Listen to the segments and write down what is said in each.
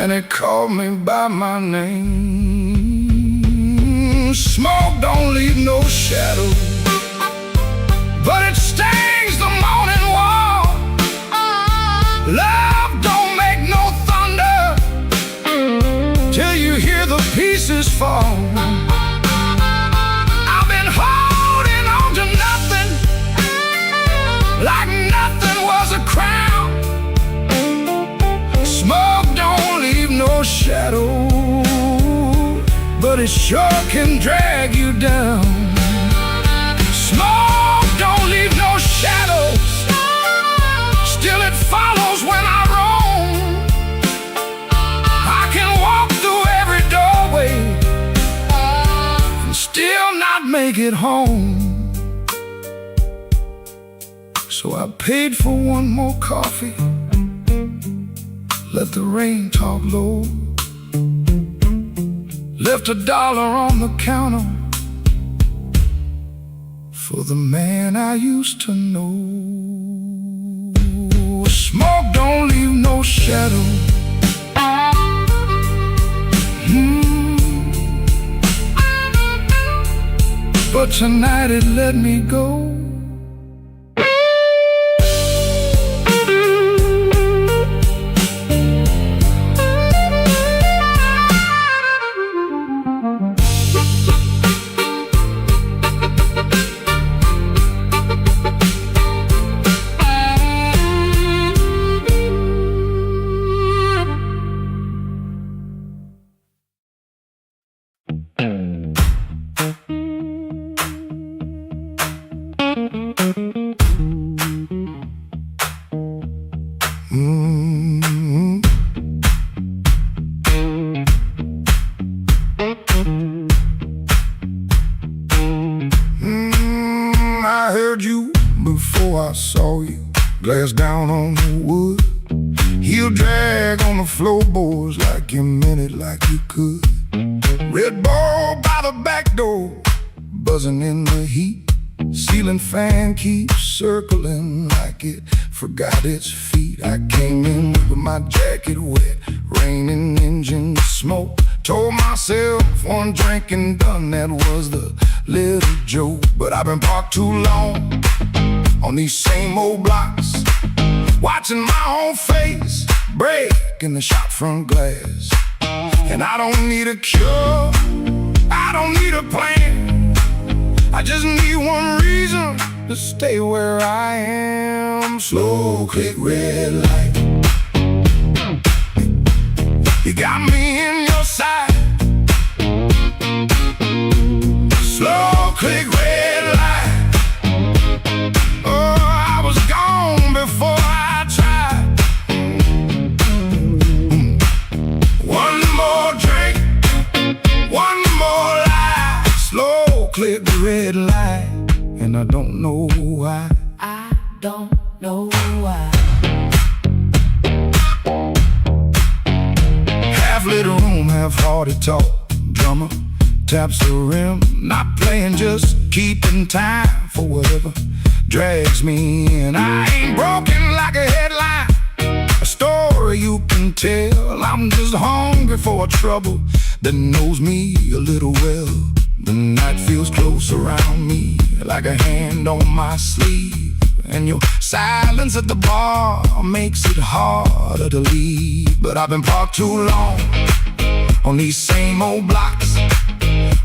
and it called me by my name. Smoke don't leave no shadow, but it stains the morning warm. Love don't make no thunder till you hear the pieces fall. I've been holding on to nothing like nothing was a crown. Smoke don't leave no shadow, but it sure can drag you down. Smoke don't leave no shadows, still it follows when I roam. I can walk through every doorway and still not make it home. So I paid for one more coffee, let the rain talk low, left $1 on the counter for the man I used to know. Smoke don't leave no shadow. But tonight it let me go. I heard you before I saw you. Glass down on the wood, heel drag on the floorboards like you meant it, like you could. Red ball by the back door, buzzing in the heat. Ceiling fan keeps circling like it forgot its feet. I came in with my jacket wet, raining engine smoke. Told myself one drink and done, that was the little joke. But I've been parked too long on these same old blocks, watching my own face break in the shop front glass. And I don't need a cure, I don't need a plan, I just need one reason to stay where I am. Slow click red light, you got me in your sight. Slow click red light, oh, I was gone before I tried. One more drink, one more lie. Slow click red light, and I don't know why. I don't know why. Half-lit room, half-hearted talk. Drummer taps the rim, not playing, just keeping time for whatever drags me in. I ain't broken like a headline, a story you can tell. I'm just hungry for a trouble that knows me a little well. The night feels close around me, like a hand on my sleeve. And your silence at the bar makes it harder to leave. But I've been parked too long on these same old blocks,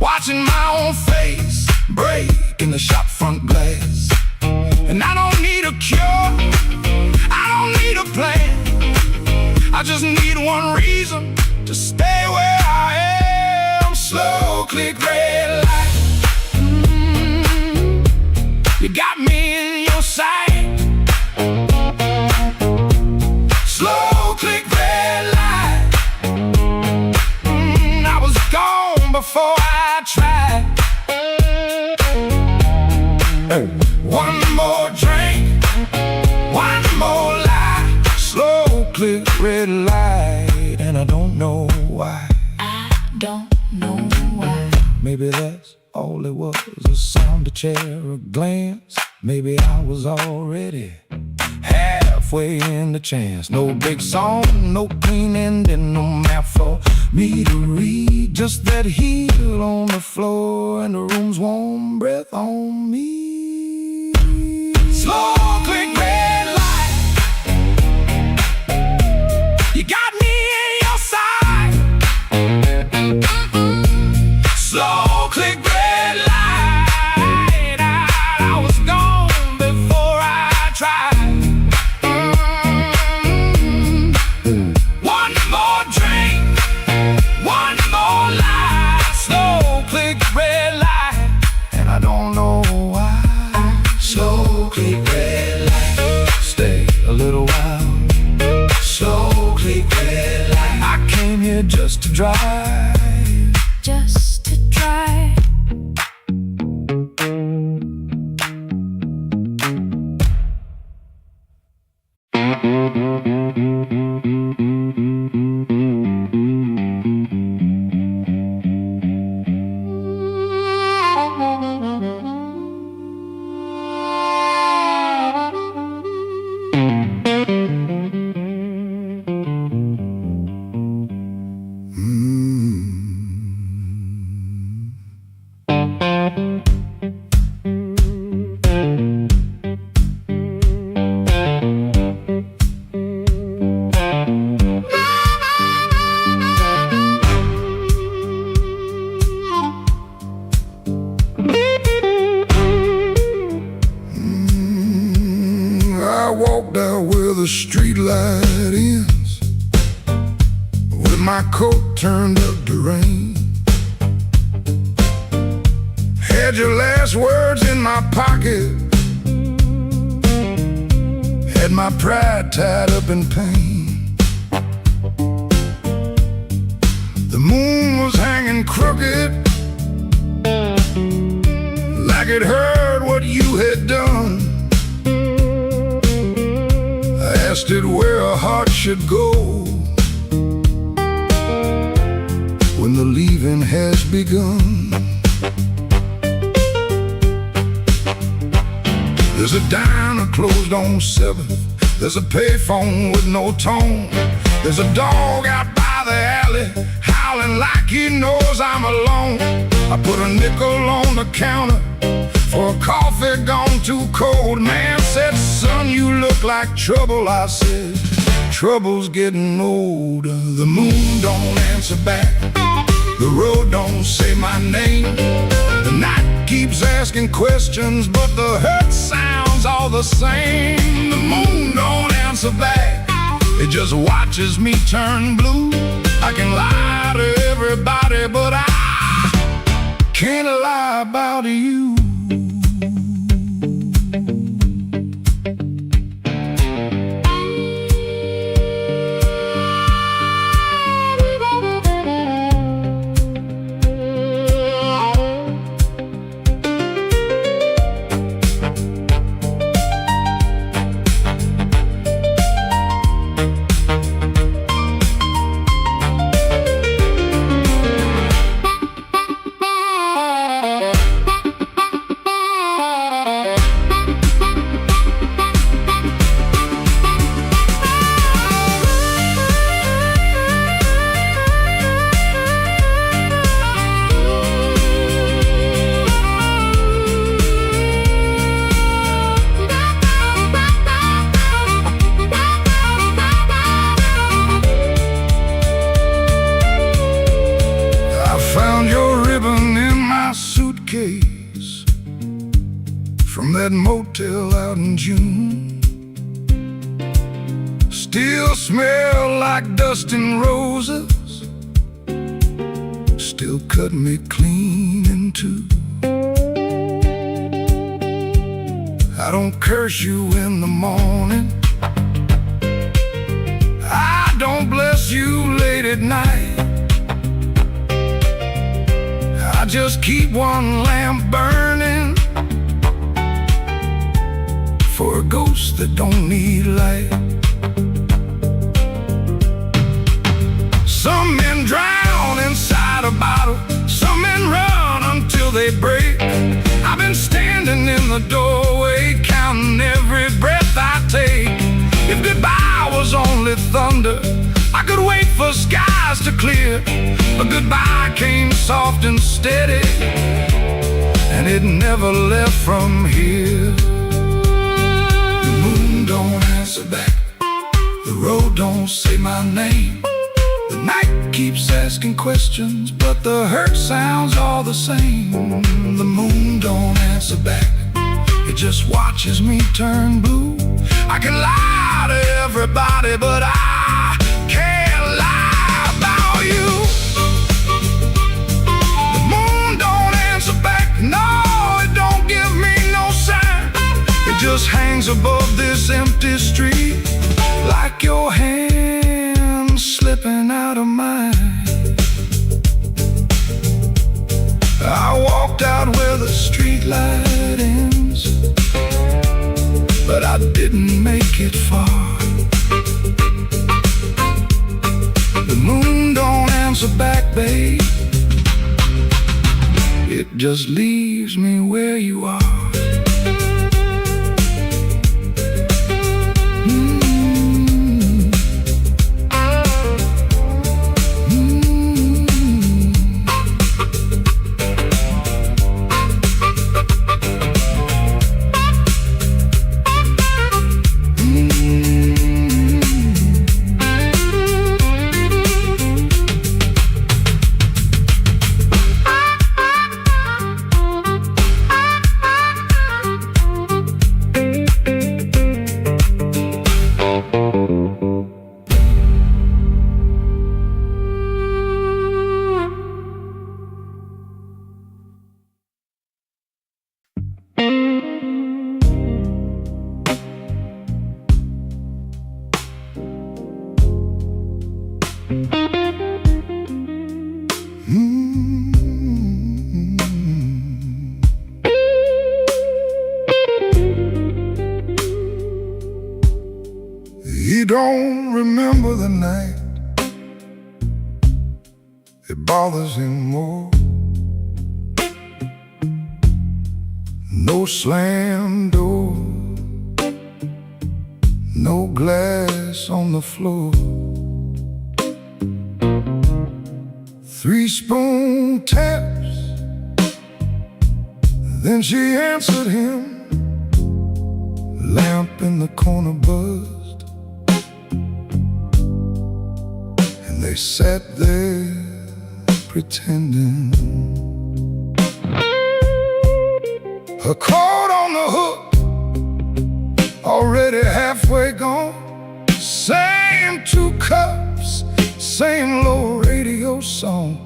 watching my own face break in the shop front glass. And I don't need a cure, I don't need a plan, I just need one reason to stay where I am. Slow click red light, you got me in your sight. Slow click red light, I was gone before I tried. One more drink, one more lie. Slow click red light, and I don't know why. I don't know why. Maybe that's all it was, a sound, a chair, a glance. Maybe I was already halfway in the chance. No big song, no clean ending, no me to read, just that heel on the floor and the room's warm breath on me. Slow click red light, you got me in your sight. Slow click red light, I was gone before I tried. One more drink, one more light. Slow click red light, and I don't know why. Slow click red light, stay a little while. Slow click red light, I came here just to drive. Just to try. I walked out where the street light ends, with my coat turned up to rain. Had your last words in my pocket, had my pride tied up in pain. The moon was hanging crooked, like it heard what you had done. I asked it where a heart should go when the leaving has begun. There's a diner closed on 7th, there's a payphone with no tone, there's a dog out by the alley howling like he knows I'm alone. I put a nickel on the counter for a coffee gone too cold. Man said, son, you look like trouble. I said, trouble's getting older. The moon don't answer back, the road don't say my name. The night keeps asking questions, but the hurt sounds all the same. The moon don't answer back, it just watches me turn blue. I can lie to everybody, but I can't lie about you. From that motel out in June, still smell like dust and roses, still cut me clean in two. I don't curse you in the morning, I don't bless you late at night. I just keep one lamp burning for a ghost that don't need light. Some men drown inside a bottle, some men run until they break. I've been standing in the doorway, counting every breath I take. If goodbye was only thunder, I could wait for skies to clear, but goodbye came soft and steady, and it never left from here. The moon don't answer back, the road don't say my name. The night keeps asking questions, but the hurt sounds all the same. The moon don't answer back, it just watches me turn blue. I can lie to everybody, but I can't lie about you. The moon don't answer back, no, it don't give me no sign. It just hangs above this empty street, like your hand slipping out of mine. I walked out where the street light ends, but I didn't make it far. The moon don't answer back, babe, it just leaves me where you are. You don't remember the night, it bothers him more. No slam door, no glass on the floor. 3 spoon taps, then she answered him. Lamp in the corner buzzed, and they sat there pretending. Her coat on the hook, already halfway gone. Same 2 cups, same low radio song.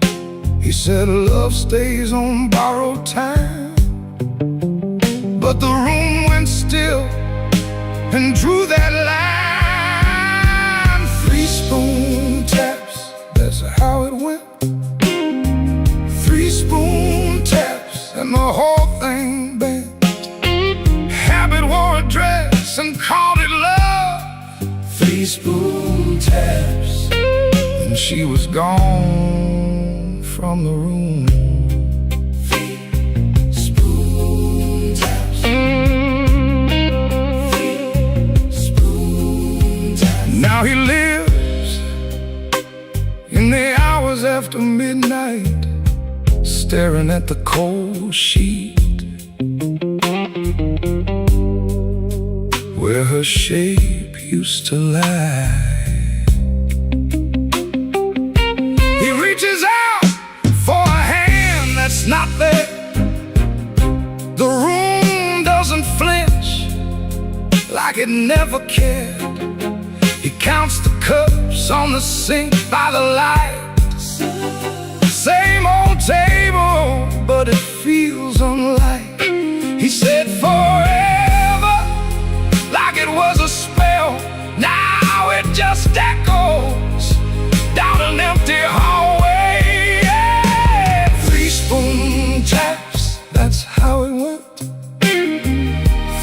He said love stays on borrowed time, but the room went still and drew that line. 3 spoon taps, that's how it went. 3 spoon taps and the whole thing bent. Habit wore a dress and called it love. 3 spoon taps, and she was gone from the room. 3 spoon taps. 3 spoon taps. Now he lives in the hours after midnight, staring at the cold sheet where her shape used to lie. He reaches out for a hand that's not there. The room doesn't flinch, like it never cared. He counts the cups on the sink by the light. Same old table, but it feels unlike. He said forever, like it was a spell. Now it just echoes down an empty hallway. Yeah. 3 spoon taps, that's how it went.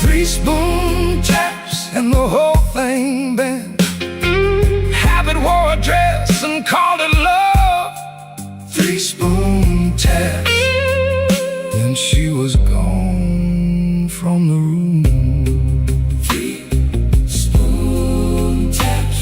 3 spoon taps and the whole thing bent. Habit wore a dress and called it love. 3 spoon taps, then she was gone from the room. 3 spoon taps.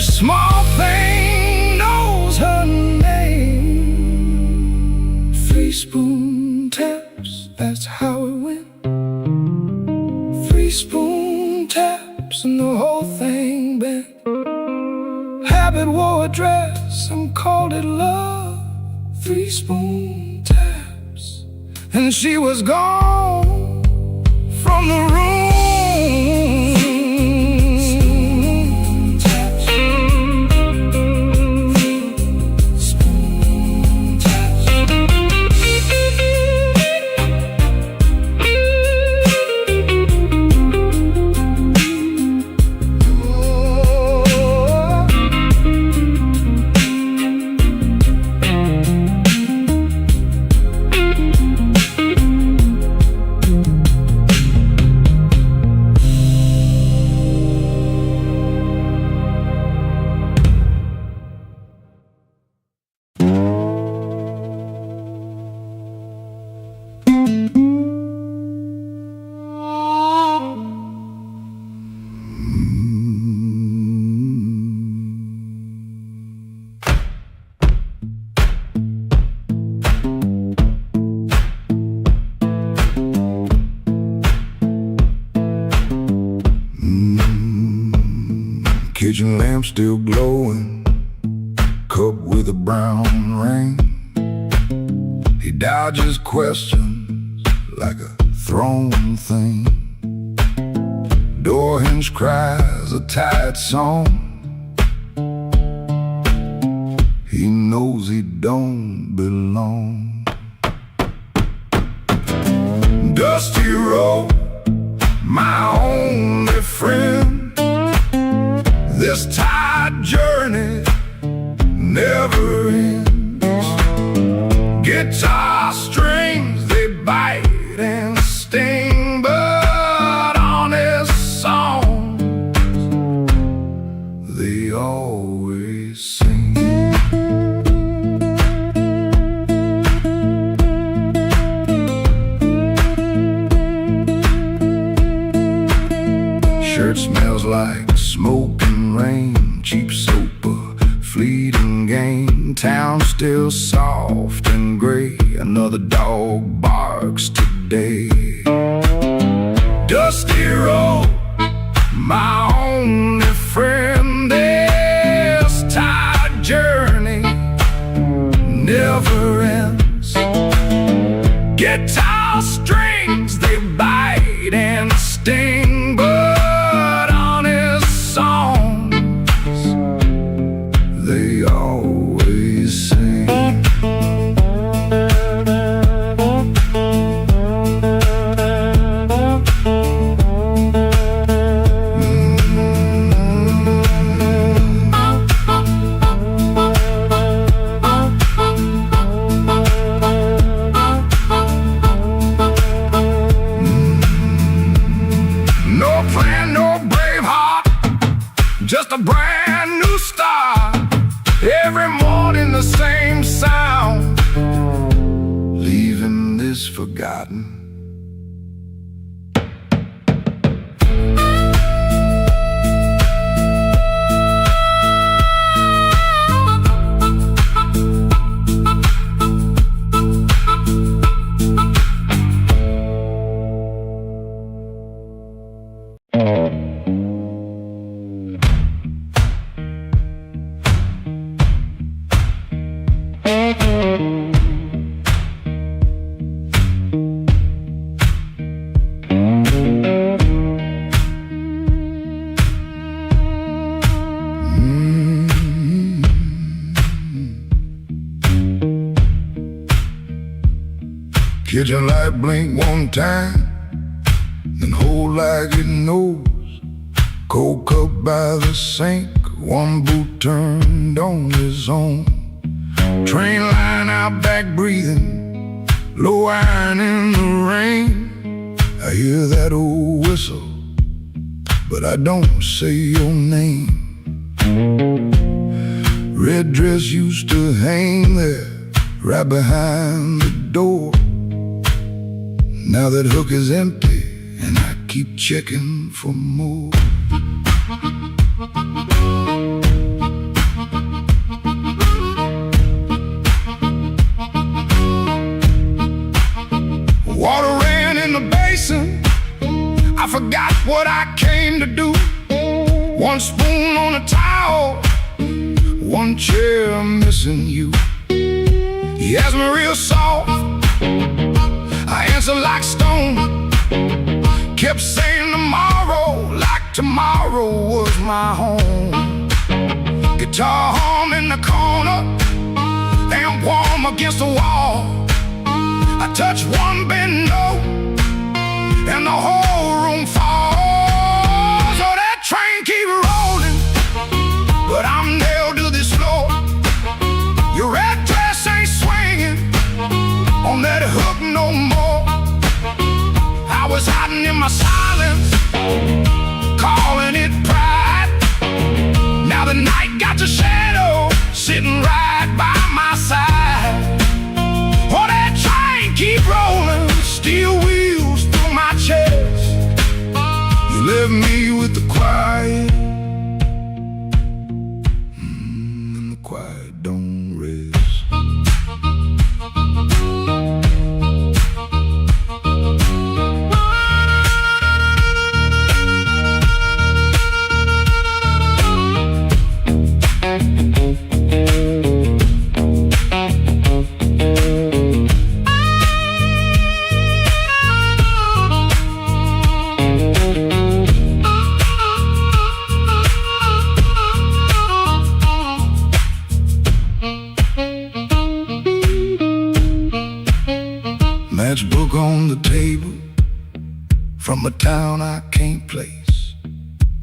small thing knows her name. 3 spoon taps, that's how it went. 3 spoon taps and the whole thing bent. Habit wore a dress and called it love. 3 spoon taps and she was gone from the room. Kitchen lamp still glowing, cup with a brown ring. He dodges questions like a thrown thing. Door hinge cries a tired song. He knows he don't belong. Dusty road, my only friend. This tired journey never ends. Guitar strings, they bite and sting, but honest songs, they always sing. Shirt smells like smoke and rain, cheap soap, a fleeting game. Town still soft and gray, another dog barks today. Dusty road, my only friend. This tired journey never ends. Guitar strings, they bite and sting, but honest songs, they always sing. No plan, no brave heart, just a brand new start. Every morning the same sound, leaving this forgotten. Kitchen light blink one time, then hold like it knows. Cold cup by the sink, one boot turned on his own. Train line out back breathing, low iron in the rain. I hear that old whistle, but I don't say your name. Red dress used to hang there, right behind the door. Now that hook is empty, and I keep checking for more. chasing. I forgot what I came to do. One spoon on a towel, one chair missing you. He asked me real soft, I answered like stone. Kept saying tomorrow, like tomorrow was my home. Guitar hum in the corner, amp warm against the wall. I touch one bend note and the whole room falls. So that train keep rolling, but I'm nailed to this floor. Your red dress ain't swinging on that hook no more. I was hiding in my silence, calling it pride. Now the night got your shadow sitting right by my side. Oh, that train keep rolling, steel wheels through my chest. You left me with the quiet, and the quiet don't rest. Matchbook on the table from a town I can't place.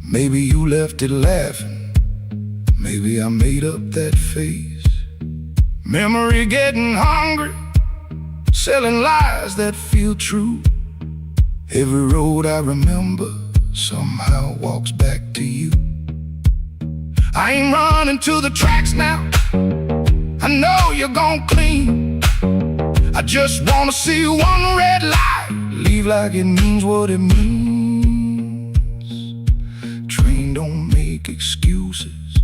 Maybe you left it laughing, maybe I made up that face. Memory getting hungry, selling lies that feel true. Every road I remember somehow walks back to you. I ain't running to the tracks now, I know you're gon' clean. I just wanna see one red light leave like it means what it means. Train don't make excuses,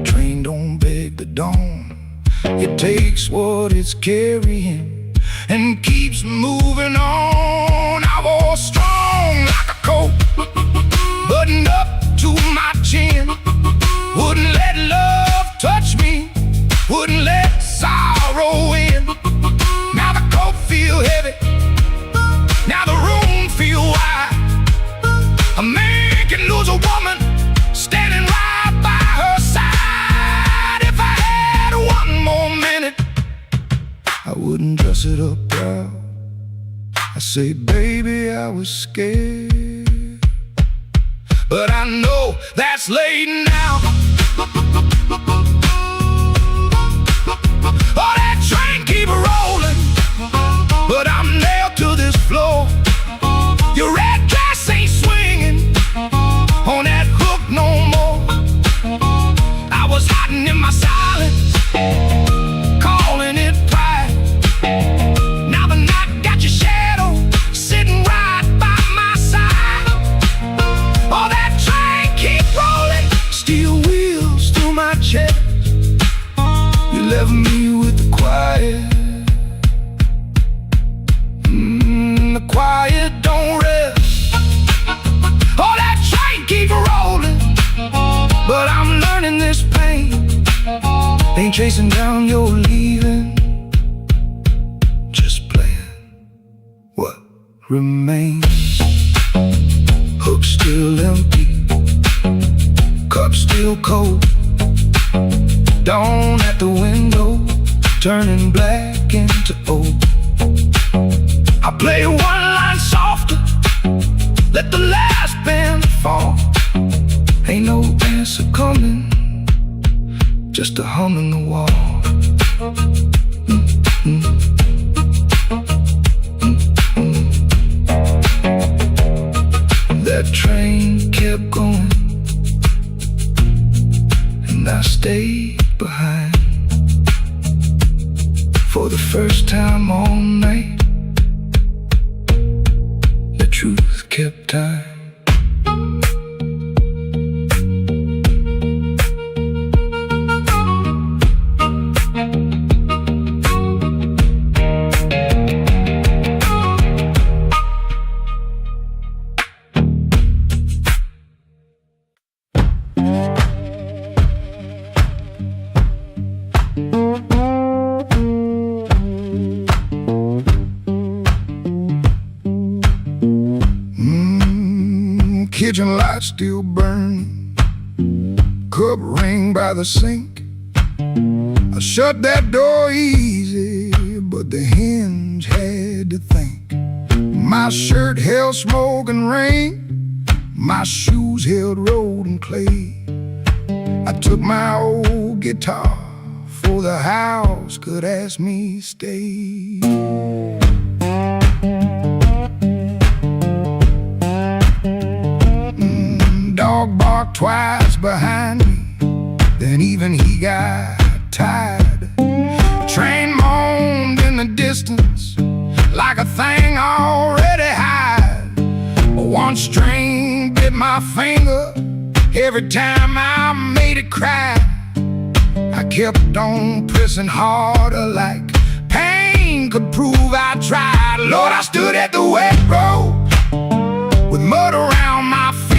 train don't beg the dawn. It takes what it's carrying and keeps moving on. I was strong like a coat, buttoned up to my chin. Wouldn't let love touch me, wouldn't let sorrow in. Now the coat feel heavy, now the room feel wide. A man can lose a woman standing right by her side. If I had one more minute, I wouldn't dress it up proud. I say, baby, I was scared, but I know that's late now. Oh, that train keep rolling, but I'm nailed to this floor. Your red dress ain't swinging on that hook no more. I was hiding in my silence, calling it pride. Now the night got your shadow sitting right by my side. Oh, that train keep rolling, steel wheels through my chest. You left me with the quiet, the quiet don't rest. Oh, that train keep rolling, but I'm learning this pain ain't chasing down your leaving, just playing what remains. Hook still empty, cup still cold. Dawn at the window, turning black into old. I play one line softer, let the last band fall. Ain't no answer coming, just a hum in the wall. That train kept going, and I stayed behind. For the first time all night, the truth kept time. kitchen light still burning, cup ring by the sink. I shut that door easy, but the hinge had to think. My shirt held smoke and rain, my shoes held road and clay. I took my old guitar, for the house could ask me stay. Dog barked twice behind me, then even he got tired. Train moaned in the distance like a thing already hired. One string bit my finger every time I made it cry. I kept on pressing harder like pain could prove I tried. Lord, I stood at the wet road with mud around my feet.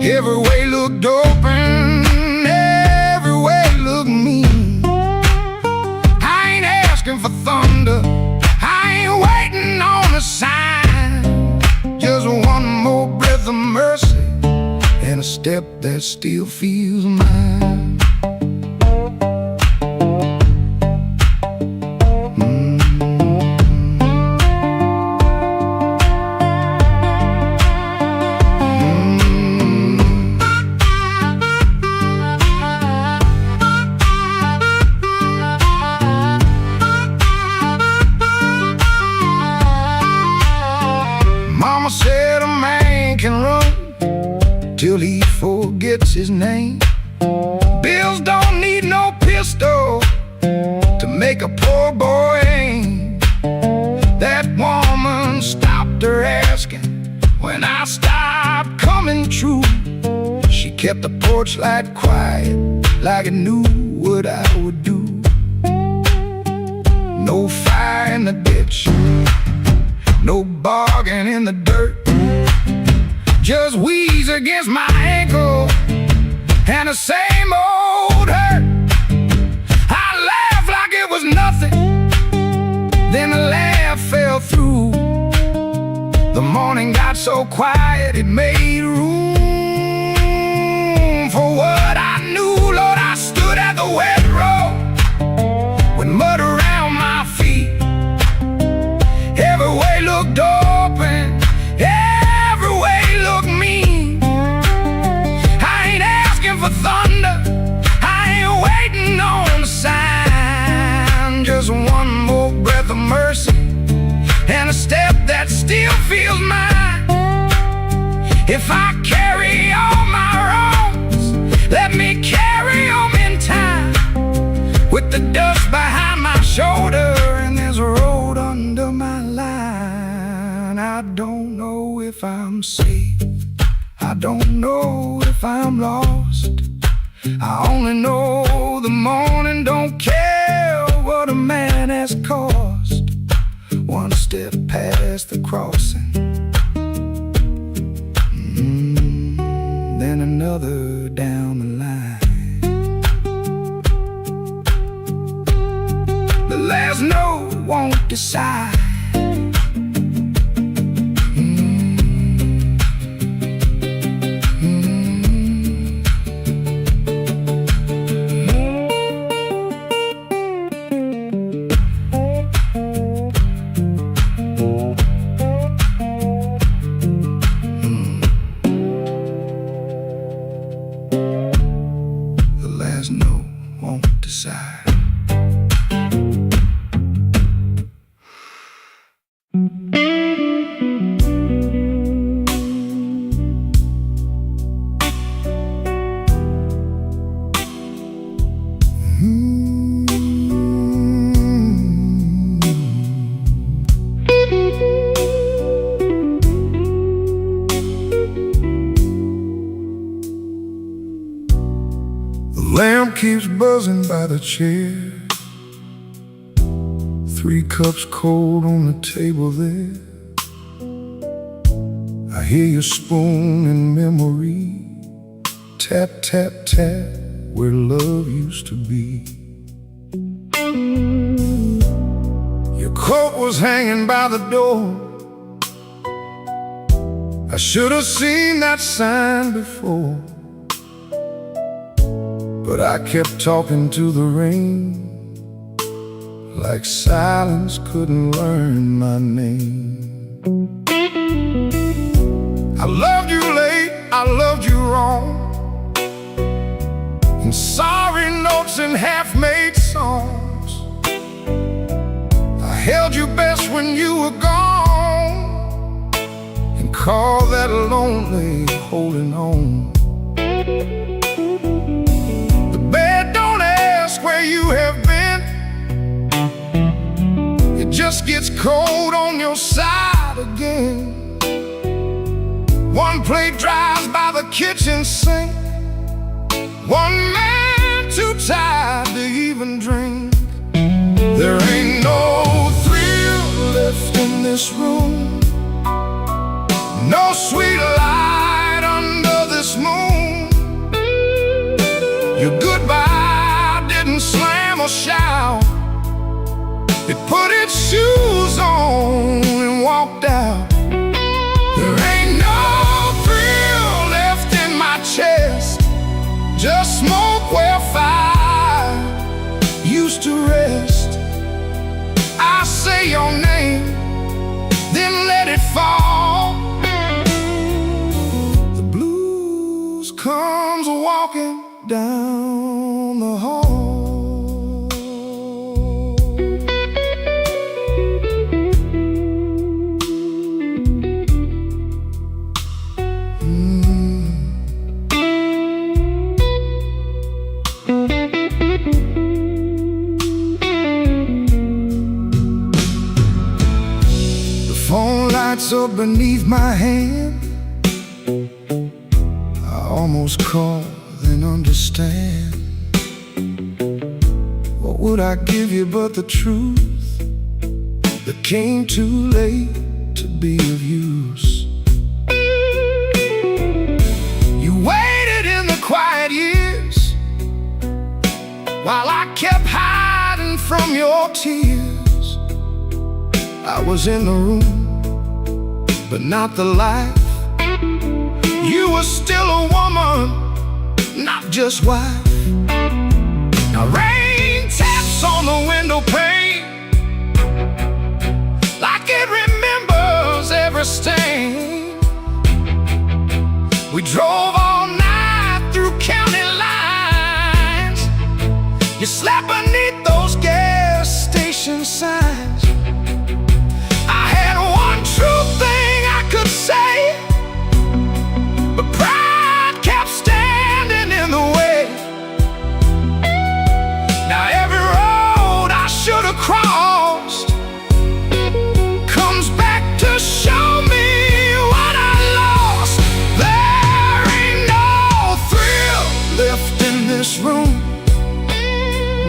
Every way looked open, every way looked mean. I ain't asking for thunder, I ain't waiting on a sign. Just one more breath of mercy and a step that still feels mine. Mama said a man can run till he forgets his name. Bills don't need no pistol to make a poor boy aim. That woman stopped her asking when I stopped coming true. She kept the porch light quiet like it knew what I would do. No fire in the ditch, no bargain in the dirt, just wheeze against my ankle and the same old hurt. I laughed like it was nothing, then the laugh fell through. The morning got so quiet it made room for what I knew. Lord, I stood at the wet road with mud around my feet. Every way looked open, every way looked mean. I ain't asking for thunder, I ain't waiting on a sign. Just one more breath of mercy and a step that still feels mine. If I carry all my wrongs, let me carry them in time. With the dust behind my shoulder and there's a road under my line. I don't know if I'm safe, I don't know if I'm lost. I only know the morning don't care what a man has cost. One step past the crossing, then another down the line. The last note won't decide. The last note won't decide. The lamp keeps buzzing by the chair, 3 cups cold on the table there. I hear your spoon in memory, tap, tap, tap, where love used to be. Your coat was hanging by the door, I should have seen that sign before, but I kept talking to the rain, like silence couldn't learn my name. I loved you late, I loved you wrong, in sorry notes and half-made songs. I held you best when you were gone, and called that lonely holding on. The bed don't ask where you have been, it just gets cold on your side again. One plate dries by the kitchen sink, one man too tired to even drink. There ain't no thrill left in this room, no sweet light under this moon. Your goodbye didn't slam or shout, it put its shoes on and walked out. There ain't no thrill left in my chest, just smoke where fire used to rest. I say your name, then let it fall. The blues comes walking down the hall. Phone lights up beneath my hand, I almost call, then understand. What would I give you but the truth that came too late to be of use? You waited in the quiet years while I kept hiding from your tears. I was in the room, but not the life. You were still a woman, not just wife. Now rain taps on the window pane, like it remembers every stain. We drove all night through county lines, you slept beneath those gas station signs. True thing I could say, but pride kept standing in the way. Now every road I should have crossed comes back to show me what I lost. There ain't no thrill left in this room,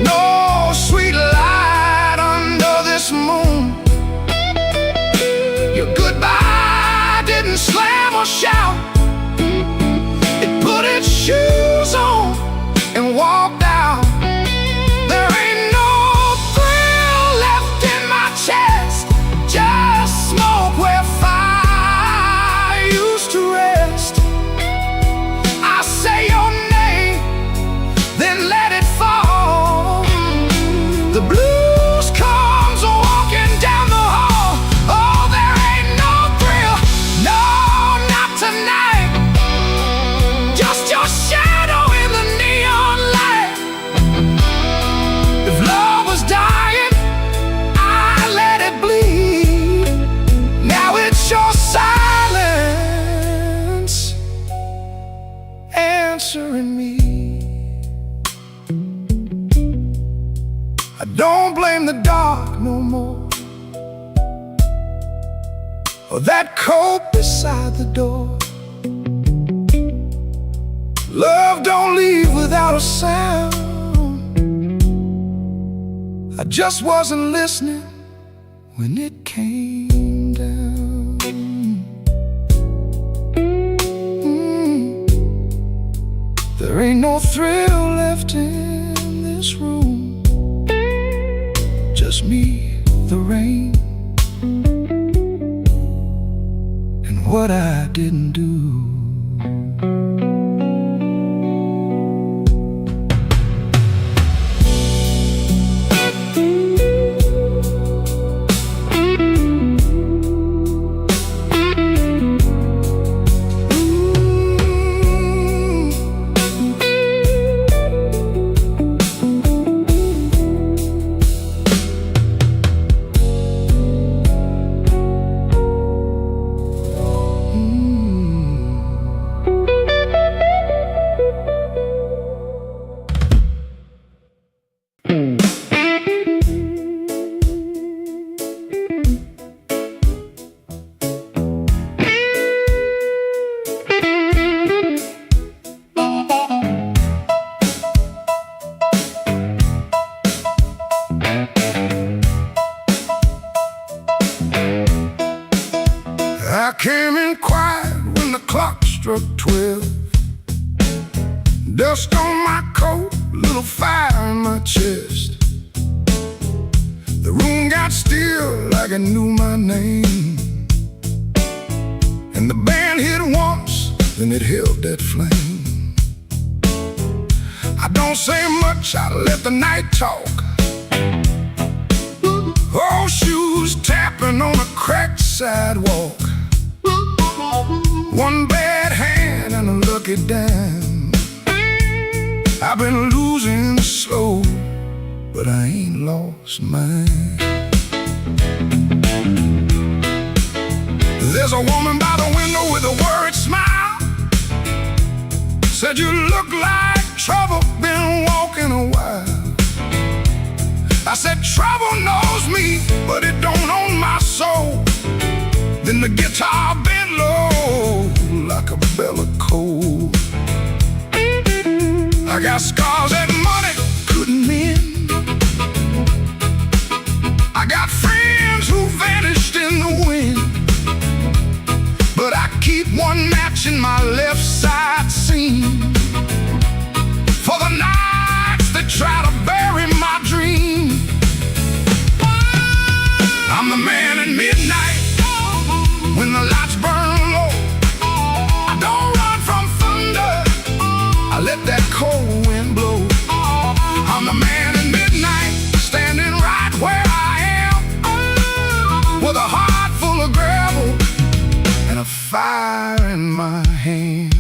no sweet light under this moon. Your goodbye didn't slam or shout, it put its shoes on and walked out. There ain't no thrill left in my chest, just smoke where fire used to rest. I say your name, then let it fall. The blues comes walking down the hall. Oh, there ain't no thrill, no, not tonight. Just your shadow in the neon light. If love was dying, I let it bleed. Now it's your silence answering me. I don't blame the dark no more, or that coat beside the door. Love don't leave without a sound. I just wasn't listening when it came down. There ain't no thrill left in this room, just me, the rain, and what I didn't do. I came in quiet when the clock struck 12. Dust on my coat, little fire in my chest. The room got still like it knew my name. And the band hit once, then it held that flame. I don't say much, I let the night talk. Old shoes tapping on a cracked sidewalk. One bad hand and a lucky dime. I've been losing slow, but I ain't lost mine. There's a woman by the window with a worried smile. Said you look like trouble, been walking a while. I said trouble knows me, but it don't own my soul. Then the guitar bent low like a bell of coal. I got scars that money couldn't mend. I got friends who vanished in the wind. But I keep one match in my left side seam for the nights that try to bury my dream. I'm the man at midnight when the lights burn low. I don't run from thunder, I let that cold wind blow. I'm the man at midnight, standing right where I am, with a heart full of gravel and a fire in my hands.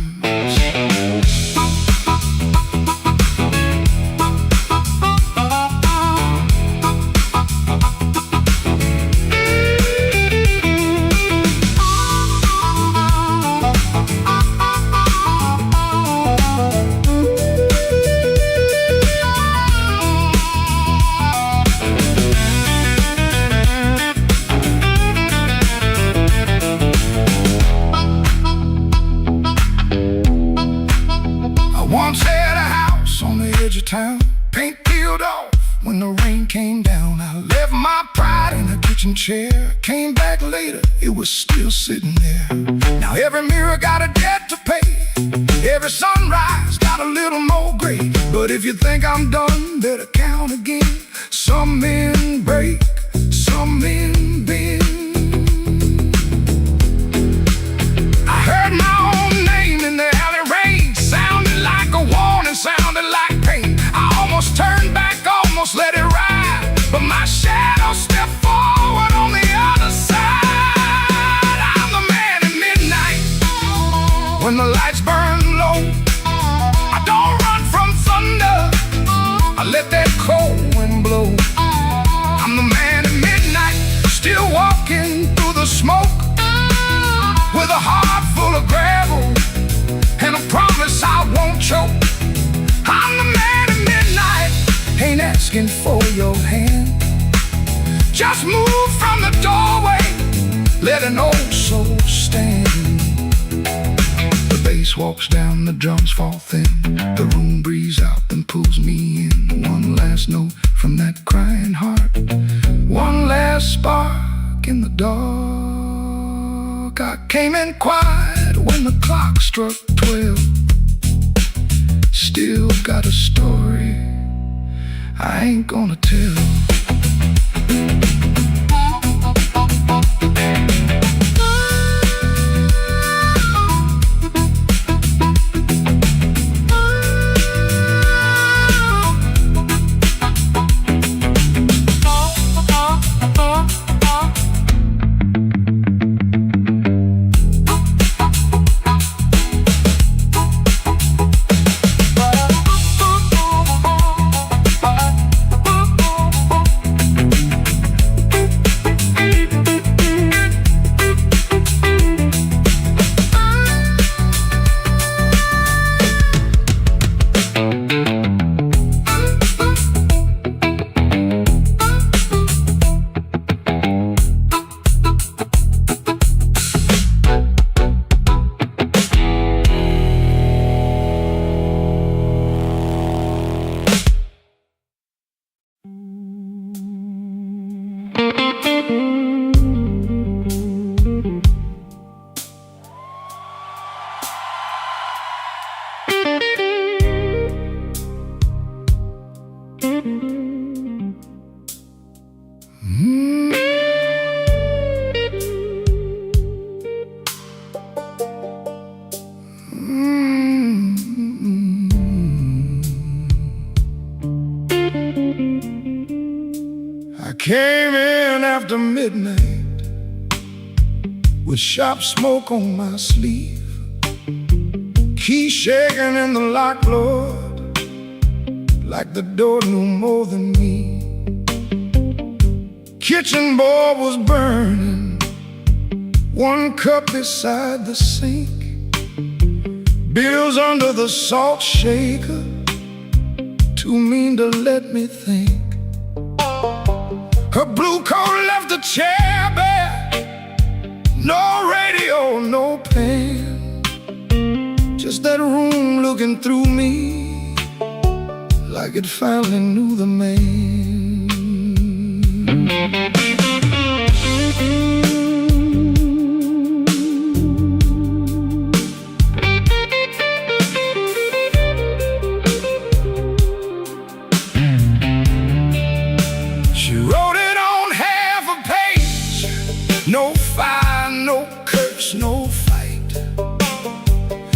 Once had a house on the edge of town, paint peeled off when the rain came down. I left my pride in a kitchen chair, came back later, it was still sitting there. Now every mirror got a debt to pay, every sunrise got a little more gray. But if you think I'm done, better count again. Some men break, some men bend. I heard my own name in the alley rain, sounded like a warning, sounded like pain. I almost turned back, almost let it ride, but my shadow stepped forward on the other side. I'm the man at midnight when the lights burn low. I don't run from thunder, I let that cold wind blow. I'm the man at midnight, still walking through the smoke, with a heart full of gravel and a promise I won't choke. I'm the man at midnight, ain't asking for your hand. Just move from the doorway, let an old soul stand. The bass walks down, the drums fall thin, the room breathes out and pulls me in. One last note from that crying heart, one last spark in the dark. I came in quiet when the clock struck 12. Still got a story I ain't gonna tell. came in after midnight with sharp smoke on my sleeve, key shaking in the lock, Lord, like the door knew more than me. Kitchen board was burning, one cup beside the sink, bills under the salt shaker, too mean to let me think. Her blue coat left the chair bare, no radio, no pen, just that room looking through me like it finally knew the man. She wrote it on half a page, no fire, no curse, no fight.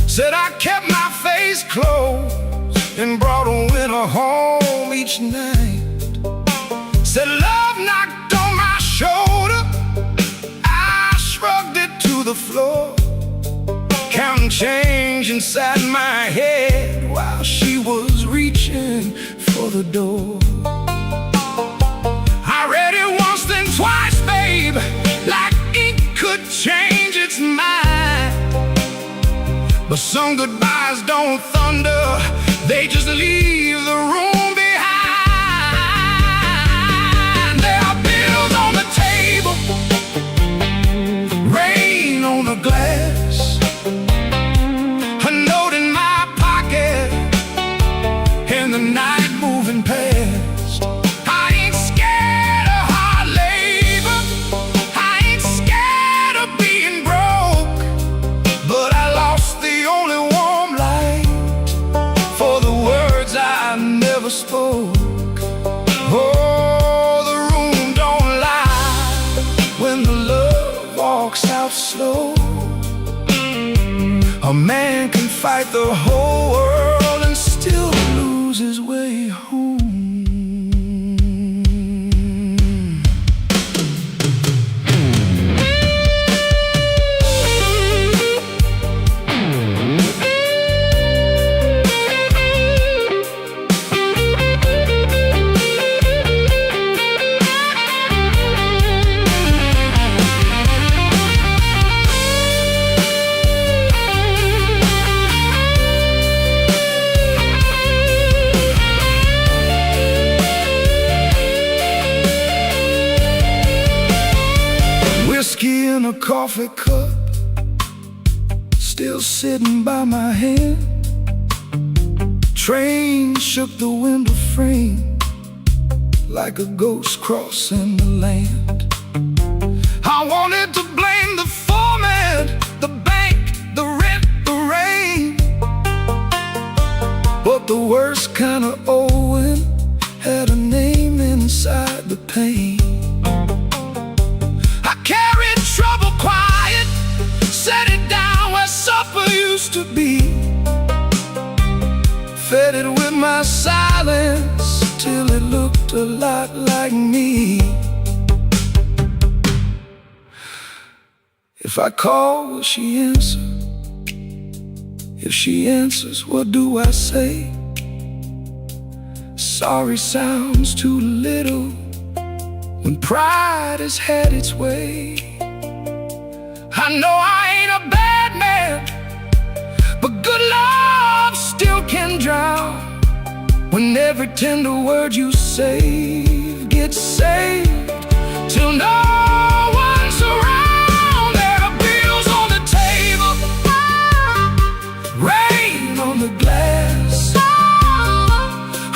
Said I kept my face closed and brought a winter home each night. Said love knocked on my shoulder, I shrugged it to the floor, counting change inside my head while she was reaching for the door. I read it once, then twice, babe, like ink could change its mind. But some goodbyes don't thunder, they just leave the room behind. There are bills on the table, rain on the glass, a note in my pocket, and the night moving past. I ain't scared of hard labor, I ain't scared of being broke, but I lost the only warm light for the words I never spoke. Oh, the room don't lie when the love walks out slow. A man can fight the whole world and still lose his way home. Whiskey in a coffee cup, still sitting by my hand. Train shook the window frame like a ghost crossing the land. I wanted to blame the foreman, the bank, the rent, the rain, but the worst kind of owing had a name inside the pain. I carried trouble quiet, set it down where supper used to be, fed it with my silence till it looked a lot like me. If I call, will she answer? If she answers, what do I say? Sorry sounds too little when pride has had its way. I know I ain't a bad man, but good love still can drown when every tender word you say gets saved till no one's around. There are bills on the table, rain on the glass,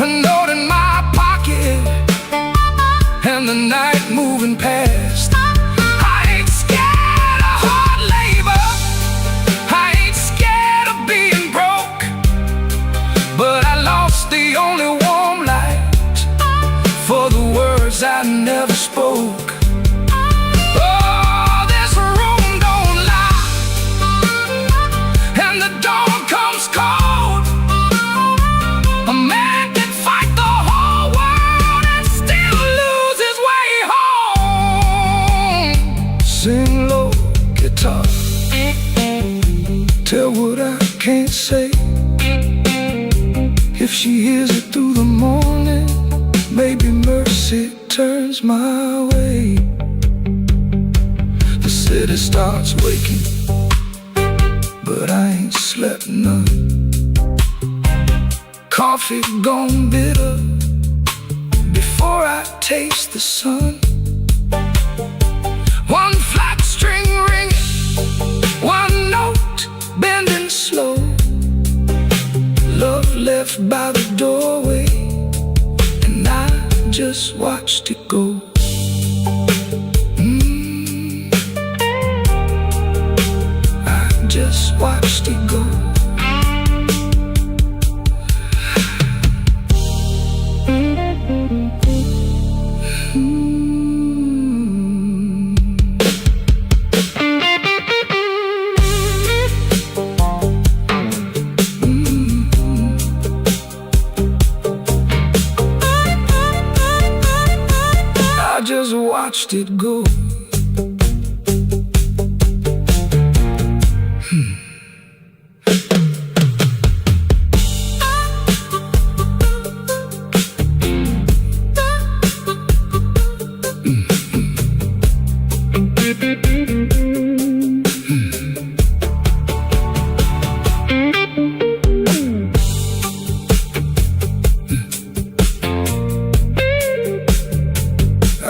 a note in my pocket, and the night moving past. I ain't scared of hard labor, I ain't scared of being broke, but I lost the only warm light for the words I never spoke. waking, but I ain't slept none. Coffee gone bitter before I taste the sun. One flat string ringing, one note bending slow. Love left by the doorway, and I just watched it go. I just watched it go. I just watched it go.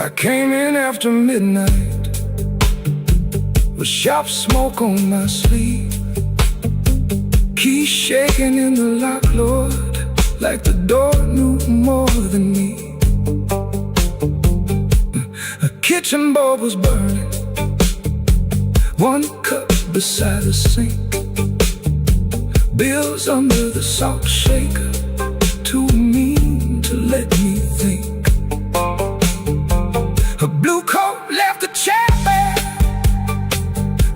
I came in after midnight with sharp smoke on my sleeve, keys shaking in the lock, Lord, like the door knew more than me. A kitchen bulb was burning, one cup beside the sink, bills under the salt shaker, too mean to let me think. A blue coat left the chair bare,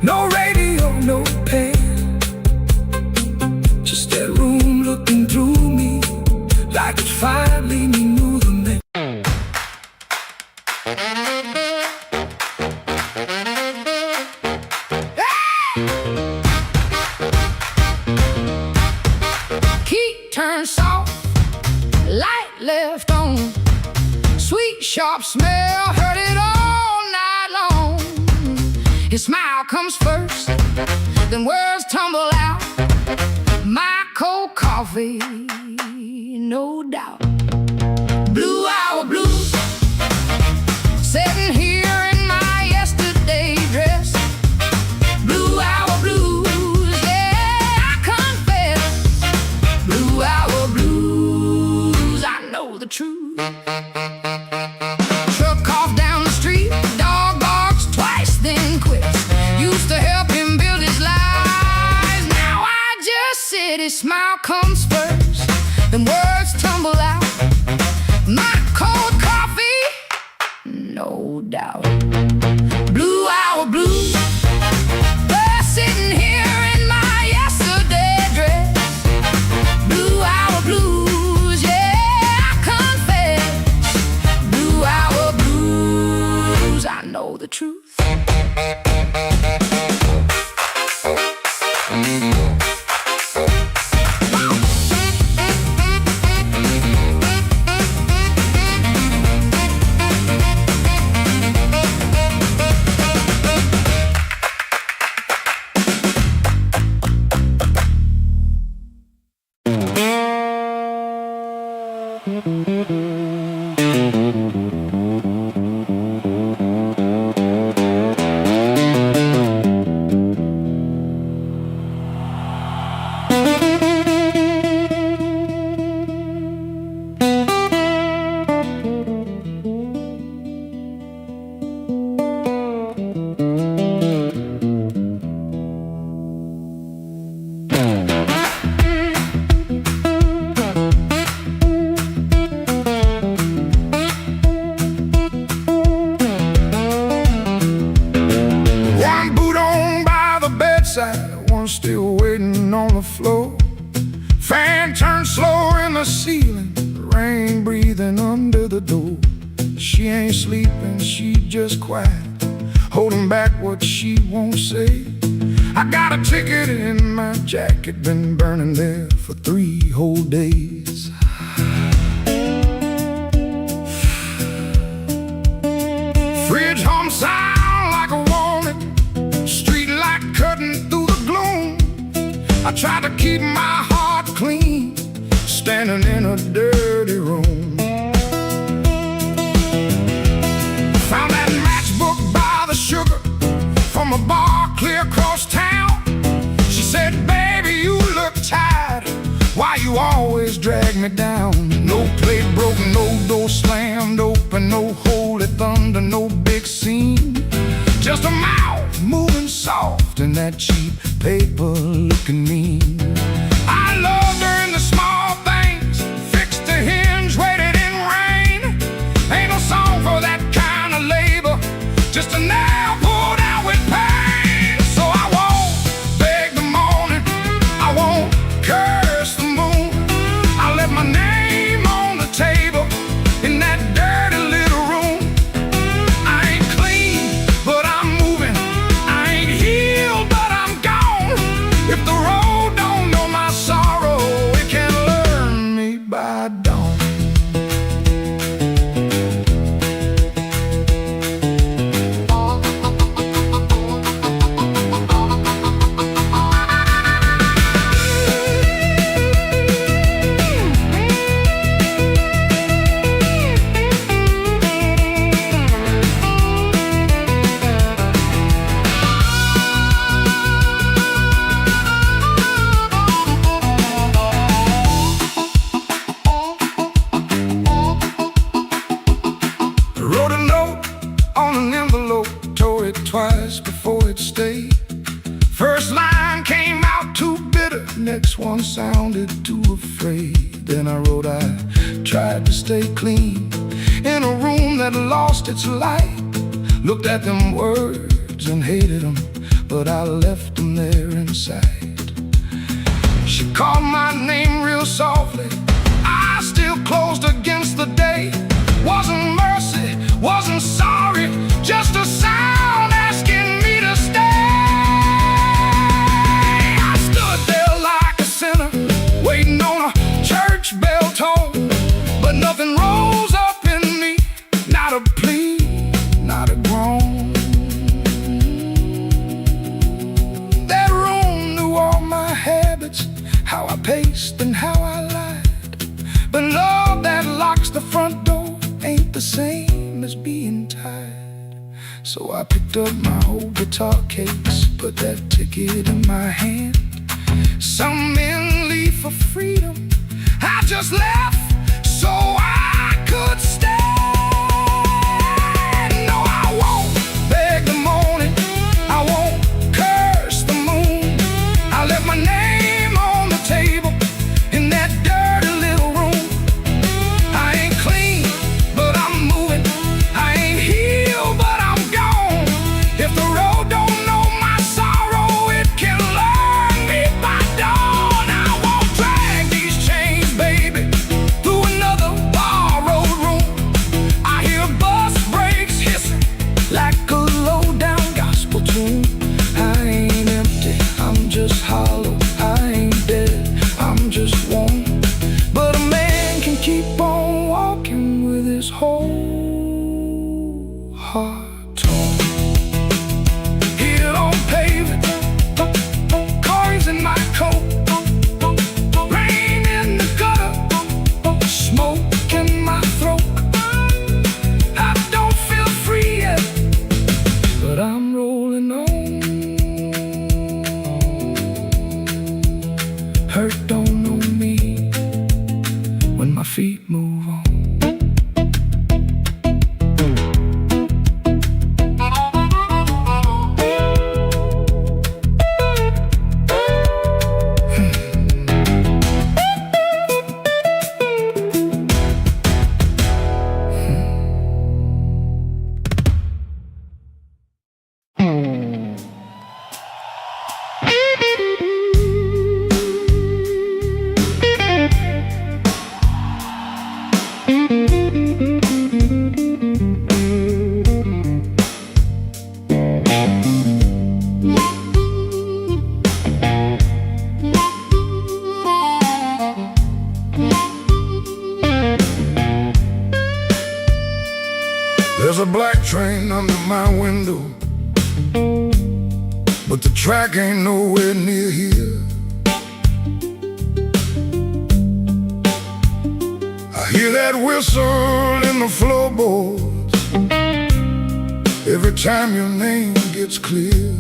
no radio, no pen, just that room looking through me like it finally knew the name. Key turned soft, light left on, sweet sharp smell, heard it all night long. His smile comes first, then words tumble out. My cold coffee, no doubt. Blue hour blues, sitting here in my yesterday dress. Blue hour blues, yeah, I confess. Blue hour blues, I know the truth. Truck off down the street, dog barks twice, then quits. Used to help him build his life, now I just sit. His smile comes first, then words tumble out. My cold coffee, no doubt. Blue hour blues, we're sitting here in my yesterday dress. Blue hour blues, yeah, I confess. Blue hour blues, I know the truth. One still waiting on the floor. Fan turned slow in the ceiling, rain breathing under the door. She ain't sleeping, she just quiet, holding back what she won't say. I got a ticket in my jacket, been burning there for 3 whole days. Fridge hum sound like a warning, street light I tried to keep my heart clean, standing in a dirty room. Found that matchbook by the sugar from a bar clear across town. She said, baby, you look tired, why you always drag me down? No plate broken, no door slammed open, no holy thunder, no big scene. Just a mouth moving soft and that cheap paper looking mean. I loved her in the small things, fixed the hinge, waited in rain. Ain't no song for that kind of labor, just a nail pulled out with pain. So I won't beg the morning, I won't curse the moon. I left my name on the table in that dirty little room. I ain't clean, but I'm moving. I ain't healed, but I'm gone. If the road don't know my sorrow, it can learn me by dawn. Wrote a note on an envelope, tore it twice before it stayed. First line came out too bitter, next one sounded too afraid. Then I wrote, I tried to stay clean in a room that lost its light. Looked at them words and hated them, but I left them there inside. She called my name real softly, I still closed against the day. Wasn't mercy, wasn't sorry, just a sound asking me to stay. I stood there like a sinner, waiting on a church bell tone, but nothing rose up in me, not a plea, not a groan. That room knew all my habits, how I paced and how I lied. But love that locks the front door ain't the same as being tired. So I picked up my old guitar case, put that ticket in my hand. Some men leave for freedom, I just left so I could stand. No, I won't beg the morning, I won't curse the moon. I left my name on the table in that dirty little room. I ain't clean, but I'm moving. I ain't healed, but I'm gone. If the road don't know my sorrow, it can learn me by dawn. I won't drag these chains, baby, through another borrowed room. I hear bus brakes hissing like a low-down gospel tune. I ain't empty, I'm just hollow. I ain't dead, I'm just warm. But a man can keep on walking with his whole heart torn. Here on pavement, cars in my coat, rain in the gutter, smoke in my throat. I don't feel free yet, but I'm rolling on. Hurt don't know me when my feet move on. There's a black train under my window, but the track ain't nowhere near here. Hear that whistle in the floorboards every time your name gets clear.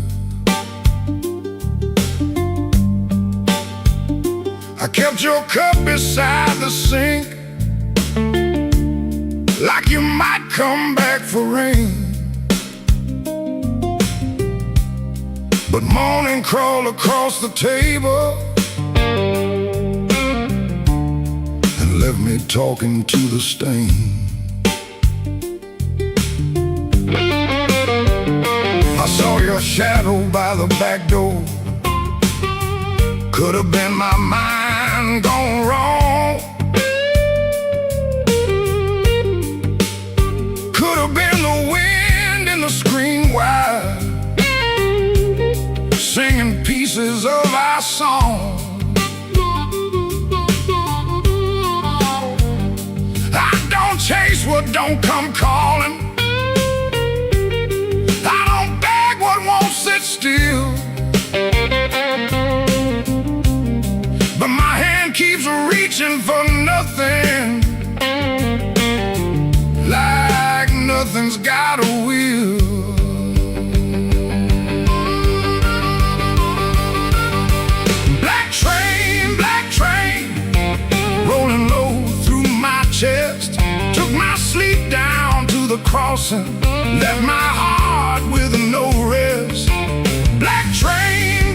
I kept your cup beside the sink, like you might come back for rain. But morning crawled across the table and left me talking to the stain. I saw your shadow by the back door. Could have been my mind gone wrong. Could have been the wind in the screen wire, singing pieces of our song. I don't chase what don't come calling. I don't beg what won't sit still. But my hand keeps reaching for nothing, like nothing's got a will. Black train, rolling low through my chest, took my sleep down to the crossing, left my heart with no rest. Black train,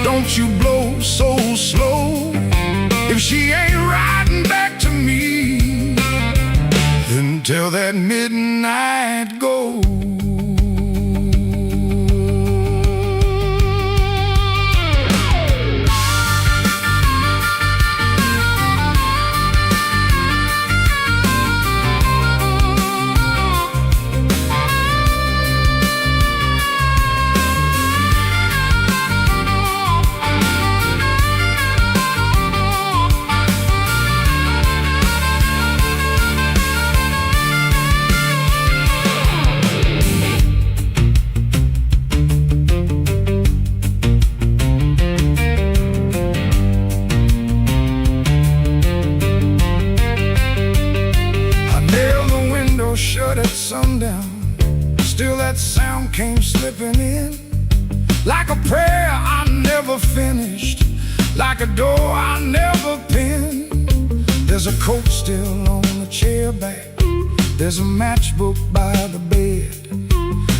don't you blow so slow. If she ain't riding back to me, then tell that midnight go. Shut at sundown, still that sound came slipping in, like a prayer I never finished, like a door I never pinned. There's a coat still on the chair back, there's a matchbook by the bed.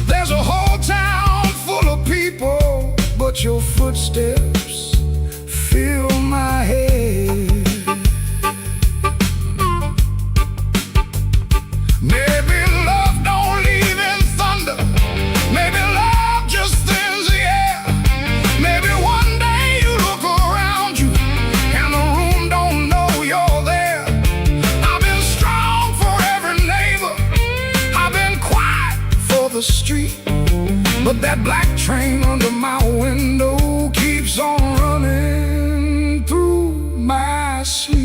There's a whole town full of people, but your footsteps fill my head. Maybe love don't leave in thunder, maybe love just thins the air. Maybe one day you look around you and the room don't know you're there. I've been strong for every neighbor, I've been quiet for the street, but that black train under my window keeps on running through my sleep.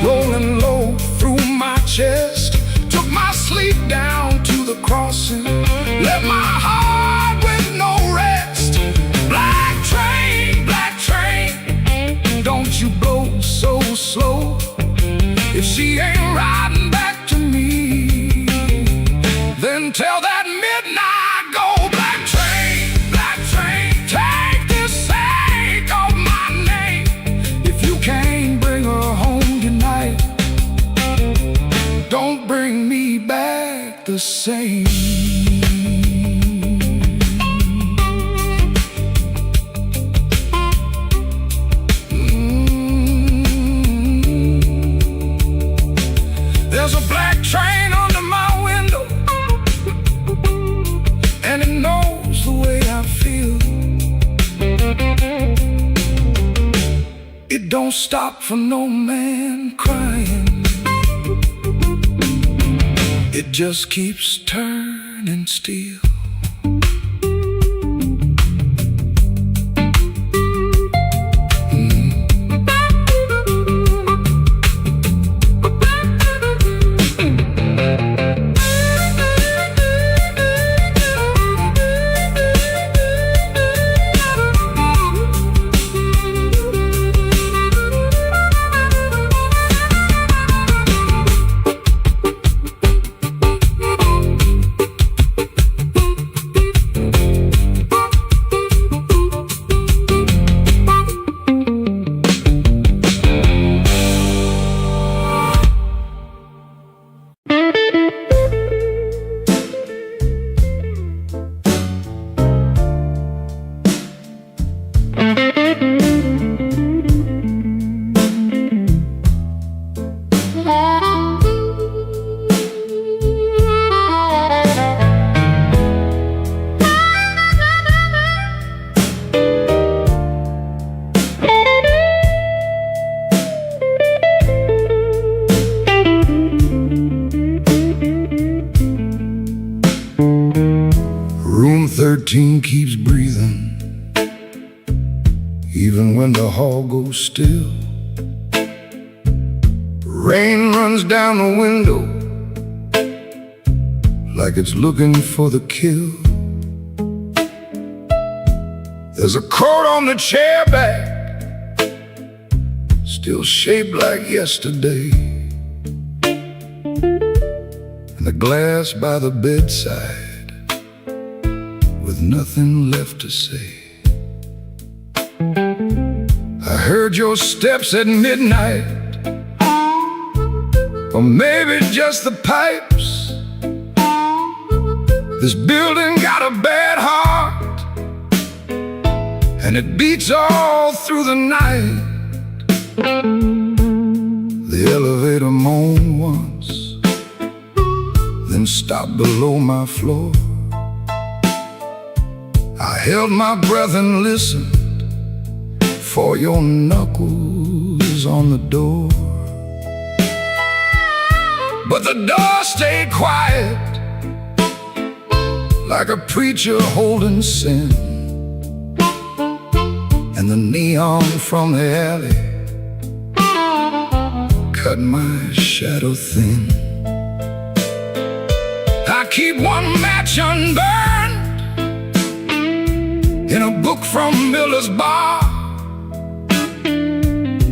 Rolling low through my chest, took my sleep down to the crossing, left my heart with no rest. Black train, don't you blow so slow. If she ain't riding back to me, then tell that midnight go. Black train, take the sake of my name. If you can't bring her home tonight, don't bring me back the same. There's a black train under my window, and it knows the way I feel. It don't stop for no man crying, it just keeps turning steel. 13 keeps breathing, even when the hall goes still. Rain runs down the window like it's looking for the kill. There's a coat on the chair back, still shaped like yesterday, and the glass by the bedside with nothing left to say. I heard your steps at midnight, or maybe just the pipes. This building got a bad heart, and it beats all through the night. The elevator moaned once, then stopped below my floor. I held my breath and listened for your knuckles on the door. But the door stayed quiet, like a preacher holding sin. And the neon from the alley cut my shadow thin. I keep one match unburned in a book from Miller's bar,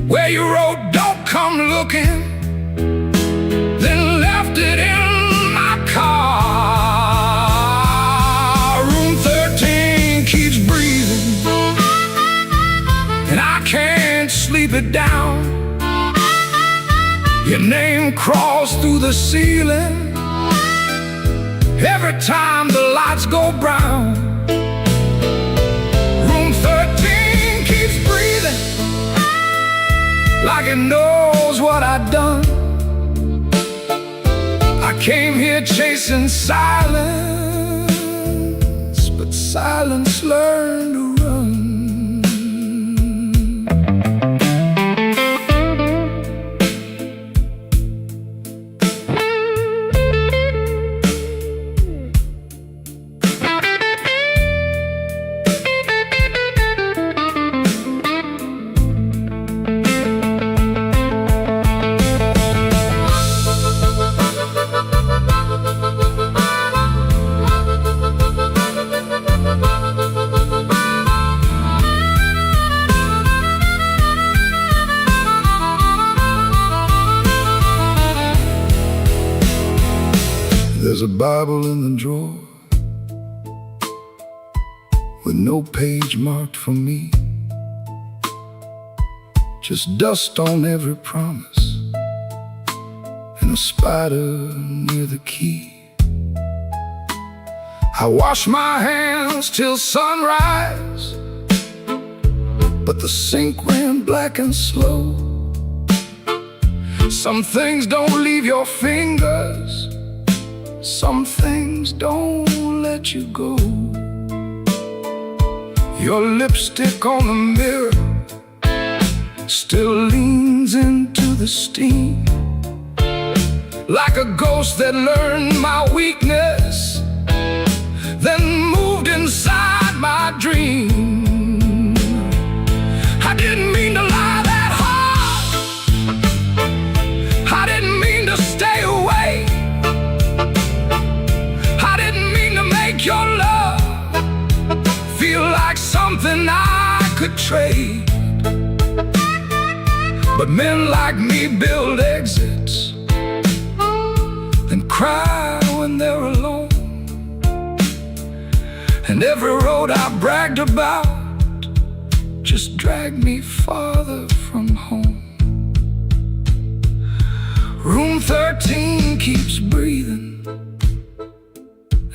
where you wrote, "Don't come looking," then left it in my car. Room 13 keeps breathing, and I can't sleep it down. Your name crawls through the ceiling every time the lights go brown. Room 13 keeps breathing, like it knows what I've done. I came here chasing silence, but silence learned to run. There's a Bible in the drawer with no page marked for me, just dust on every promise and a spider near the key. I wash my hands till sunrise, but the sink ran black and slow. Some things don't leave your fingers, some things don't let you go. Your lipstick on the mirror still leans into the steam, like a ghost that learned my weakness, then moved inside my dream. I didn't mean to lie that hard, I didn't mean to stay away, I didn't mean to make your love feel like something I could trade. But men like me build exits and cry when they're alone, and every road I bragged about just dragged me farther from home. Room 13 keeps breathing,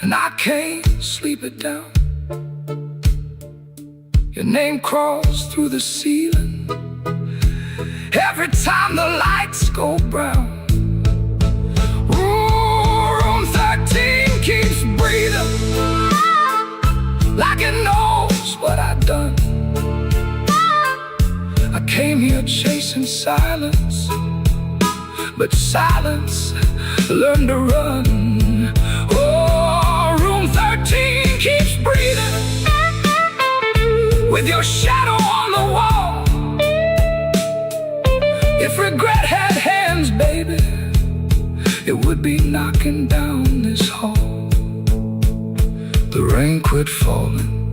and I can't sleep it down. Your name crawls through the ceiling every time the lights go brown. Ooh, room 13 keeps breathing, like it knows what I've done. I came here chasing silence, but silence learned to run. Oh, room 13 keeps breathing, with your shadow on the wall. If regret had hands, baby, it would be knocking down this hall. The rain quit falling,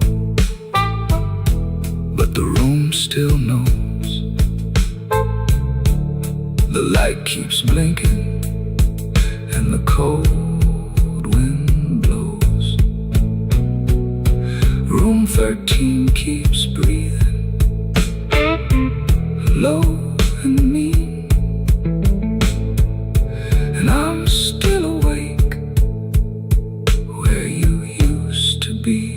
but the room still knows. The light keeps blinking and the cold wind blows. Room 13 keeps breathing low and mean, and I'm still awake where you used to be.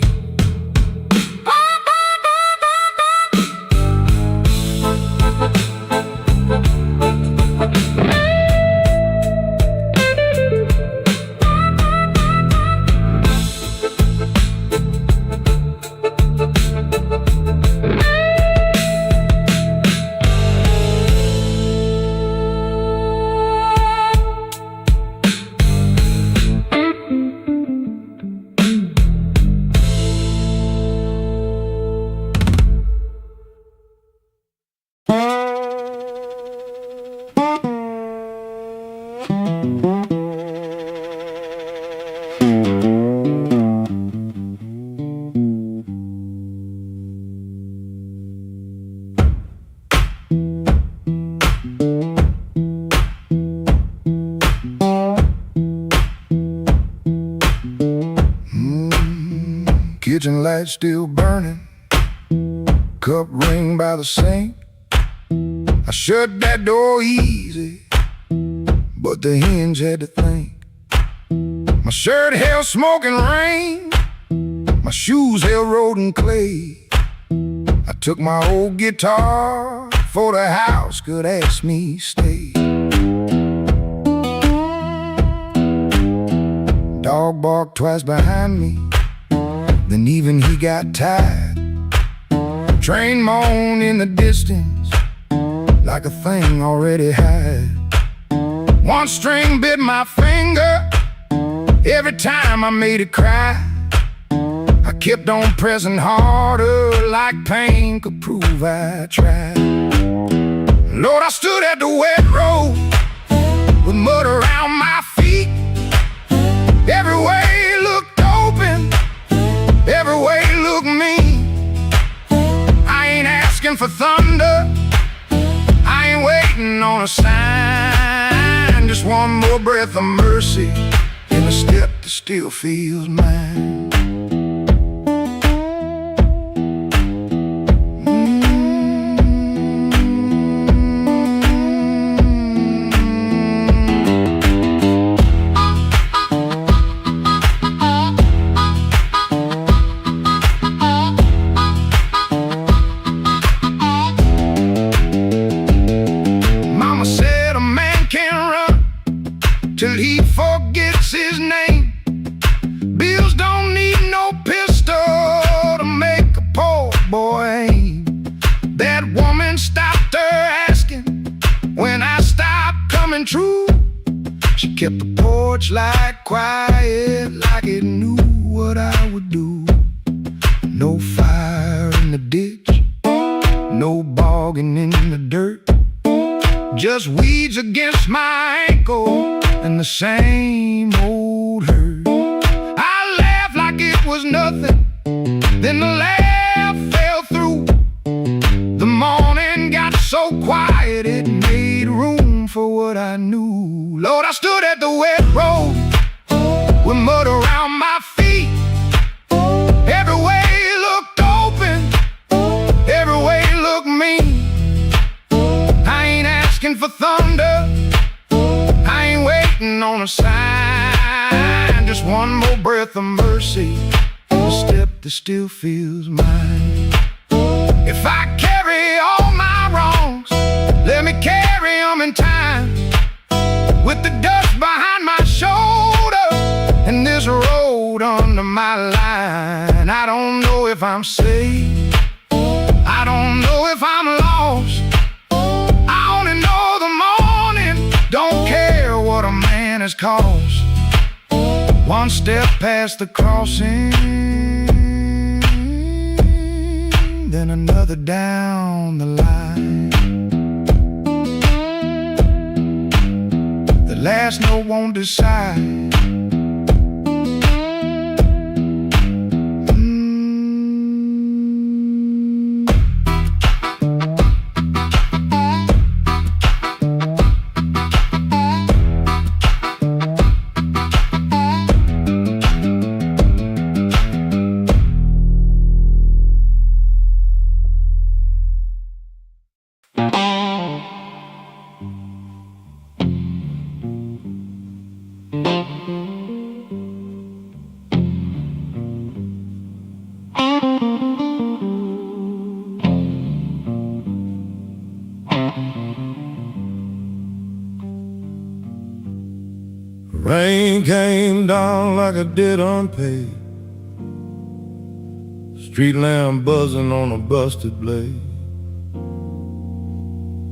Kitchen light still burning, cup ring by the sink. I shut that door easy, but the hinge had to think. My shirt held smoke and rain, my shoes held road and clay. I took my old guitar for the house could ask me stay. Dog barked twice behind me, then even he got tired. Train moaned in the distance like a thing already had. One string bit my finger every time I made it cry. I kept on pressing harder like pain could prove I tried. Lord, I stood at the wet road with mud around my feet. Every way looked open, every way looked mean. I ain't asking for thunder, I ain't waiting on a sign. Just one more breath of mercy in a step that still feels mine. Till he forgets his name. Bills don't need no pistol to make a poor boy aim. That woman stopped her asking when I stopped coming true. She kept the porch light quiet like it knew what I would do. No fire in the ditch, no bogging in the dirt, just weeds against my ankle and the same old hurt. I laughed like it was nothing, then the laugh fell through. The morning got so quiet it made room for what I knew. Lord, I stood at the wet road with mud around my feet. Every way looked open, every way looked mean. I ain't asking for thunder, I ain't waiting on a sign. Just one more breath of mercy in a step that still feels mine. If I carry all my wrongs, let me carry them in time. With the dust behind my shoulder and this road under my line. I don't know if I'm safe, I don't know if I'm lost. I only know the morning don't care what a man has cost. One step past the crossing, then another down the line. The last note won't decide. Rain came down like it did unpaid. Street lamp buzzing on a busted blade.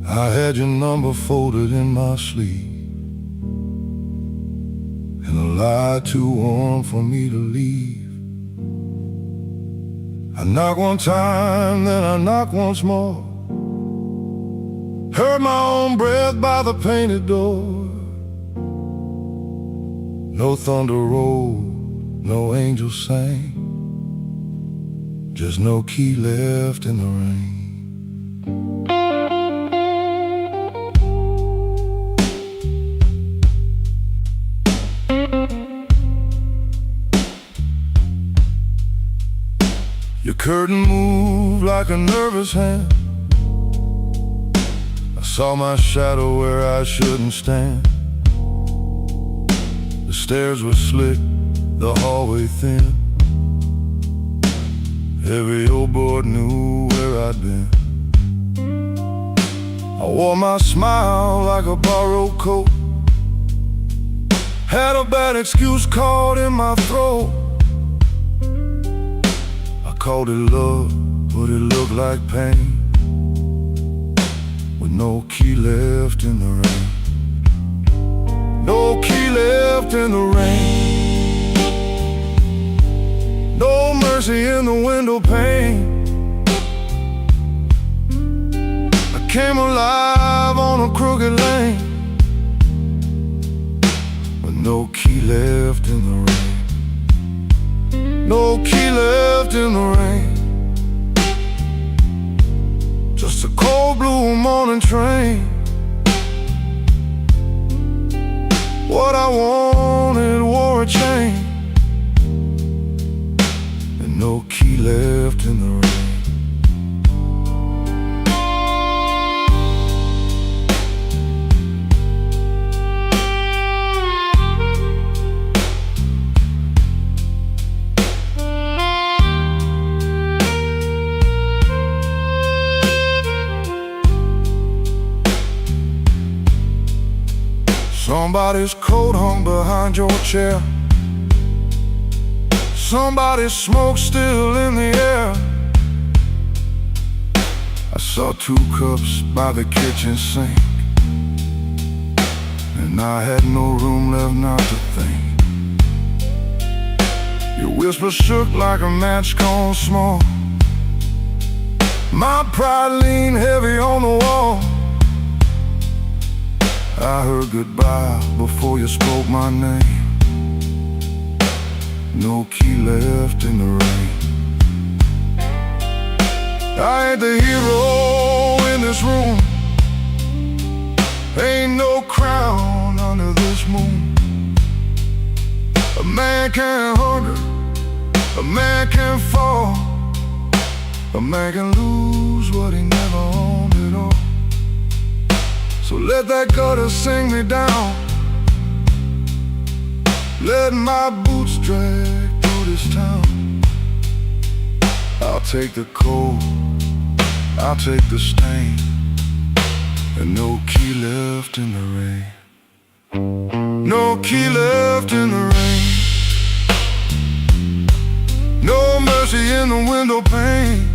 I had your number folded in my sleeve, and a lie too warm for me to leave. I knock one time, then I knock once more. Heard my own breath by the painted door. No thunder rolled, no angel sang, just no key left in the rain. Your curtain moved like a nervous hand. I saw my shadow where I shouldn't stand. The stairs were slick, the hallway thin. Every old board knew where I'd been. I wore my smile like a borrowed coat. Had a bad excuse caught in my throat. I called it love, but it looked like pain, with no key left in the rain. No key left in the rain. No mercy in the window pane. I came alive on a crooked lane, with no key left in the rain. No key left in the rain. Just a cold blue morning train. What I wanted wore a chain, and no key left in the rain. Somebody's coat hung behind your chair. Somebody's smoke still in the air. I saw 2 cups by the kitchen sink, and I had no room left not to think. Your whisper shook like a match gone small. My pride leaned heavy on the wall. I heard goodbye before you spoke my name. No key left in the rain. I ain't the hero in this room. Ain't no crown under this moon. A man can hunger, a man can fall, a man can lose what he never owned at all. So let that gutter sing me down. Let my boots drag through this town. I'll take the cold, I'll take the stain, and no key left in the rain. No key left in the rain. No mercy in the window pane.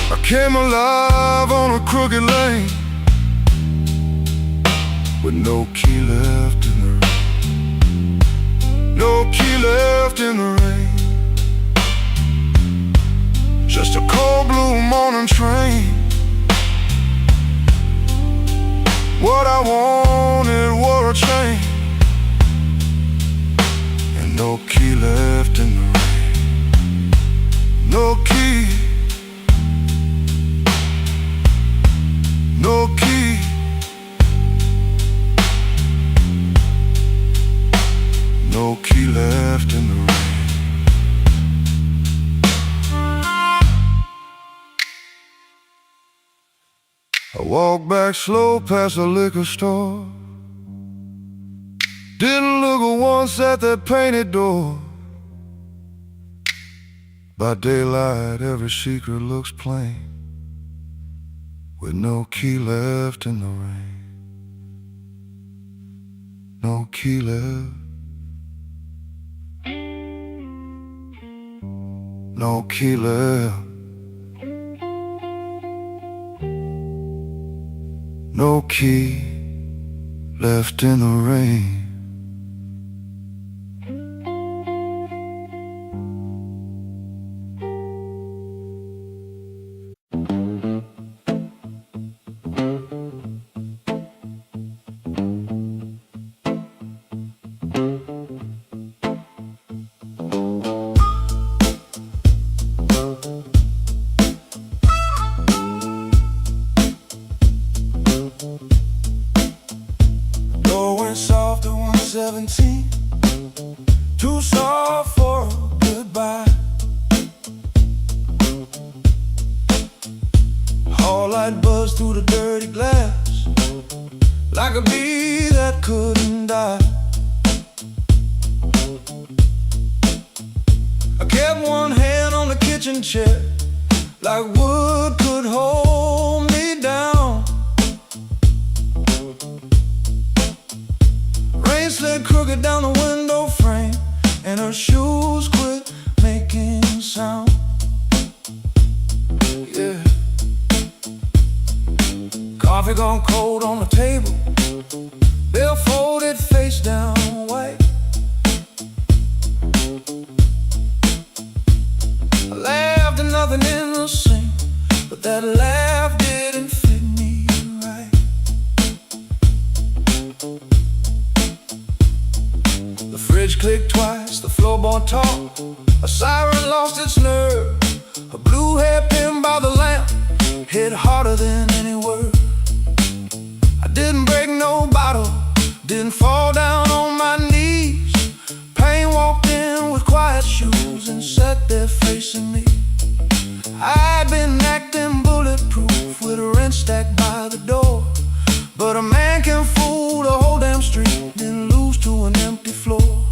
I came alive on a crooked lane, with no key left in the rain. No key left in the rain. just a cold blue morning train. What I wanted were a chain, and no key left in the rain. No key, no key, no key left in the rain. I walked back slow past the liquor store, didn't look once at that painted door. By daylight every secret looks plain, with no key left in the rain. No key left, no key left, no key left in the rain. Soft at 117, too soft for a goodbye. All light buzzed through the dirty glass, like a bee that couldn't die. I kept one hand on the kitchen chair, like wood could hold me down. Rain slid crooked down the window frame, and her shoes quit making sound. Yeah. Coffee gone cold on the table, bill folded face down white. I laughed and nothing in the sink, but that laugh didn't fit me right. The fridge clicked twice, the floorboard talked, a siren lost its nerve. A blue hairpin by the lamp hit harder than any word. I didn't break no bottle, didn't fall down on my knees. Pain walked in with quiet shoes and sat there facing me. I'd been acting bulletproof with a rent stacked by the door, but a man can fool the whole damn street, then lose to an empty floor.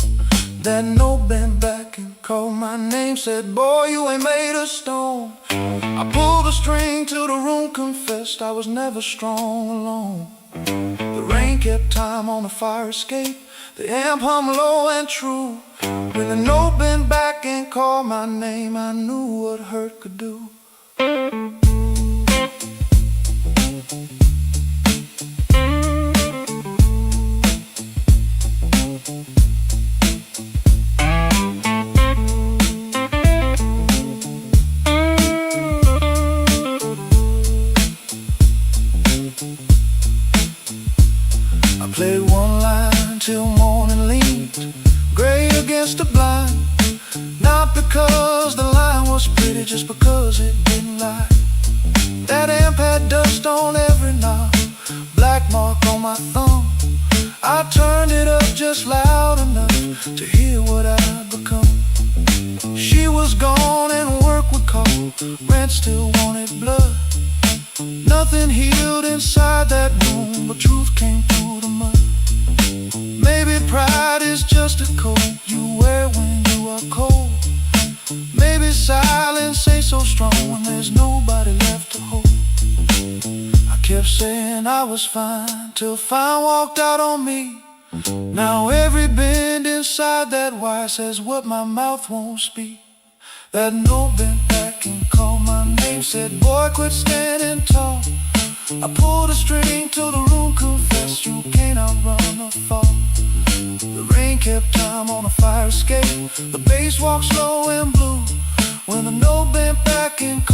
That note bent back and called my name, said, boy, you ain't made of stone. I pulled the string till the room confessed I was never strong alone. The rain kept time on the fire escape, the amp hummed low and true. When the note bent back and called my name, I knew what hurt could do. I played one line till morning leaned gray against the blind. Not because the line was pretty, just because it didn't lie. That amp had dust on every knob, black mark on my thumb. I turned it up just loud enough to hear what I'd become. She was gone and work would call, rent still wanted blood. Nothing healed inside that room, but truth came through the mud. Maybe pride is just a coat you wear when you are cold. Maybe silence ain't so strong when there's nobody left to hold. I kept saying I was fine, till fine walked out on me. Now every bend inside that wire says what my mouth won't speak. That note bent back and called my name, said, boy, quit standing tall. I pulled a string till the room confessed you can't outrun a fall. The rain kept time on a fire escape, the bass walked slow and blue. When the note bent back and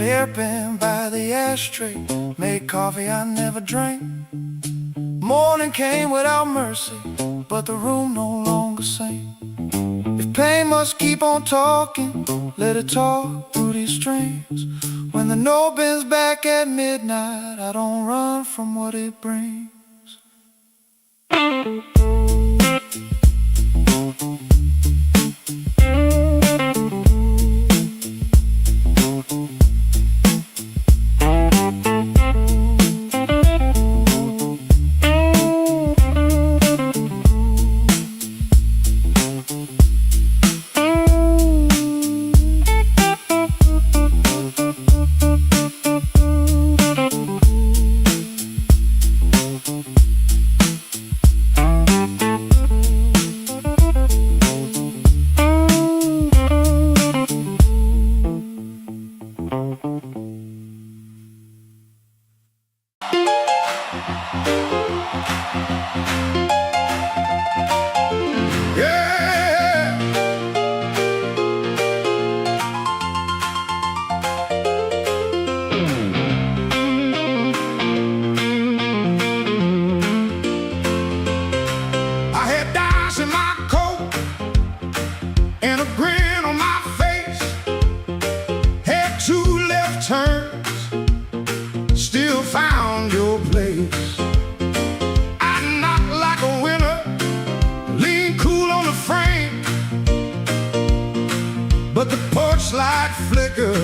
that hairpin by the ashtray, made coffee I never drank. Morning came without mercy, but the room no longer sang. If pain must keep on talking, let it talk through these strings. When the no bends back at midnight, I don't run from what it brings. Found your place. I knock like a winner, lean cool on the frame, but the porch light flicker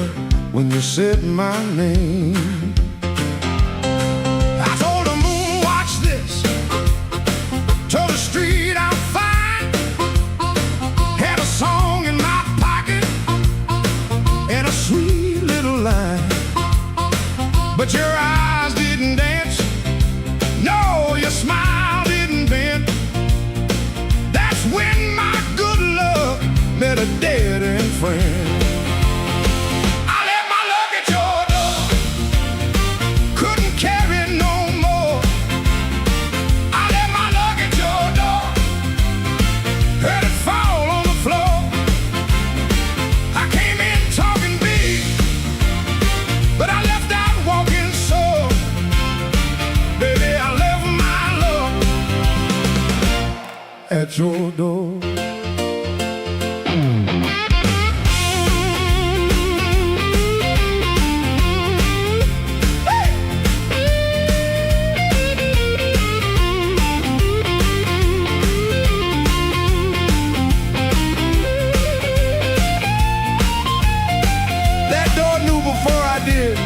when you said my name. I told the moon, watch this. Told the street I'm fine. Had a song in my pocket and a sweet little line, but your eyes didn't dance. No, your smile didn't bend. That's when my good luck met a dead-end friend. I left my luck at your door, couldn't carry no more. I left my luck at your door, heard it fall on the floor. I came in talking big, but I left out walking slow. Baby, I left my love at your door. That door knew before I did.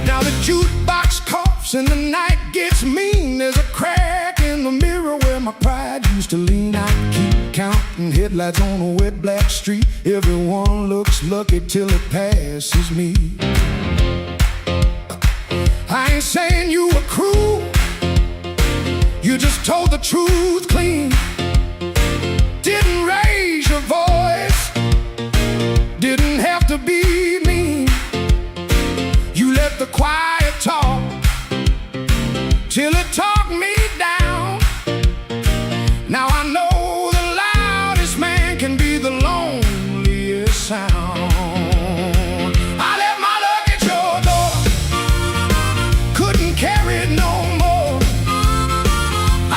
Now the jukebox coughs and the night gets mean. There's a crack in the mirror where my pride used to lean. I keep counting headlights on a wet black street. Everyone looks lucky till it passes me. I ain't saying you were cruel, you just told the truth clean. Didn't raise your voice, didn't have to be mean. You let the quiet talk till it talked me down. Now I know the loudest man can be the loneliest sound. I left my luck at your door, couldn't carry it no more.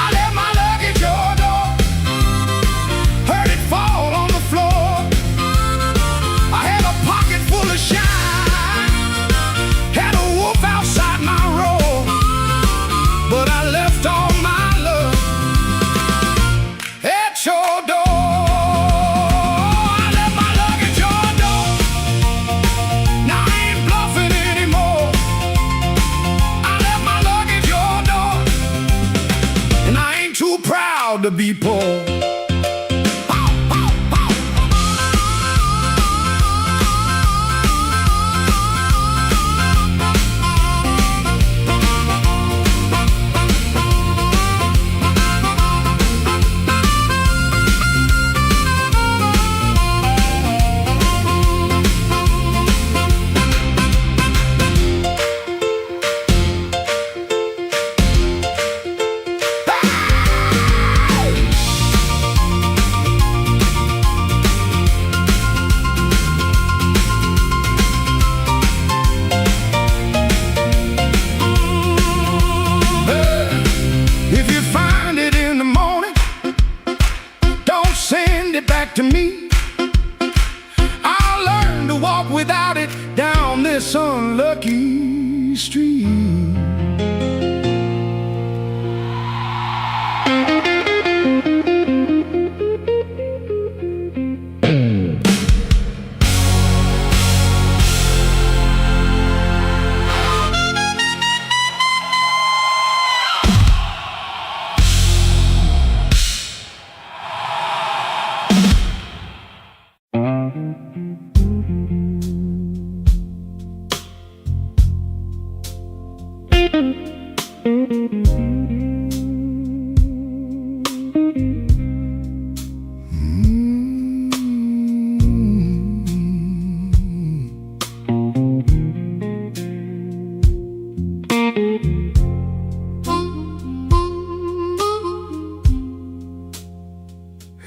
I left my luck at your door, heard it fall on the floor. I had a pocket full of shine, had a wolf outside my roar, but I left all my love at your door. I left my luck at your door. Now I ain't bluffing anymore. I left my luck at your door, and I ain't too proud to be poor.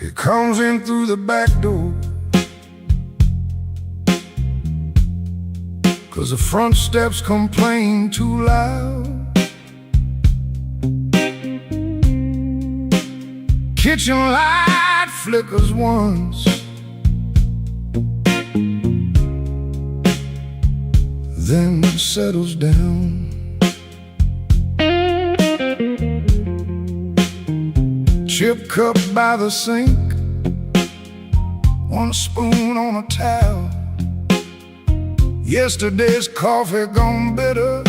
He comes in through the back door, 'cause the front steps complain too loud. Kitchen light flickers once, then settles down. Chip cup by the sink, one spoon on a towel. Yesterday's coffee gone bitter,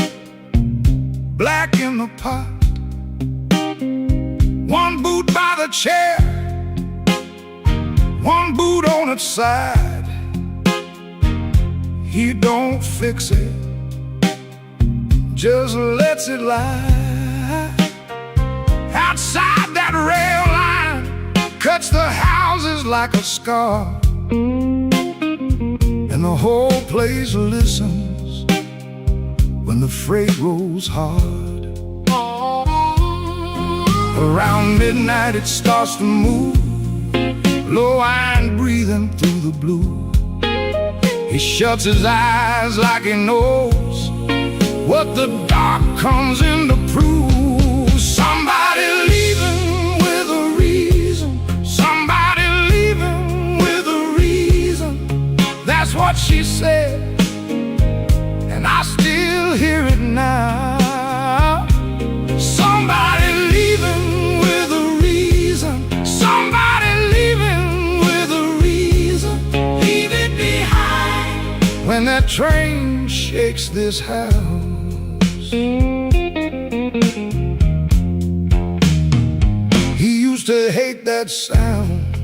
black in the pot. One boot by the chair, one boot on its side. He don't fix it, just lets it lie. Outside that rail line cuts the houses like a scar, and the whole place listens when the freight rolls hard. Around midnight it starts to move, low-iron breathing through the blue. He shuts his eyes like he knows what the dark comes in to prove. Somebody leaving with a reason, somebody leaving with a reason. That's what she said, and I still hear it now. Somebody leaving with a reason, somebody leaving with a reason. Leave it behind when that train shakes this house. He used to hate that sound,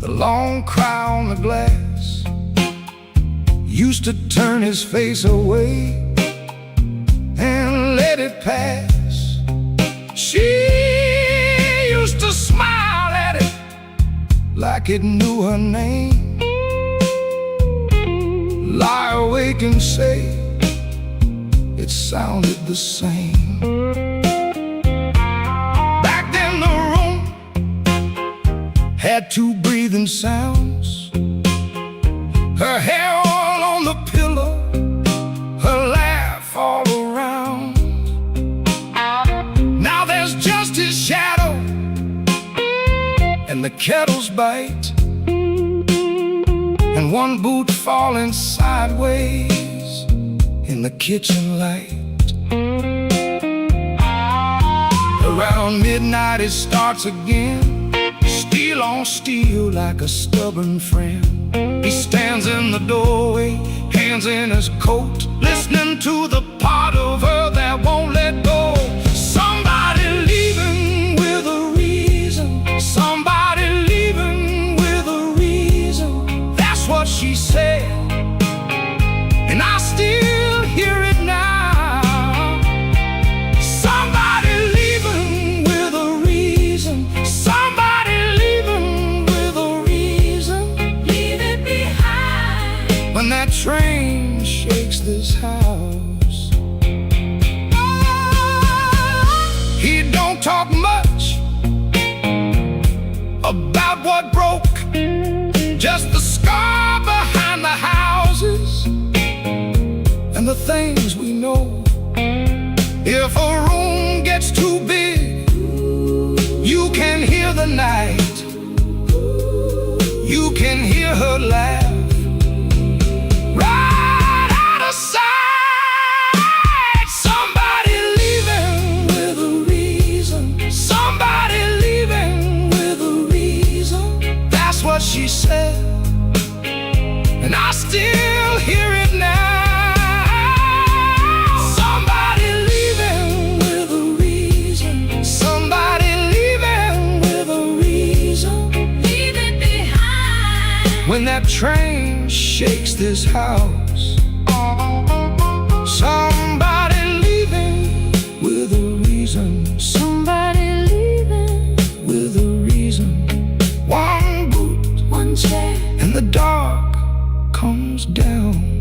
the long cry on the glass. Used to turn his face away and let it pass. She used to smile at it like it knew her name, lie awake and say it sounded the same. Back then the room had two breathing sounds, her hair all on the pillow, her laugh all around. Now there's just his shadow and the kettle's bite, and one boot falling sideways in the kitchen light. Around midnight it starts again, steel on steel like a stubborn friend. He stands in the doorway, hands in his coat, listening to the part of her that won't let go. Somebody leaving with a reason, somebody leaving with a reason. That's what she said, and I still hear it now. Somebody leaving with a reason, somebody leaving with a reason. Leave it behind when that train shakes this house. He don't talk much about what broke, just the scar behind the houses and the things we know. If a room gets too big, you can hear the night, you can hear her laugh right out of sight. train shakes this house. Somebody leaving with a reason. Somebody leaving With a reason. One boot, one chair, and the dark comes down.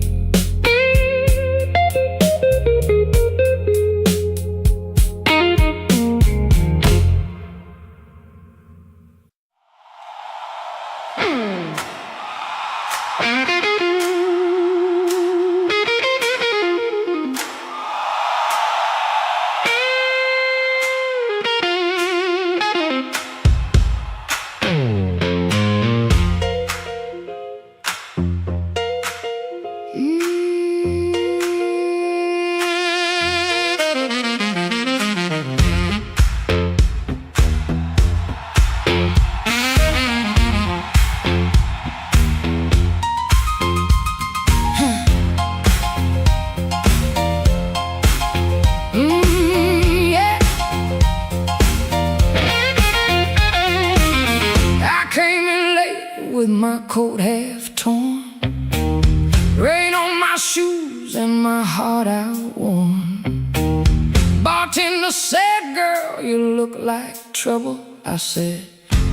Yeah. I came in late with my coat half torn, rain on my shoes and my heart outworn. Bartender said, "Girl, you look like trouble." I said,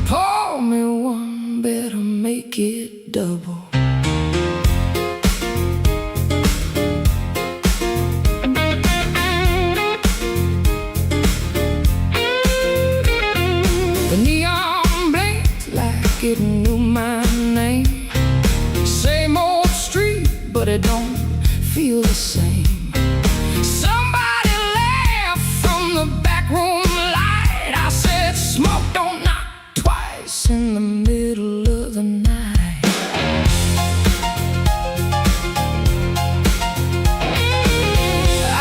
"Pour me one, better make it double." The neon blinked like it knew my name. Same old street, but it don't feel the same. Somebody laughed from the back room light. I said, "Smoke don't knock twice in the middle of the night."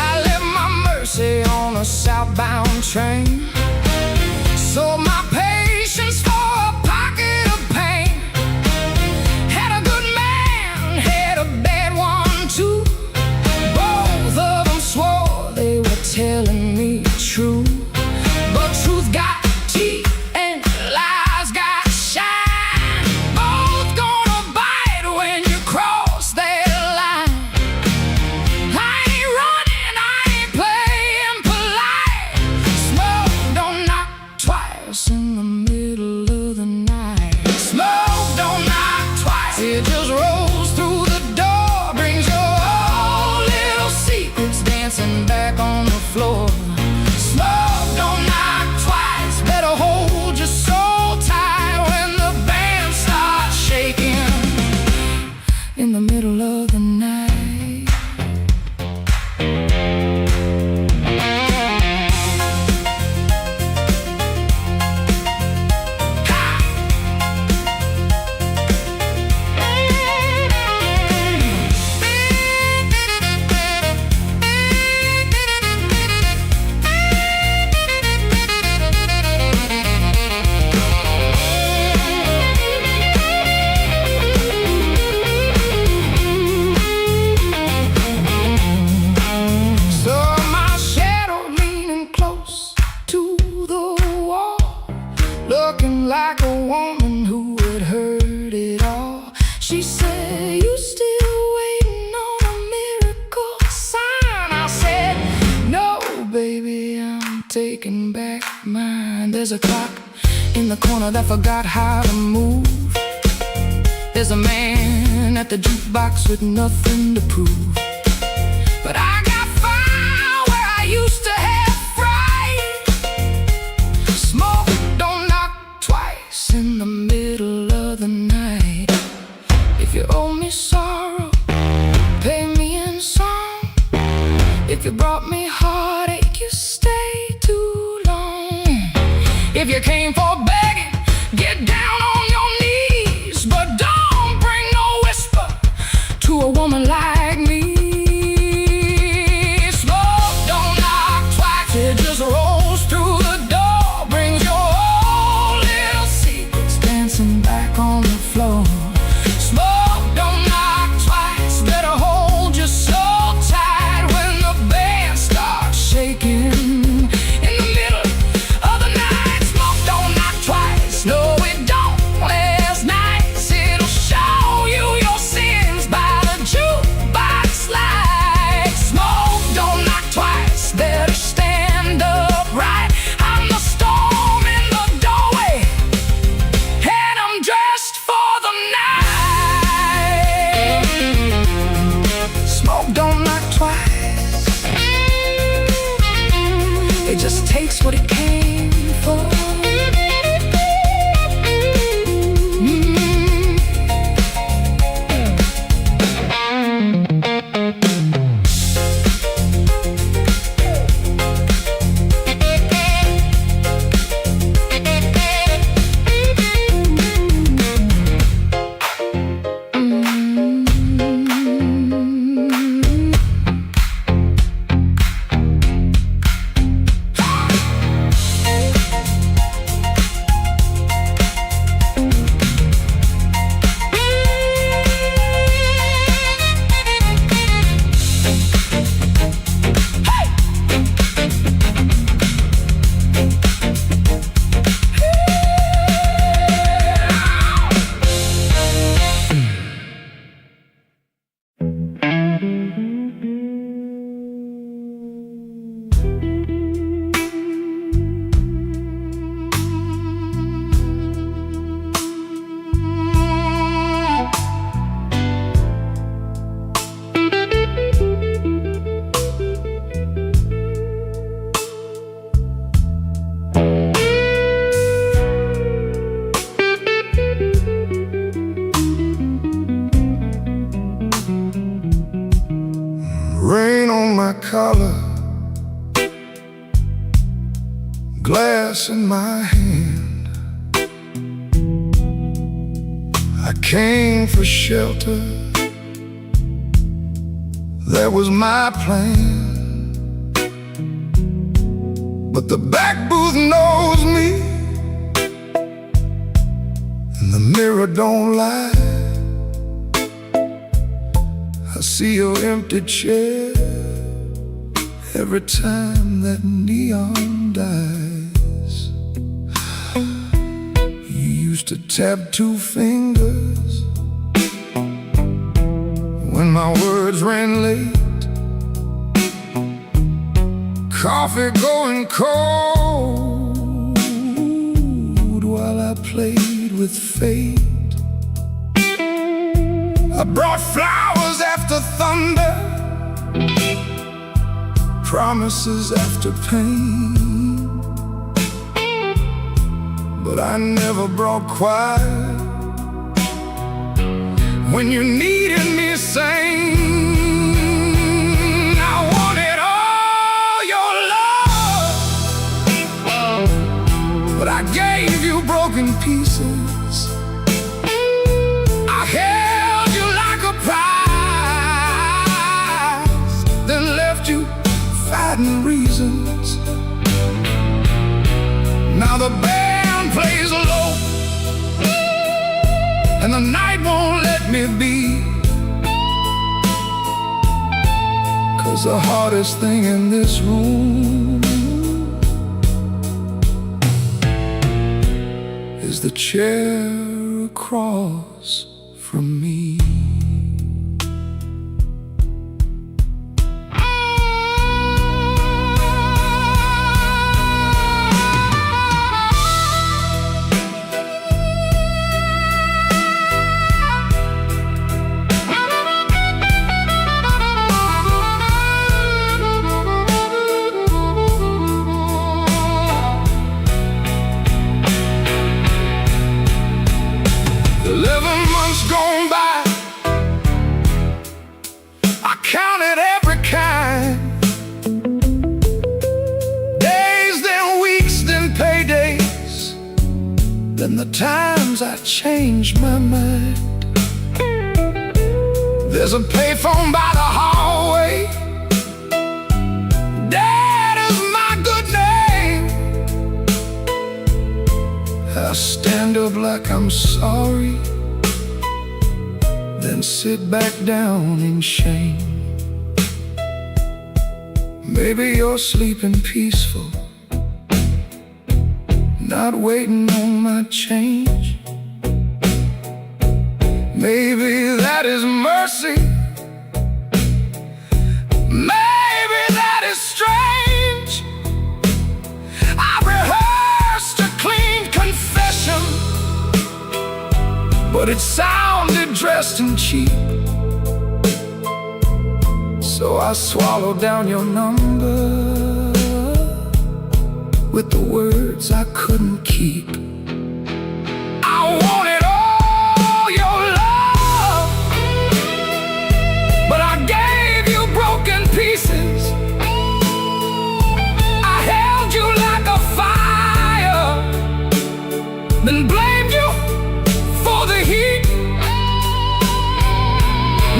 I left my Mercy on a southbound train. Sold my patience for a pocket of pain. Had a good man, had a bad one too. Both of them swore they were telling me true. But truth got teeth and lies got shine. Both gonna bite when you cross that line. I ain't running, I ain't playing polite. Smoke don't knock twice in the middle of the night. Smoke don't knock twice. It just rolls through the door, brings your old little secrets dancing back on the floor. Smoke don't knock twice. Better hold your soul tight when the band starts shaking in the middle of the night. Saw my shadow leaning close to the wall, looking like a woman who had heard it all. She said, "You still waiting on a miracle sign?" I said, "No, baby, I'm taking back mine." There's a clock in the corner that forgot how to move. There's a man at the jukebox with nothing to prove. But I got fire where I used to have fright. Smoke don't knock twice in the middle of the night. If you owe me sorrow, pay me in song. If you brought me heartache, you stay too long. If you came for begging, get down on your knees. But don't bring no whisper to a woman like me. Smoke don't knock twice. It just rolls through the door, brings your old little secrets dancing back on the floor. Smoke don't knock twice. Better hold your soul tight when the band starts shaking in the middle of the night. Smoke don't just takes what it came for. Rain on my collar, glass in my hand. I came for shelter, that was my plan. But the back booth knows me, and the mirror don't lie. I see your empty chair every time that neon dies. You used to tap 2 fingers when my words ran late. Coffee going cold while I played with fate. I brought flowers after thunder, promises after pain, but I never brought quiet when you needed me sane. I wanted all your love, but I gave you broken pieces. I held you like a prize, then left you fighting reasons. Now the band plays low, and the night won't let me be. 'Cause the hardest thing in this room is the chair across from me. Gone by, I counted every kind. Days, then weeks, then paydays, then the times I changed my mind. There's a payphone by the hallway, Dad is my good name. I stand up like I'm sorry, then sit back down in shame. Maybe you're sleeping peaceful, not waiting on my change. Maybe that is mercy, maybe that is strange. I rehearsed a clean confession, but it sounded dressed and cheap. So I swallowed down your number with the words I couldn't keep. I wanted all your love, but I gave you broken pieces. I held you like a fire, then blamed you for the heat.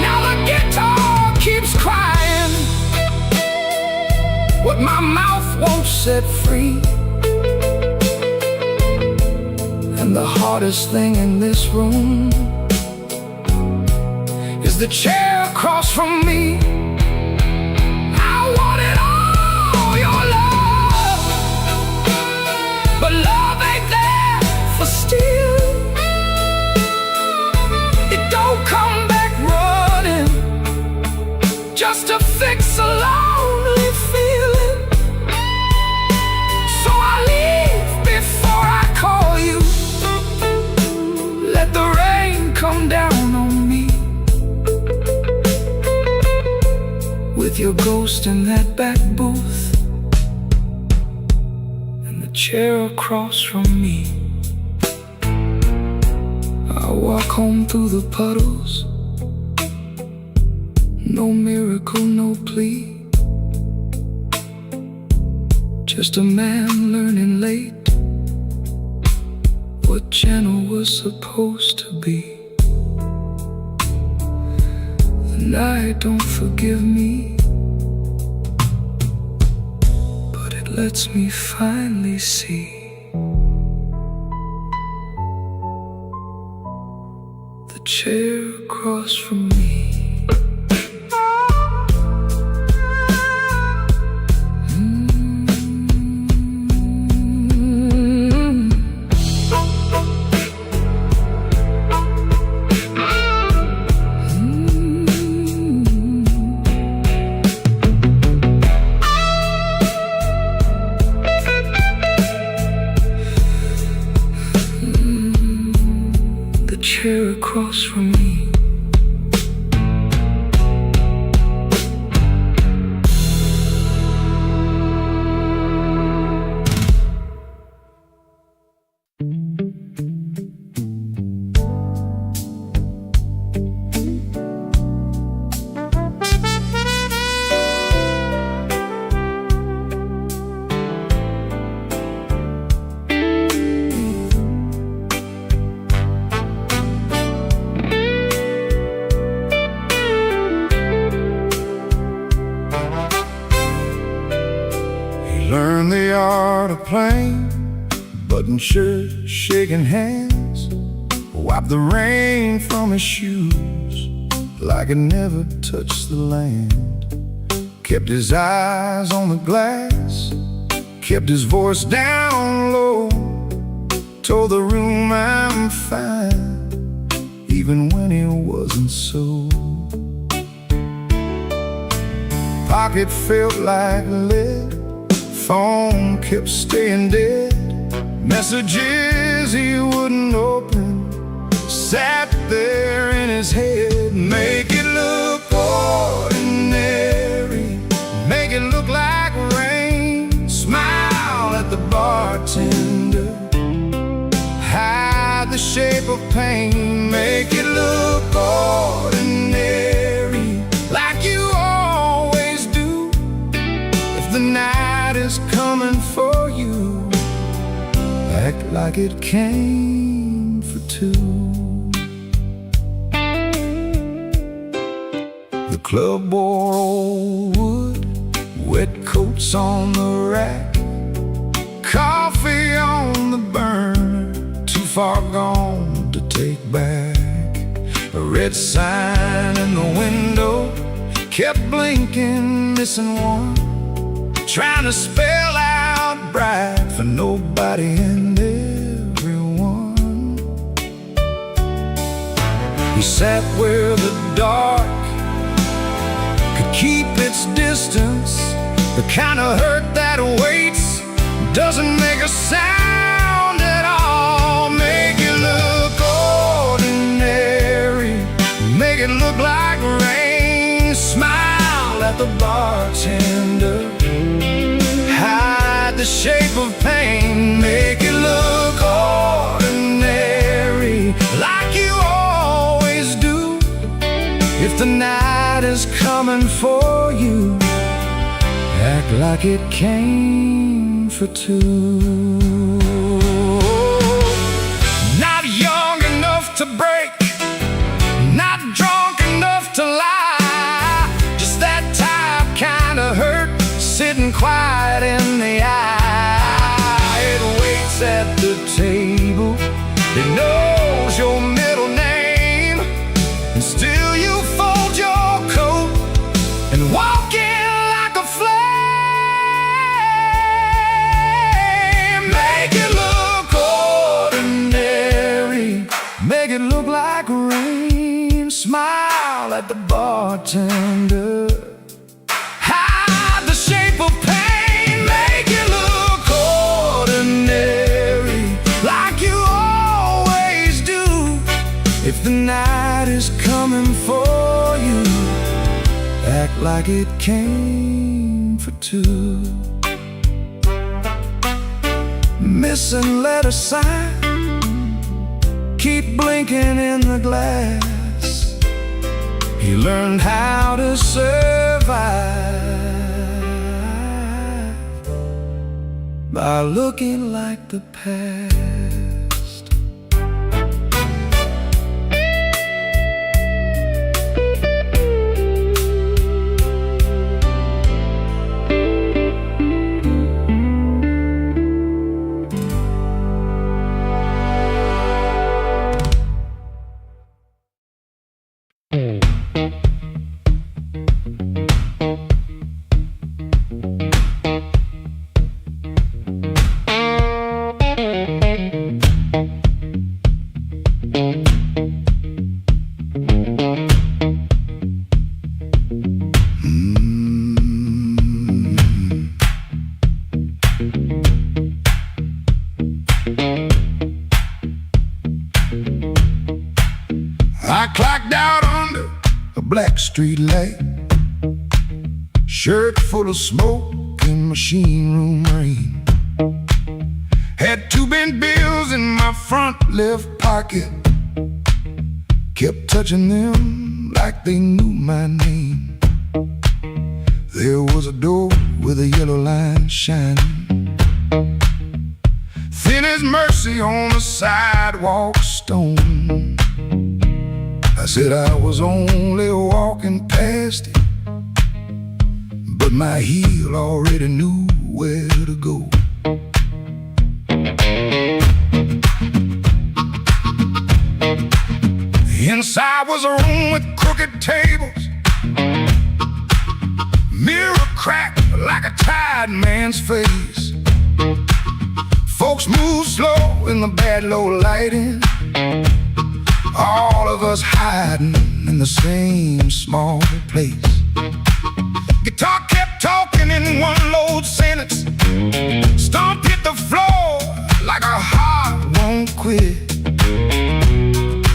Now the guitar keeps crying what my mouth won't set free. And the hardest thing in this room is the chair across from me. I wanted all your love, but love ain't there for steal. It don't come back running just to fix a lonely feeling. So I leave before I call you. Let the rain come down on me, with your ghost in that back booth and the chair across from me. I walk home through the puddles, no miracle, no plea, just a man learning late what channel was supposed to be. The night don't forgive me, but it lets me finally see the chair across from me. Chair across from me. Learn the art of playing, button shirt, shaking hands, wipe the rain from his shoes like it never touched the land. Kept his eyes on the glass, kept his voice down low, told the room I'm fine, even when he wasn't so. Pocket felt like lead, phone kept staying dead, messages he wouldn't open sat there in his head. Make it look ordinary, make it look like rain, smile at the bartender, hide the shape of pain. Make it look ordinary, like you always do. If the night is coming for you, act like it came for two. The club wore old wood, wet coats on the rack, coffee on the burner, too far gone to take back. A red sign in the window kept blinking, missing one, trying to spell out bright for nobody and everyone. He sat where the dark could keep its distance, the kind of hurt that waits, doesn't make a sound at all. Make it look ordinary, make it look like rain, smile at the bartender, hide the shape of pain. like it came for two. Not young enough to break, not drunk enough to lie, just that type kind of hurt, sitting quiet in the eye. It waits at the table, it knows your middle name, and still you fold your coat and walk in like a flame. Make it look ordinary, make it look like rain. Smile at the bartender, hide the shape of pain. Make it look ordinary, like you always do. If the night is coming for you, act like it came for two. Missing letter sign, keep blinking in the glass. He learned how to survive by looking like the past. I clocked out under a black street light, shirt full of smoke and machine room rain. Had 2 bent bills in my front left pocket, kept touching them like they knew my name. There was a door with a yellow line shining, thin as mercy on the sidewalk stone. I said I was only walking past it, but my heel already knew where to go. Inside was a room with crooked tables, mirror cracked like a tired man's face. Folks moved slow in the bad low lighting, all of us hiding in the same small place. Guitar kept talking in one low sentence, stomp hit the floor like a heart won't quit.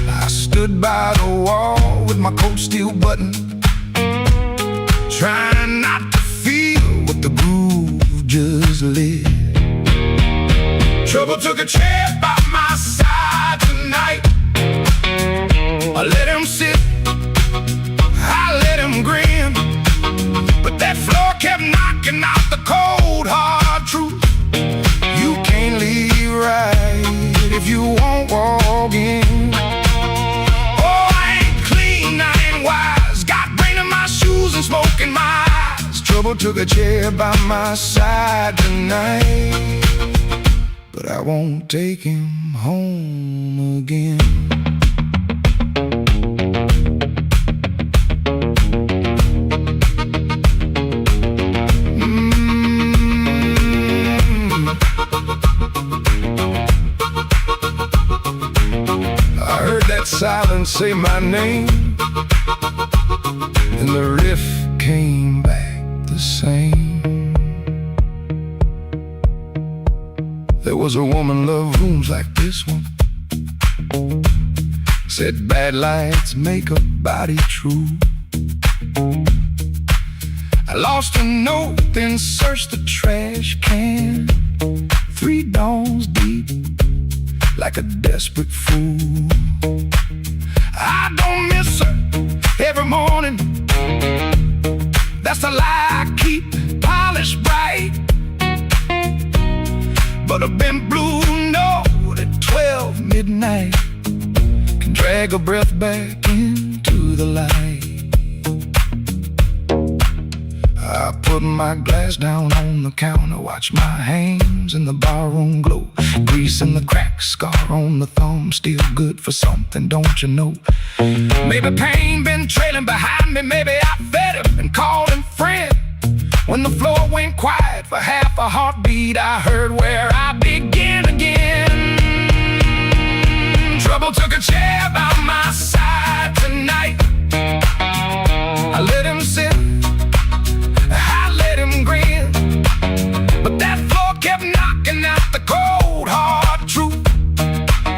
I stood by the wall with my coat still buttoned, trying not to feel what the groove just lit. Trouble took a chair by my side tonight. I let him sit, I let him grin, but that floor kept knocking out the cold hard truth. You can't leave right if you won't walk in. Oh, I ain't clean, I ain't wise, got rain in my shoes and smoke in my eyes. Trouble took a chair by my side tonight, but I won't take him home again. Silence say my name, and the riff came back the same. There was a woman loved rooms like this one, said bad lights make a body true. I lost a note, then searched the trash can, 3 dawns deep like a desperate fool. I don't miss her every morning, that's a lie I keep. Polished but a bent blue note at 12 midnight can drag a breath back into the light. I put my glass down on the counter, watch my hands in the barroom glow. Grease in the crack, scar on the thumb, still good for something, don't you know? Maybe pain been trailing behind me, maybe I fed him and called him friend. When the floor went quiet for half a heartbeat, I heard where I begin again. Trouble took a chair by my side tonight. I let him sit, I let him grin, but that floor kept knocking out the cold hard truth.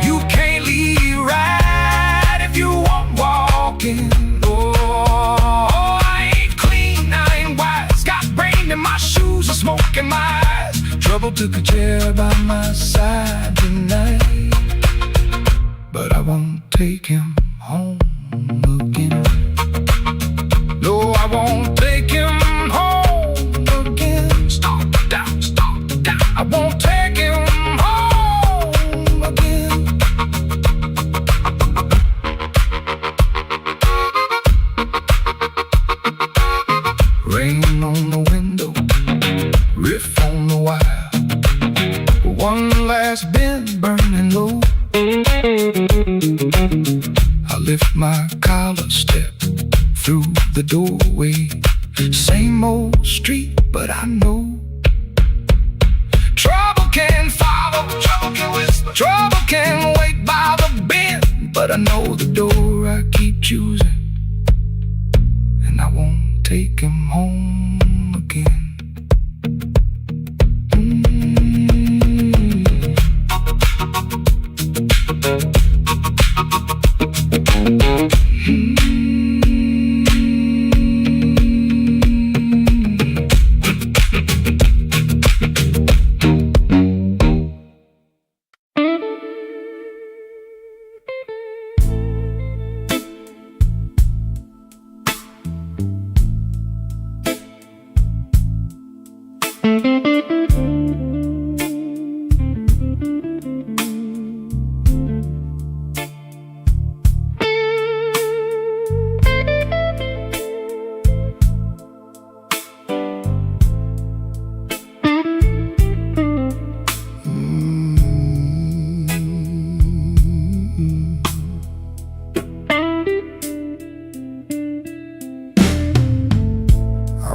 You can't leave right if you won't walk in. Oh, I ain't clean, I ain't wise, got brain in my shoes and smoke in my eyes. Trouble took a chair by my side tonight, but I won't take him home again. No, I won't take him home again. Stop down, stop down. I won't take him home again. Rain on the window, riff on the wire, one last bend burning low. I lift my collar, step through the doorway. Same old street, but I know trouble can follow, trouble can whisper, trouble can wait by the bend. But I know the door I keep choosing, and I won't take him home again.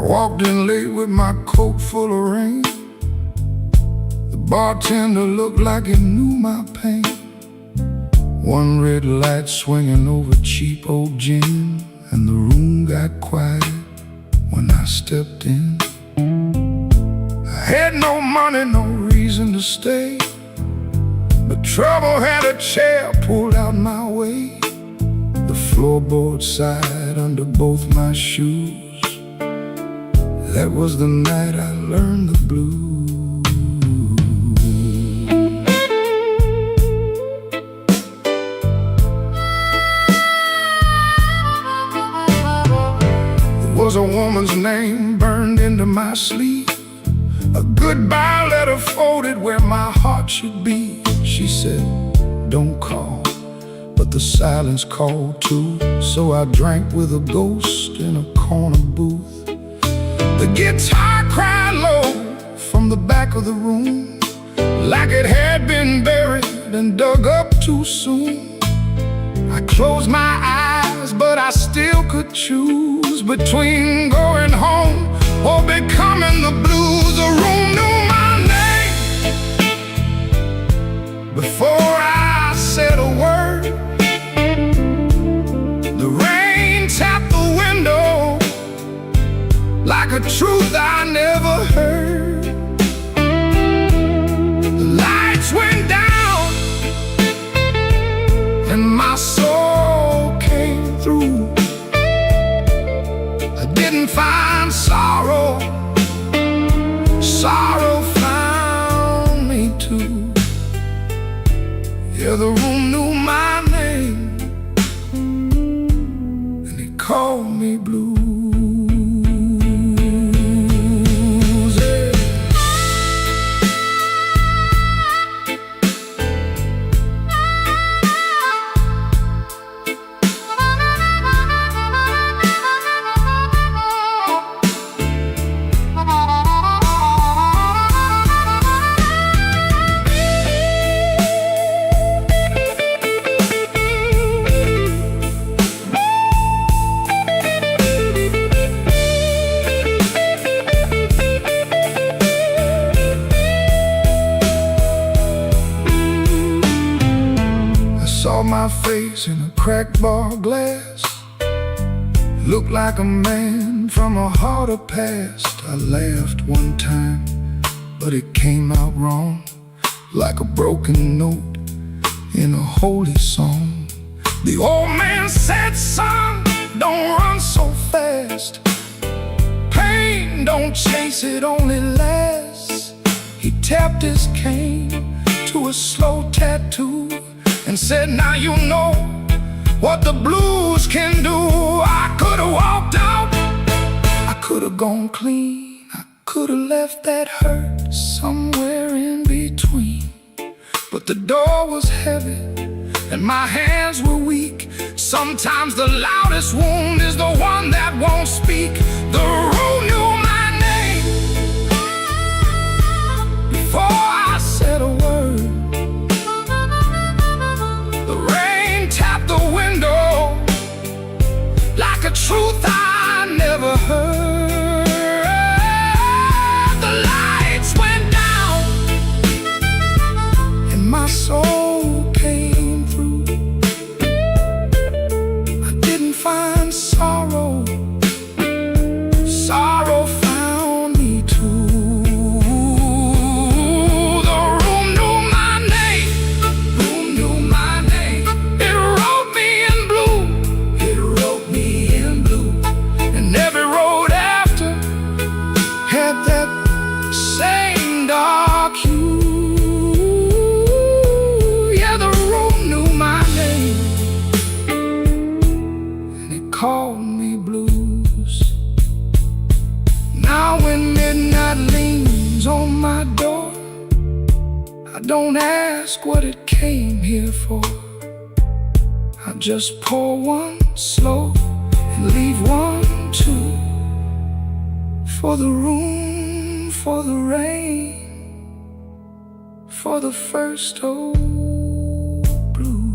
Walked in late with my coat full of rain. The bartender looked like he knew my pain. One red light swinging over cheap old gin, and the room got quiet when I stepped in. I had no money, no reason to stay, but trouble had a chair pulled out my way. The floorboard side under both my shoes. That was the night I learned the blues. There was a woman's name burned into my sleeve, a goodbye letter folded where my heart should be. She said, don't call, but the silence called too. So I drank with a ghost in a corner booth. The guitar cried low from the back of the room, like it had been buried and dug up too soon. I closed my eyes, but I still could choose between going home or becoming the blues. The room knew my name before I said a word. The rain tapped the window like a truth I never heard. The lights went down and my soul came through. I didn't find sorrow face in a cracked bar glass. Looked like a man from a harder past. I laughed one time, but it came out wrong, like a broken note in a holy song. The old man said, son, don't run so fast. Pain, don't chase it, only lasts. He tapped his cane to a slow tattoo and said, now you know what the blues can do. I could've walked out, I could've gone clean, I could've left that hurt somewhere in between. But the door was heavy and my hands were weak. Sometimes the loudest wound is the one that won't speak. The room knew my name before I said a word. The rain tapped the window like a truth I never heard. The lights went down and my soul came through. I didn't find sorrow, sorrow found me too. The room knew my name, room knew my name. It wrote me in blue, it wrote me in blue. And every road after had that same dark hue. Yeah, the room knew my name and it called me blues. Now when midnight leans on my door, I don't ask what it came here for. I just pour one slow and leave one too. For the room, for the rain, for the first old blues.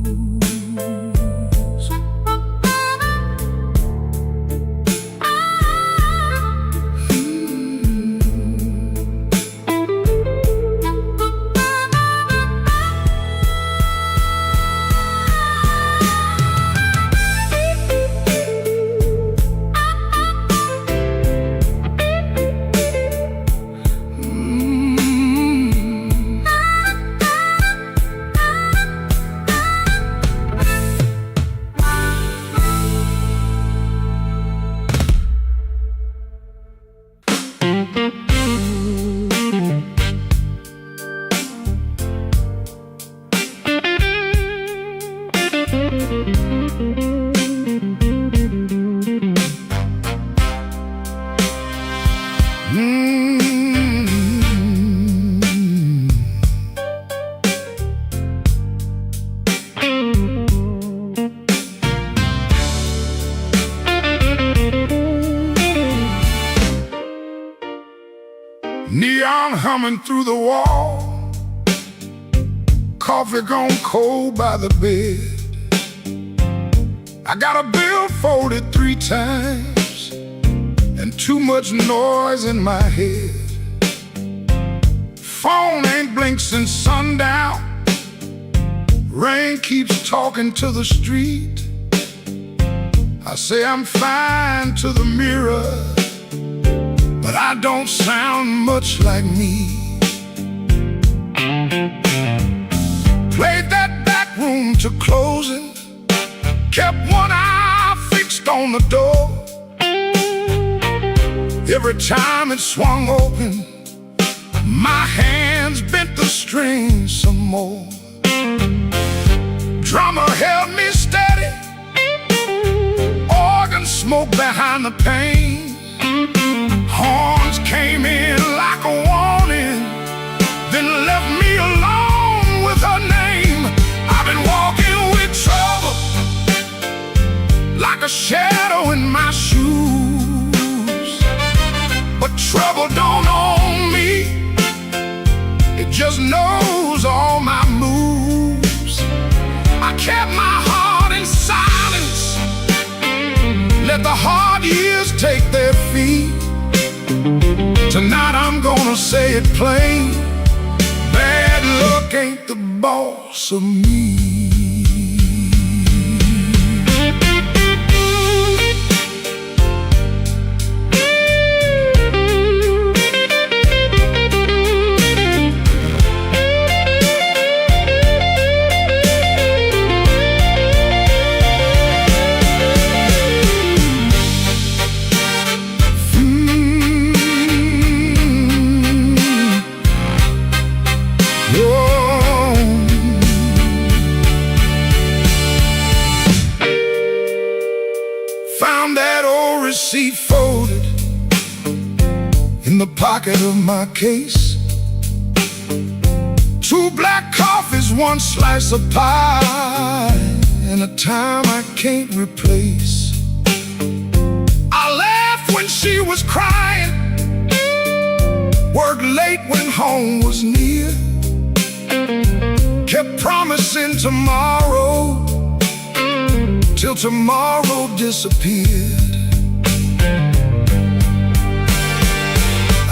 Neon humming through the wall, coffee gone cold by the bed. I got a bill folded 3 times and too much noise in my head. Phone ain't blinked since sundown. Rain keeps talking to the street. I say I'm fine to the mirror, but I don't sound much like me. Played that back room to closing, kept one eye fixed on the door. Every time it swung open, my hands bent the strings some more. Drummer held me steady, organ smoke behind the pane. Horns came in like a warning, then left me alone with her name. I've been walking with trouble, like a shadow in my shoes. But trouble don't own me, it just knows all my moves. I kept my heart in silence, let the hard years take their feet. Tonight I'm gonna say it plain, bad luck ain't the boss of me. the pocket of my case. 2 black coffees, 1 slice of pie, and a time I can't replace. I laughed when she was crying, worked late when home was near, kept promising tomorrow till tomorrow disappeared.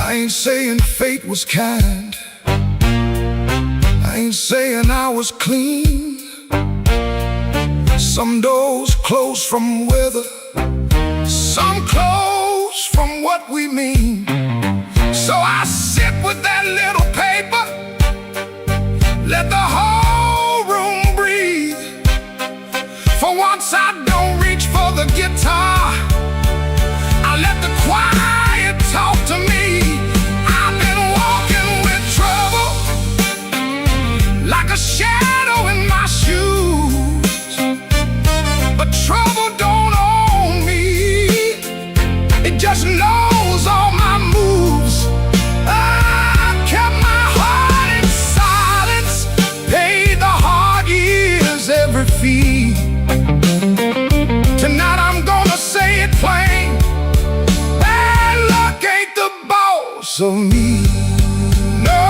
I ain't saying fate was kind, I ain't saying I was clean. Some doors close from weather, some close from what we mean. So I sit with that little paper, let the whole room breathe. For once I don't reach for the guitar, I let the quiet talk to me. I've been walking with trouble, like a shadow in my shoes. But trouble don't own me, it just knows all my moves. I kept my heart in silence, paid the hard years every fee. Tonight I'm gonna say it plain, bad luck ain't the boss of me. No,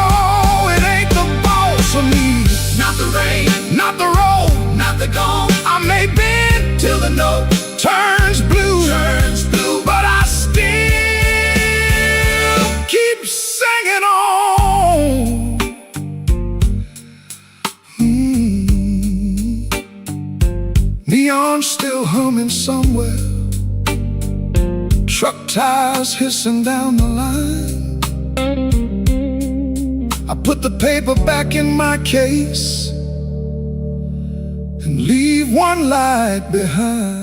it ain't the boss of me. Not the rain, Not the road, not the gong, I may bend till the note turns blue, but but I still keep singing on. Neon still humming somewhere, truck tires hissing down the line. I put the paper back in my case and leave one light behind.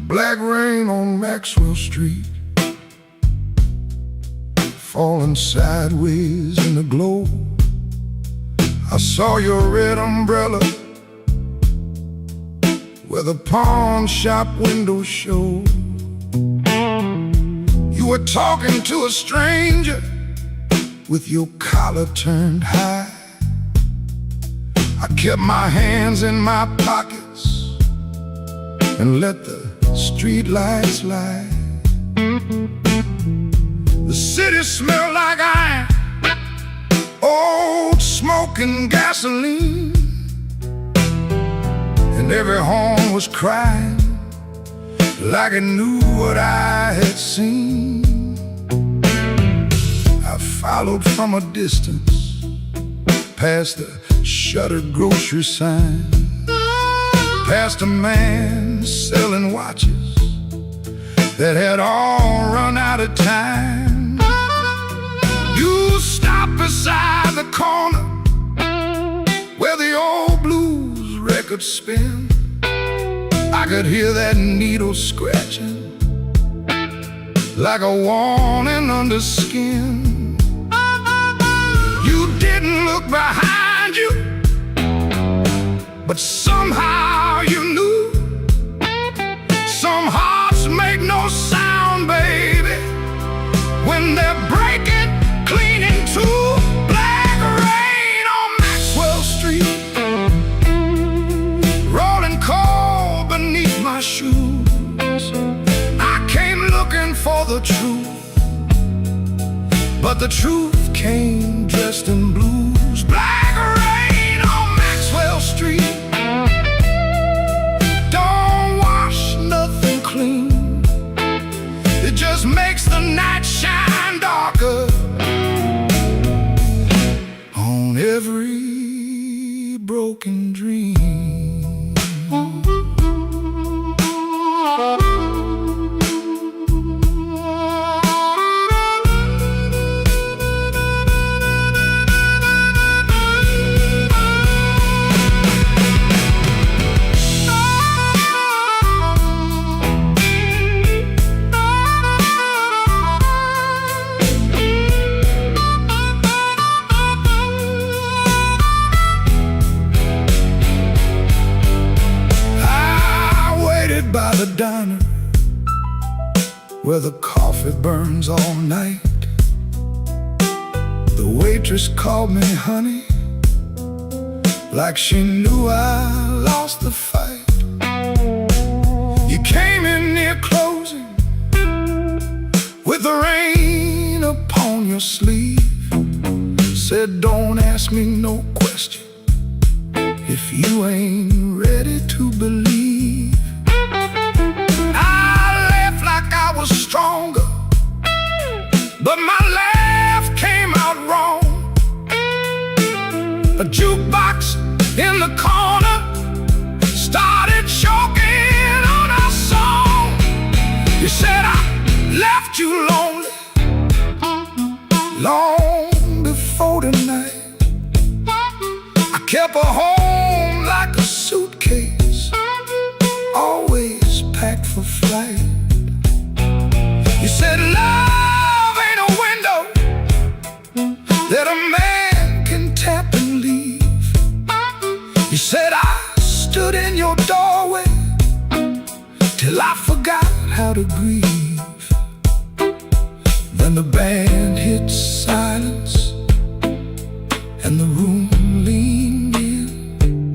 Black rain on Maxwell Street, falling sideways in the glow. I saw your red umbrella where the pawn shop windows show. You were talking to a stranger with your collar turned high. I kept my hands in my pockets and let the street lights lie. The city smelled like iron, old smoke and gasoline, and every horn was crying like it knew what I had seen. I followed from a distance past the shuttered grocery sign, past a man selling watches that had all run out of time. You stopped beside the corner where the old blues records spin. I could hear that needle scratching like a warning under skin. You didn't look behind you, but somehow you knew sound, baby, when they're breaking clean into black rain on Maxwell Street, rolling cold beneath my shoes. I came looking for the truth, but the truth came dressed in blues. Black rain on Maxwell Street don't wash nothing clean. It just makes the night shine darker on every broken dream. By the diner where the coffee burns all night, the waitress called me honey, like she knew I lost the fight. You came in near closing with the rain upon your sleeve, said don't ask me no question if you ain't ready to believe. I was stronger, but my laugh came out wrong. A jukebox in the corner started choking on our song. You said I left you lonely long before the night. I kept her home like a suitcase, always packed for flight. You said love ain't a window that a man can tap and leave. You said I stood in your doorway till I forgot how to grieve. Then the band hit silence and the room leaned in.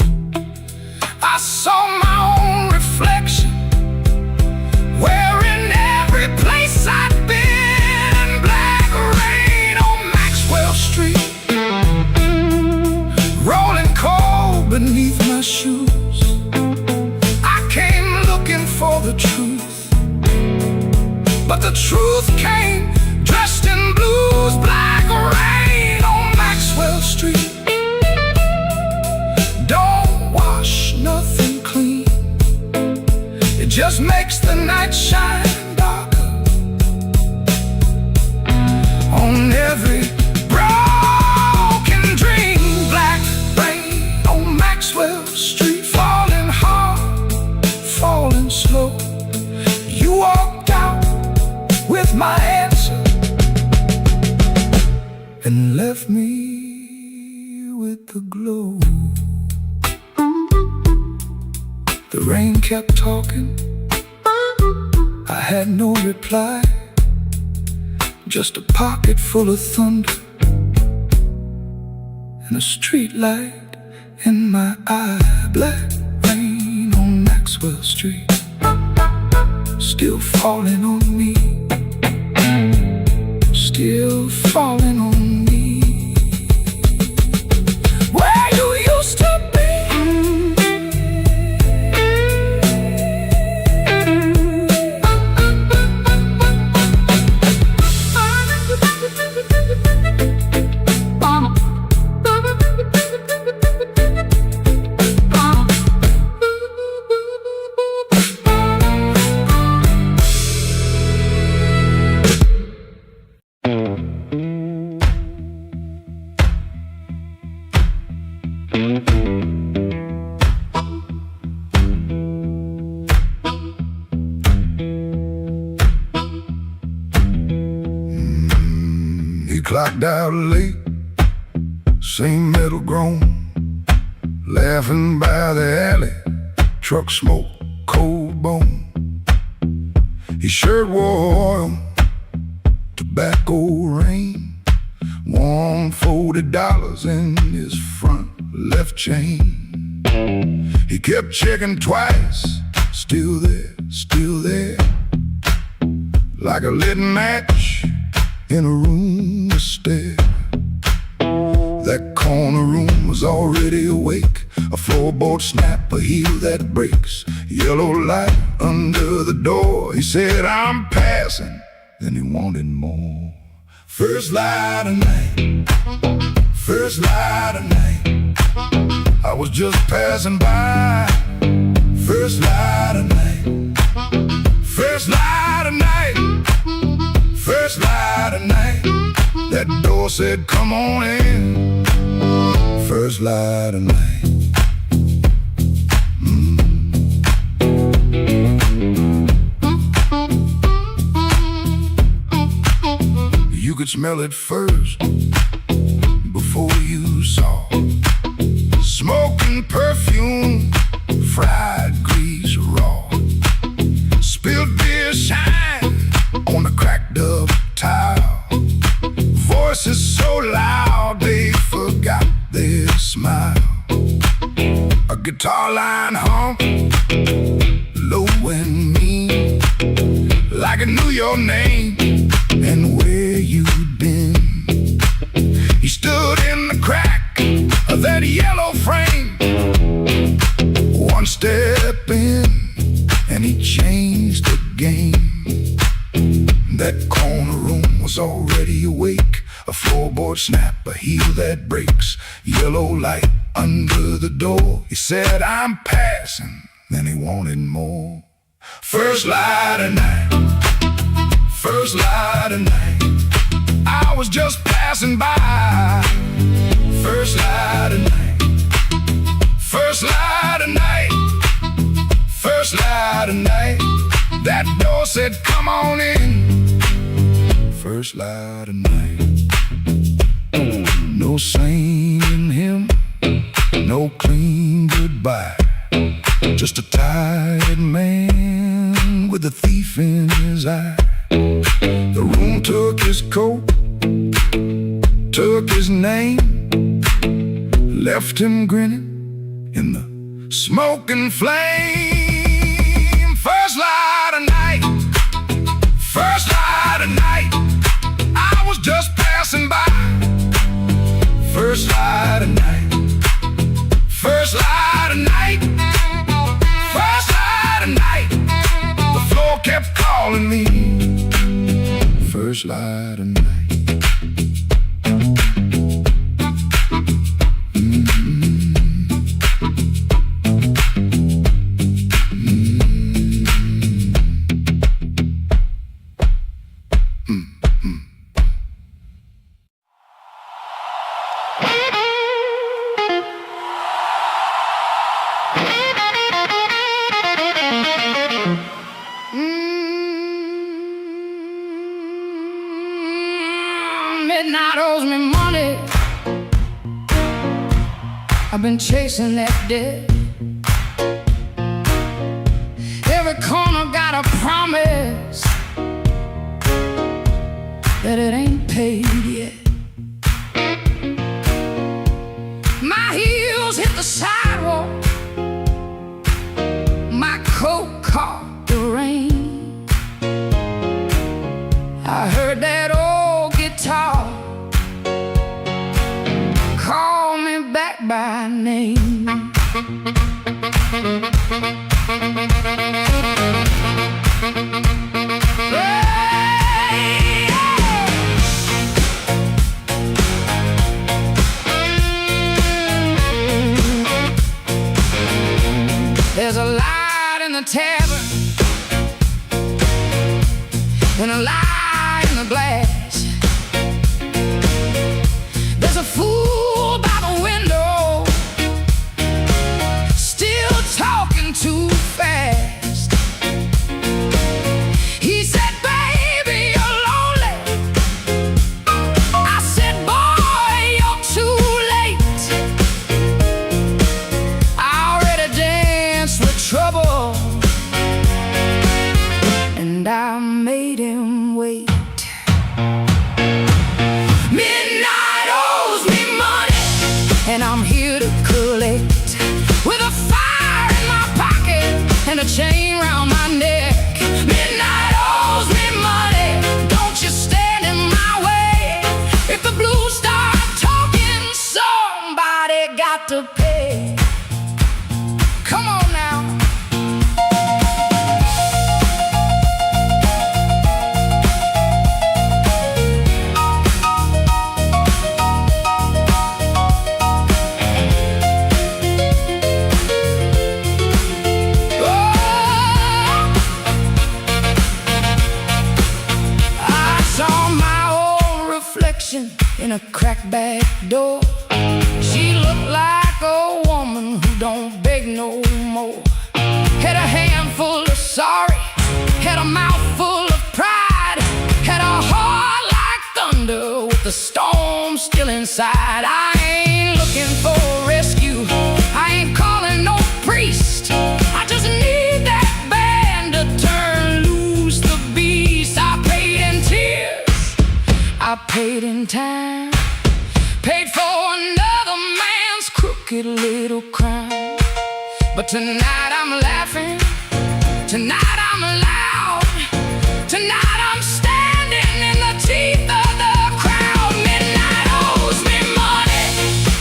I saw my own reflection wearing every place I'd been. Black rain on Maxwell Street, rolling cold beneath my shoes. I came looking for the truth, but the truth came dressed in blues. Black rain on Maxwell Street don't wash nothing clean. It just makes the night shine on every broken dream. Black rain on Maxwell Street, falling hard, falling slow. You walked out with my answer and left me with the glow. The rain kept talking, I had no reply, just a pocket full of thunder and a street light in my eye. Black rain on Maxwell Street, still falling on me, still falling on me. Where you used to be, clocked out late, same metal groan, laughing by the alley, truck smoke, cold bone. His shirt wore oil, tobacco rain, warm $40 in his front left chain. He kept checking twice, still there, like a lit match in a room of stare. That corner room was already awake. A floorboard snap, a heel that breaks. Yellow light under the door. He said, I'm passing. Then he wanted more. First light of night, first light of night. I was just passing by. First light of night, first light of night, first light of night. That door said, come on in. First light of night. You could smell it first before you saw. Smoking perfume, fried grease raw. Spilled beer shine on the cracked up tile. Voices so loud they forgot their smile. A guitar line hum, low and mean, like it knew your name and where you'd been. He stood in the crack of that yellow frame. One step in and he changed the game. That corner room was already awake. A floorboard snap, a heel that breaks. Yellow light under the door. He said, I'm passing. Then he wanted more. First light of night, first light of night. I was just passing by. First light of night, first light of night, first light of night. That door said, come on in. First light of night. No saint in him, no clean goodbye. Just a tired man with a thief in his eye. The room took his coat, took his name, left him grinning in the smoking flame. First light of night, first light of night. I was just passing by. First light of night, first light of night, first light of night. The floor kept calling me. First light of night. Midnight owes me money. I've been chasing that debt. Every corner got a promise that it ain't paid yet. My heels hit the sidewalk, my coat caught the rain. I heard that old guitar call me back by name. Hey, there's a light in the tavern and a light in the glass. There's a fool by the window, still talking too fast. He said, baby, you're lonely. I said, boy, you're too late. I already danced with trouble, and I made him wait. Midnight owes me money, and I'm here to collect. With a fire in my pocket and a chain round my neck. Midnight owes me money, don't you stand in my way. If the blues start talking, somebody got to pay. Come on now. In a cracked back door, she looked like a woman who don't beg no more. Had a handful of sorry, had a mouth full of pride, had a heart like thunder with the storm still inside. I ain't looking for a rescue, I ain't calling no priest. I just need that band to turn loose the beast. I paid in tears, I paid in time, paid for another man's crooked little crime. But tonight I'm laughing, tonight I'm loud, tonight I'm standing in the teeth of the crowd. Midnight owes me money,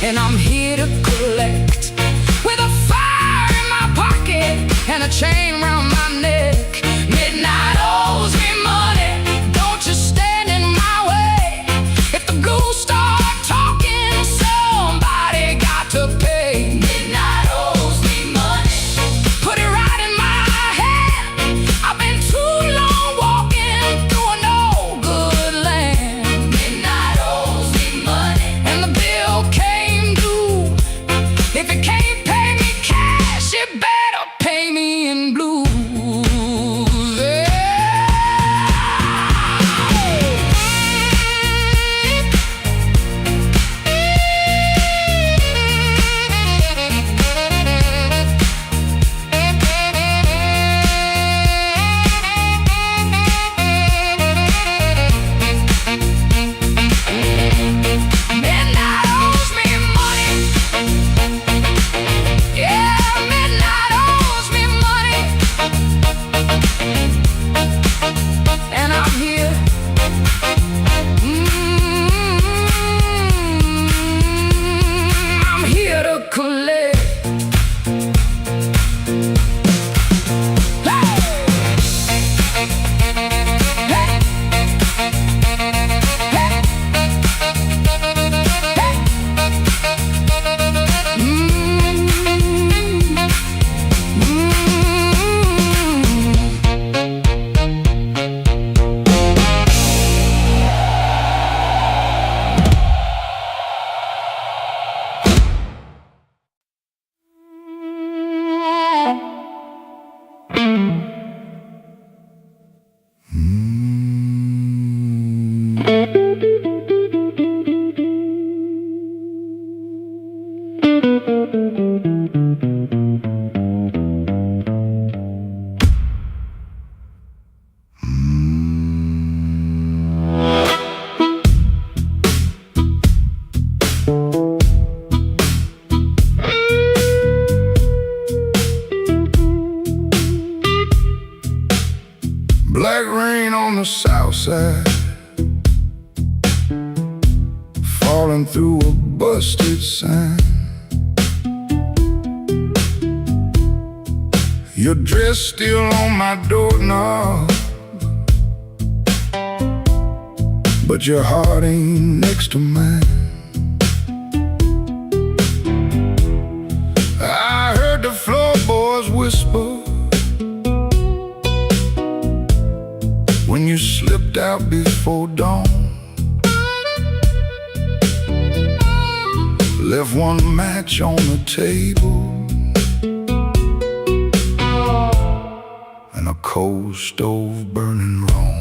and I'm here to collect. With a fire in my pocket and a chain round my neck. Midnight owes me money, don't you stand in my way. If the ghosts start talking, somebody got to pay. Midnight owes me money, put it right in my hand. I've been too long walking through a no good land. Midnight owes me money, and the bill came due. If it can't pay me cash, it better pay me in blues. Midnight owes me money. Yeah, midnight owes me money. And I'm here. I'm here to collect. Black rain on the south side, falling through a busted sign. Your dress still on my doorknob, but your heart ain't next to mine. I heard the floorboards whisper when you slipped out before dawn. Left one match on the table and a cold stove burning wrong.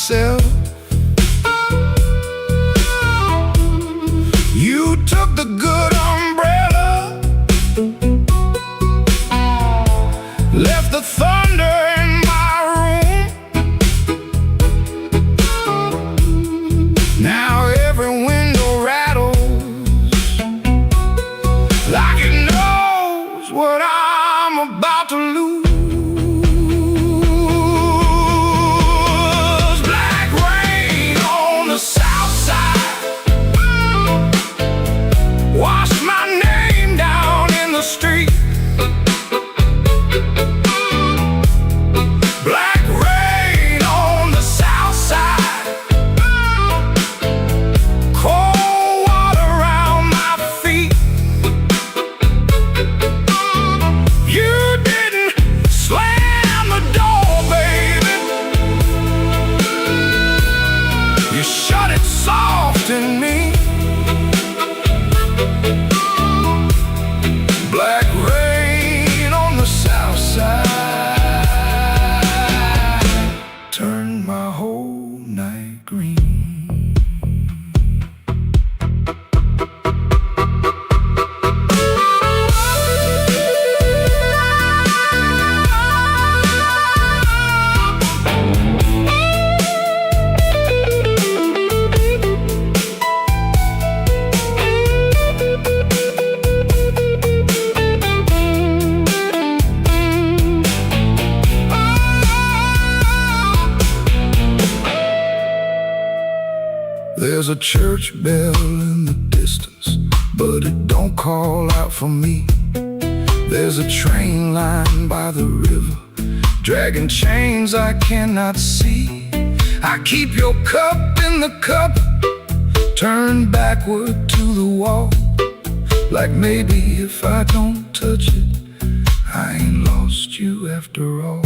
myself. You took the good umbrella, left the thunder in my room. Now every window rattles like it knows what I'm about to lose. Black rain on the south side, wash my name down in the street. Black rain on the south side, cold water around my feet. You didn't slam the door, baby. You shut it soft in me. Black rain on the south side turned my whole night green. There's a church bell in the distance, but it don't call out for me. There's a train line by the river, dragging chains I cannot see. I keep your cup in the cup, turned backward to the wall, like maybe if I don't touch it, I ain't lost you after all.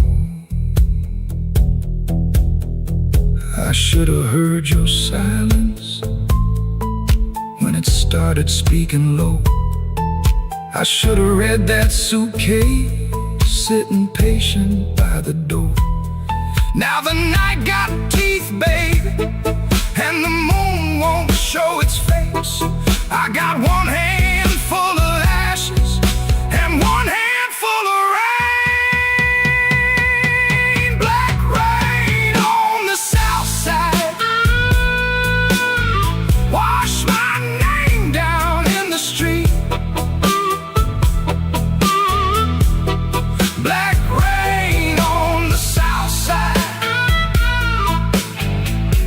I should have heard your silence when it started speaking low. I should have read that suitcase sitting patient by the door. Now the night got teeth, baby, and the moon won't show its face. I got one hand full of ashes and one hand full of rain. Black rain on the south side, wash my name down in the street. Black rain on the south side,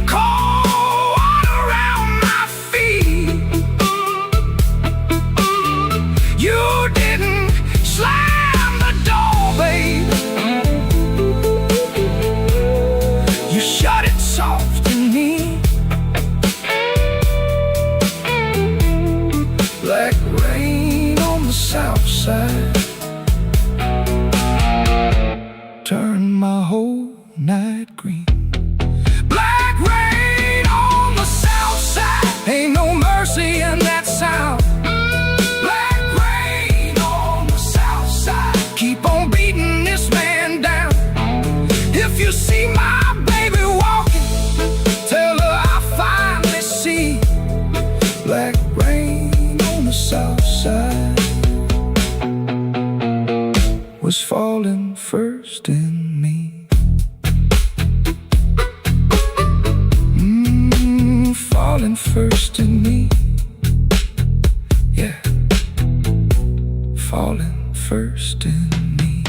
cold water around my feet. You didn't slam the door, baby. You shut it soft in me. Black rain on the south side turned my whole night green. Black rain on the south side, ain't no mercy in that sound. Black rain on the south side, keep on beating this man down. If you see my baby walking, tell her I finally see. Black rain on the south side was falling first in me. Falling first in me. Yeah, falling first in me.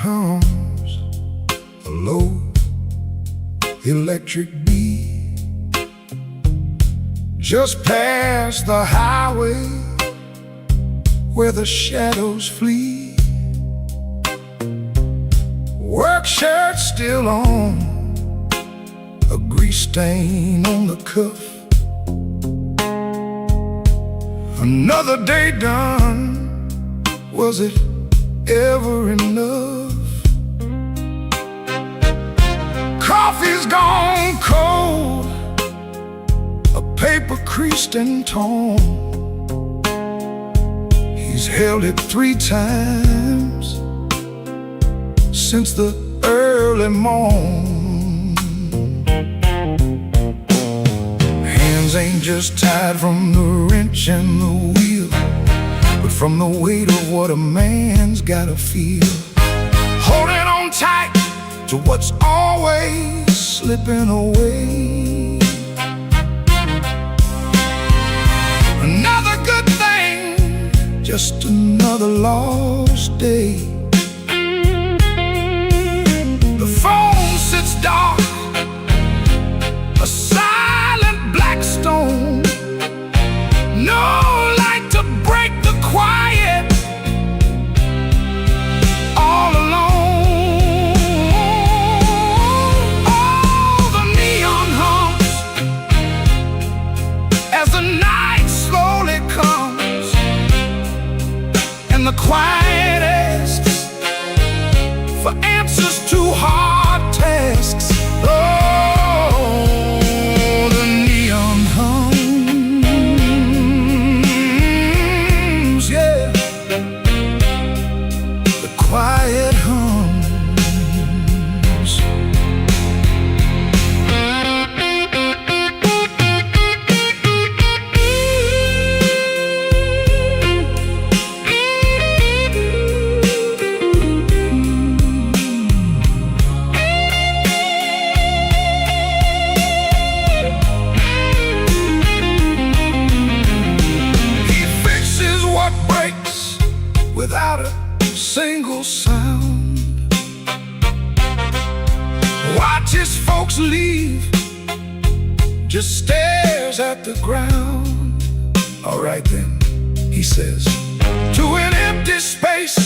hums a low electric beat just past the highway where the shadows flee. Work shirt still on, a grease stain on the cuff. Another day done, was it ever enough? Coffee's gone cold, a paper creased and torn. He's held it 3 times since the early morn. Hands ain't just tied from the wrench and the wheel, but from the weight of what a man's gotta feel. Holding on tight to what's always slipping away. Another good thing, just another lost day. The phone sits dark, a silent black stone. No light to break the quiet, all alone. Oh, the neon hums as the night slowly comes, and the quiet asks for answers to hard tasks. Oh, the neon hums, yeah, the quiet hums. Without a single sound, watches folks leave, just stares at the ground. All right then, he says, to an empty space,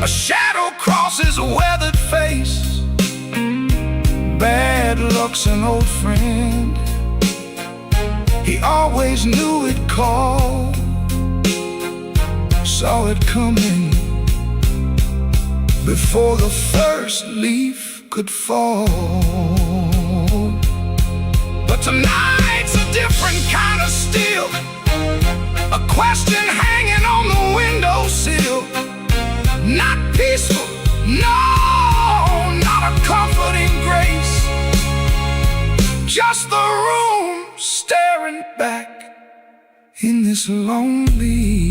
a shadow crosses a weathered face. Bad luck's an old friend, he always knew it'd call. Saw it coming before the first leaf could fall. But tonight's a different kind of steel, a question hanging on the windowsill. Not peaceful, no, not a comforting grace, just the room staring back in this lonely.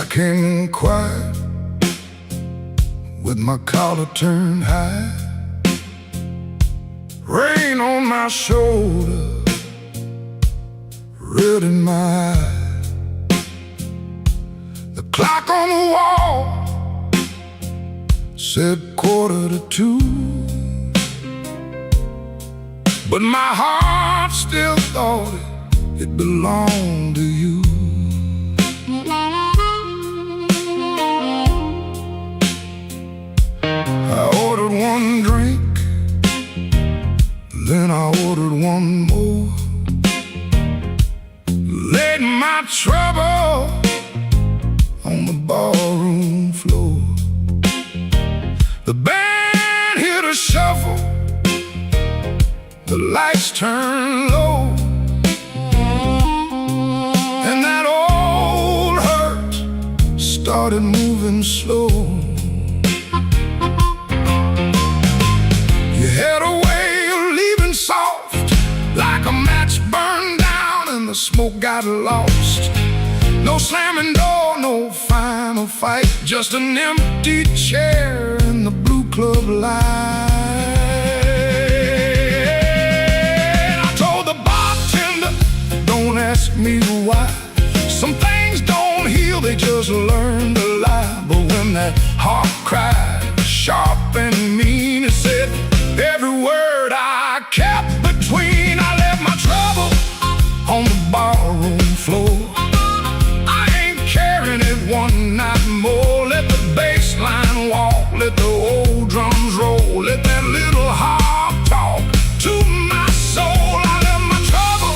Came in quiet with my collar turned high, pain on my shoulder, red in my eye. The clock on the wall said 1:45, but my heart still thought it belonged to you. I ordered one drink, then I ordered one more. Laid my trouble on the barroom floor. The band hit a shuffle, the lights turned low, and that old hurt started moving slow. You had a way of leaving soft, like a match burned down and the smoke got lost. No slamming door, no final fight, just an empty chair in the blue club light. I told the bartender, don't ask me why. Some things don't heal, they just learn to lie. But when that heart cried, sharp and mean, it said every word I kept between. I left my trouble on the barroom floor. I ain't carrying it one night more. Let the bass line walk, let the old drums roll, let that little harp talk to my soul. I left my trouble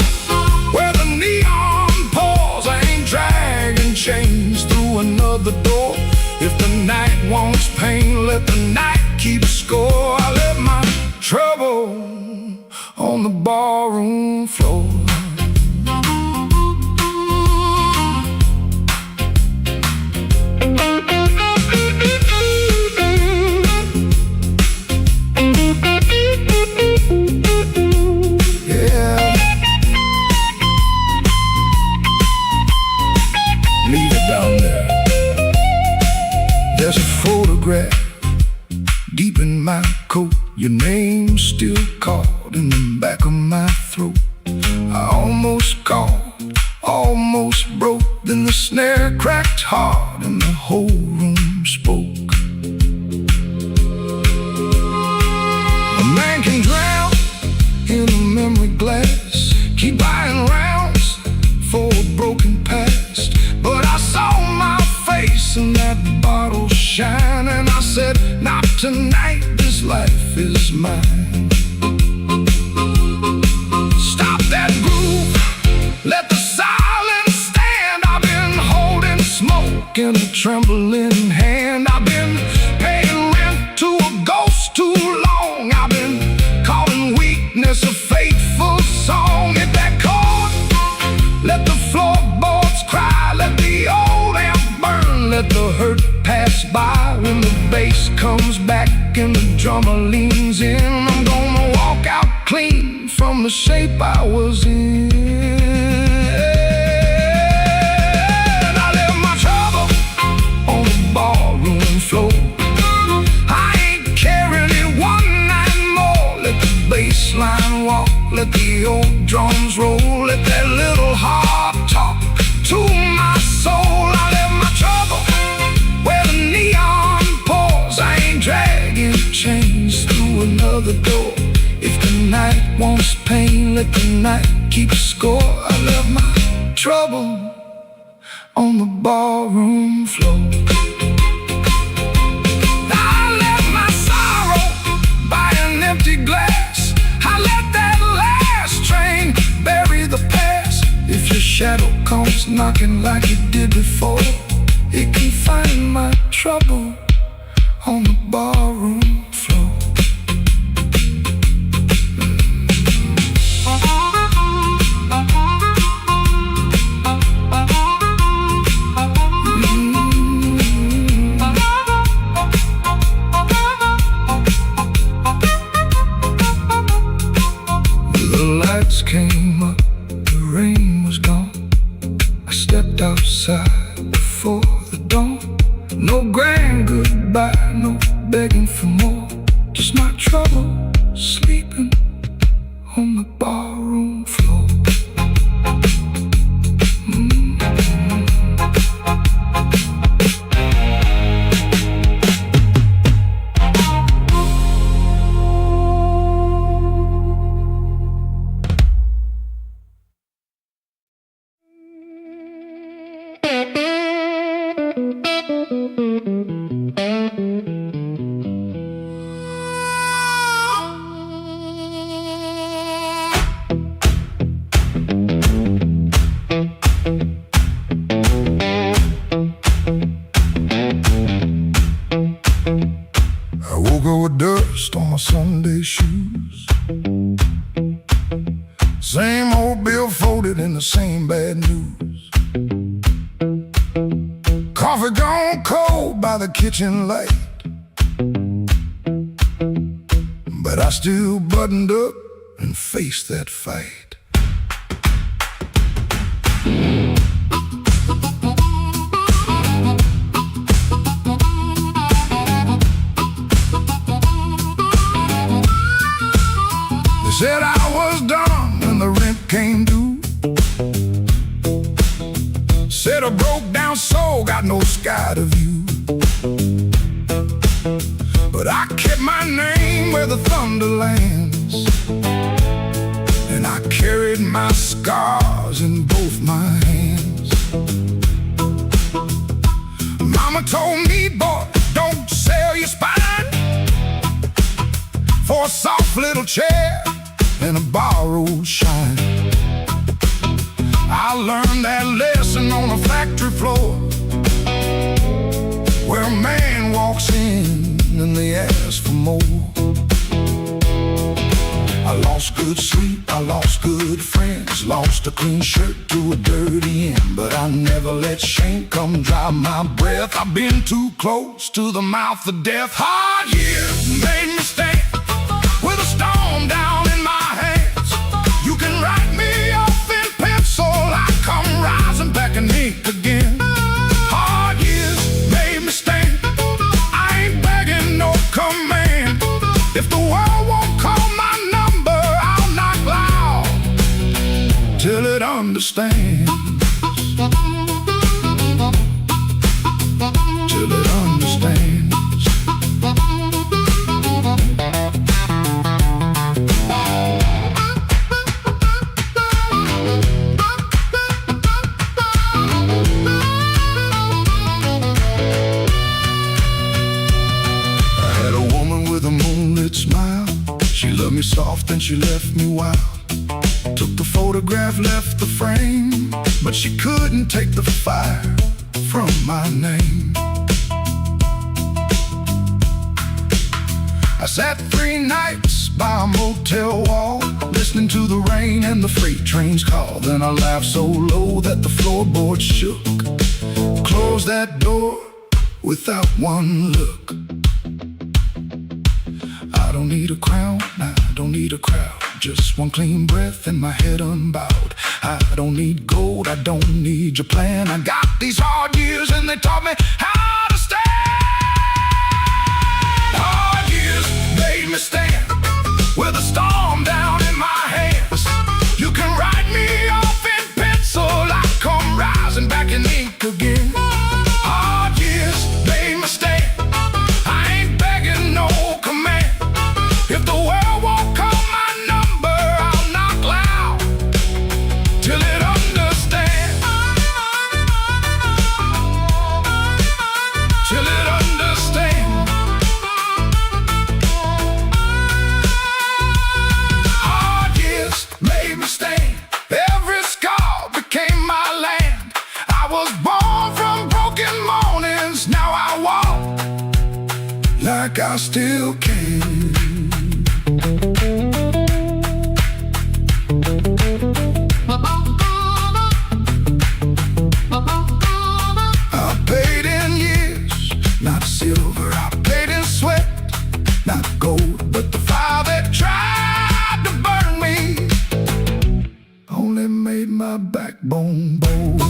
where the neon pours. I ain't dragging chains through another door. If the night wants pain, let the night keep score. I left my trouble on the barroom floor. Yeah, leave it down there. There's a photograph deep in my coat, your name still caught in the back of my throat. I almost called, almost broke, then the snare cracked hard and the whole room spoke. A man can drown in a memory glass, keep buying rounds for a broken past. But I saw my face in that bottle shine, and I said, not tonight, this life is mine. Stop that groove, let the silence stand. I've been holding smoke in a trembling hand. I've been paying rent to a ghost too long. I've been calling weakness a fateful song. Hit that chord, let the floorboards cry, let the old amp burn, let the hurt pass by. When the bass comes back and the drummer leans in, I'm gonna walk out clean from the shape I was in. I left my trouble on the barroom floor. I ain't carrying it one night more. Let the bass line walk, let the old drums roll, let that little heart talk to my soul. I left my trouble where the neon pours. I ain't dragging chains through another door. If the night wants pain, let the night keep score. I left my trouble on the barroom floor. I left my sorrow by an empty glass. I let that last train bury the past. If your shadow comes knocking like it did before, it can find my trouble on the barroom floor. The lights came up, the rain was gone. I stepped outside before the dawn. No grand goodbye, no begging for more. shoes. Same old bill folded in the same bad news. Coffee gone cold by the kitchen light, but I still buttoned up and faced that fight. They said I was done when the rent came due. Said a broke down soul got no sky to view. But I kept my name where the thunder lands, and I carried my scars in both my hands. Mama told me, boy, don't sell your spine for a soft little chair and a borrowed shine. I learned that lesson on a factory floor, where a man walks in and they ask for more. I lost good sleep, I lost good friends, lost a clean shirt to a dirty end, but I never let shame come dry my breath. I've been too close to the mouth of death. Hard years made me stand with a storm down in my hands. You can write me off in pencil, I come rising back and ink again. Hard years made me stand, I ain't begging no command. If the world won't call my number, I'll knock loud till it understands. Till it understands. Smile, she loved me soft and she left me wild. Took the photograph, left the frame, but she couldn't take the fire from my name. I sat 3 nights by a motel wall, listening to the rain and the freight trains call. Then I laughed so low that the floorboards shook. Closed that door without one look. I don't need a crown, I don't need a crowd, just one clean breath and my head unbowed. I don't need gold, I don't need your plan. I got these hard years and they taught me how to stand. Hard years made me stand with a storm down in my hands. You can write me off in pencil, I come rising back in ink again. Hard years made me stand, I ain't begging no command. If the world won't call my number, I'll knock loud till it understands. Till it understands. Hard years made me stand, every scar became my land. I was born from broken mornings, now I walk like I still can. I paid in years, not silver. I paid in sweat, not gold. But the fire that tried to burn me only made my backbone bold.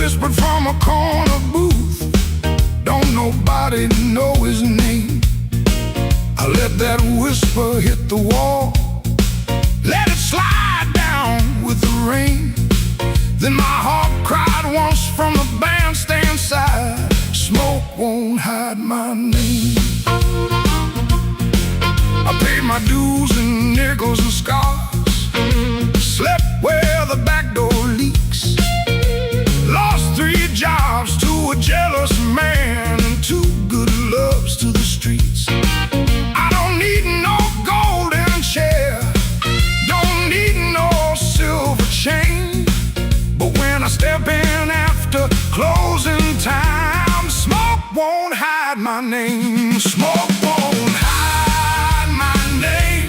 whispered from a corner booth, don't nobody know his name. I let that whisper hit the wall, let it slide down with the rain. Then my heart cried once from the bandstand side, smoke won't hide my name. I paid my dues in nickels and scars, slept where the back door leaks, lost 3 jobs to a jealous man and 2 good loves to the streets. I don't need no golden chair, don't need no silver chain, but when I step in after closing time, smoke won't hide my name. Smoke won't hide my name.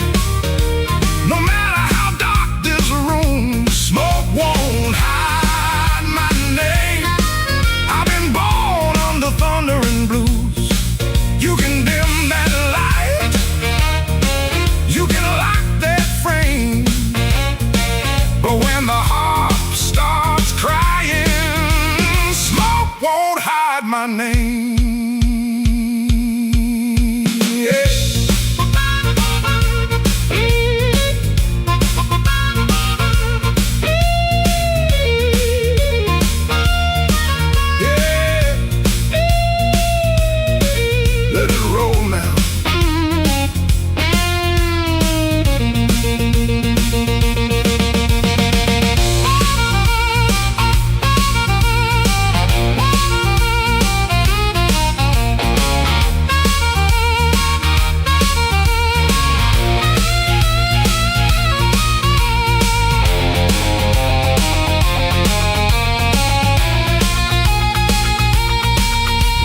No matter how dark this room, smoke won't hide my name. I've been born under thunder and blues. You can dim that light, you can lock that frame, but when the heart starts crying, smoke won't hide my name.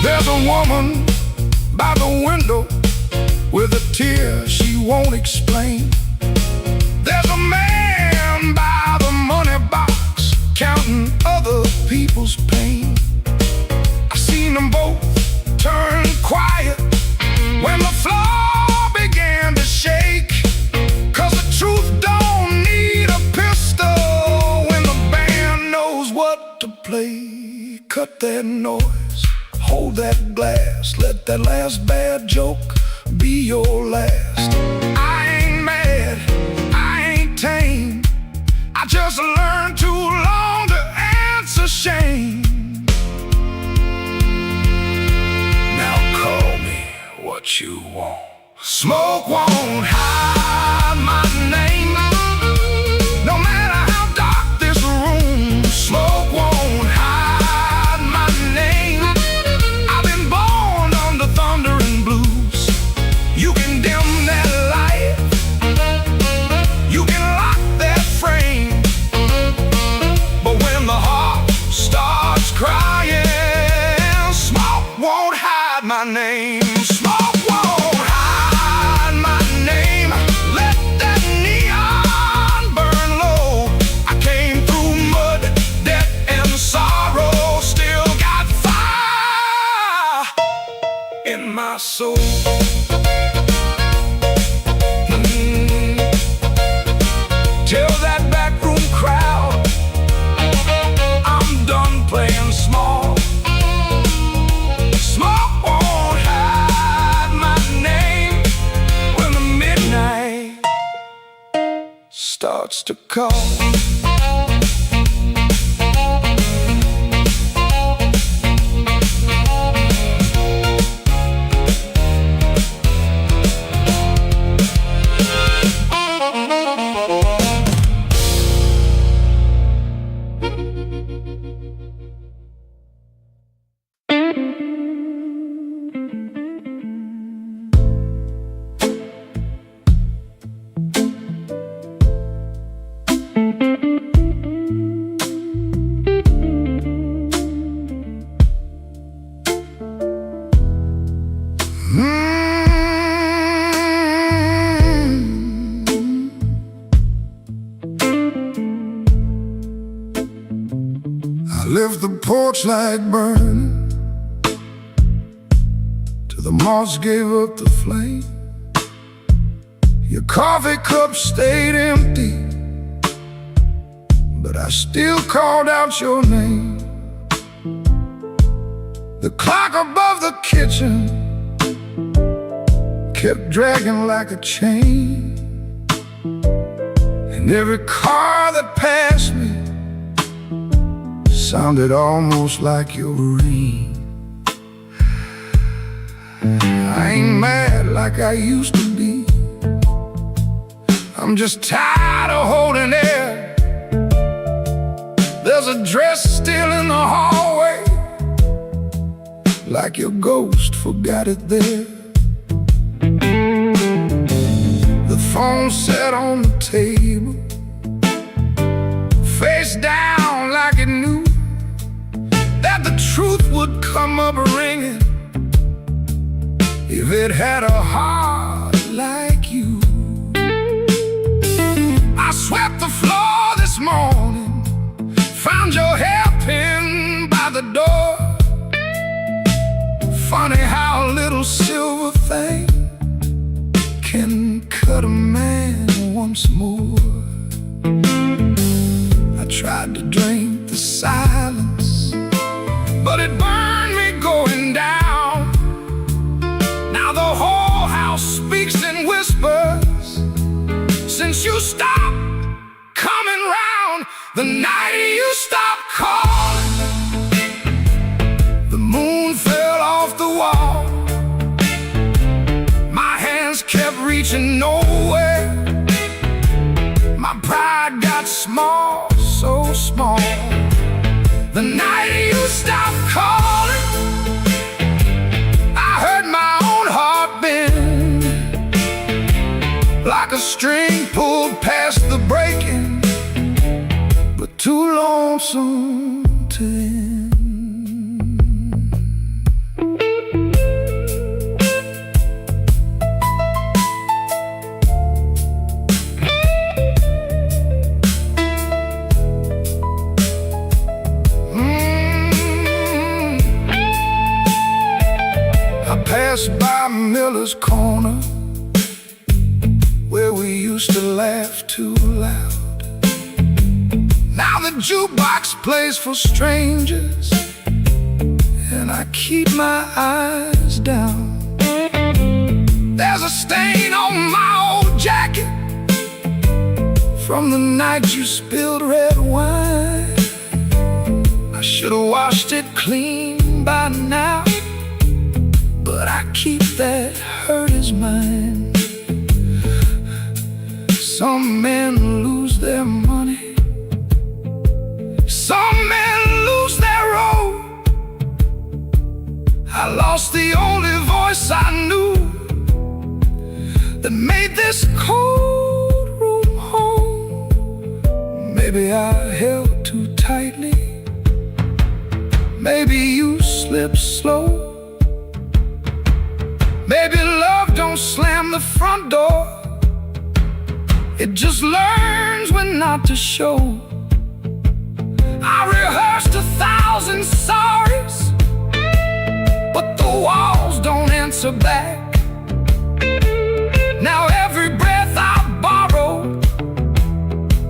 There's a woman by the window with a tear she won't explain. There's a man by the money box counting other people's pain. I seen them both turn quiet when the floor began to shake, 'cause the truth don't need a pistol when the band knows what to play. Cut that noise, hold that glass, let that last bad joke be your last. I ain't mad, I ain't tame, I just learned too long to answer shame. Now call me what you want. Smoke won't hide my name. No matter how dark this room, smoke won't hide my name. I've been born under thunder and blues. You can dim that light, you can lock that frame, but when the heart starts crying, smoke won't hide my name. Smoke won't hide my name. Let that neon burn low. I came through mud, death, and sorrow, still got fire in my soul. Tell that backroom crowd I'm done playing small. Smoke won't hide my name when the midnight starts to call. I left the porch light burning till the moss gave up the flame. Your coffee cup stayed empty, but I still called out your name. The clock above the kitchen kept dragging like a chain, and every car that passed me sounded almost like your rain. I ain't mad like I used to be, I'm just tired of holding air. There's a dress still in the hallway, like your ghost forgot it there. The phone sat on the table, face down like it knew that the truth would come up ringing if it had a heart like you. I swept the floor this morning, found your hairpin by the door. Funny how a little silver thing can cut a man once more. I tried to drink the silence, but it burned me going down. Now the whole house speaks in whispers since you stopped coming round. The night you stopped calling, the moon fell off the wall. My hands kept reaching nowhere, my pride got small, so small. The night you stopped calling, I heard my own heart bend, like a string pulled past the breaking, but too lonesome to end. I passed by Miller's Corner, where we used to laugh too loud. Now the jukebox plays for strangers, and I keep my eyes down. There's a stain on my old jacket from the night you spilled red wine. I should have washed it clean by now, but I keep that hurt as mine. Some men lose their money, some men lose their road. I lost the only voice I knew that made this cold room home. Maybe I held too tightly, maybe you slipped slow. Maybe love don't slam the front door, it just learns when not to show. I rehearsed 1,000 sorries, but the walls don't answer back. Now every breath I borrow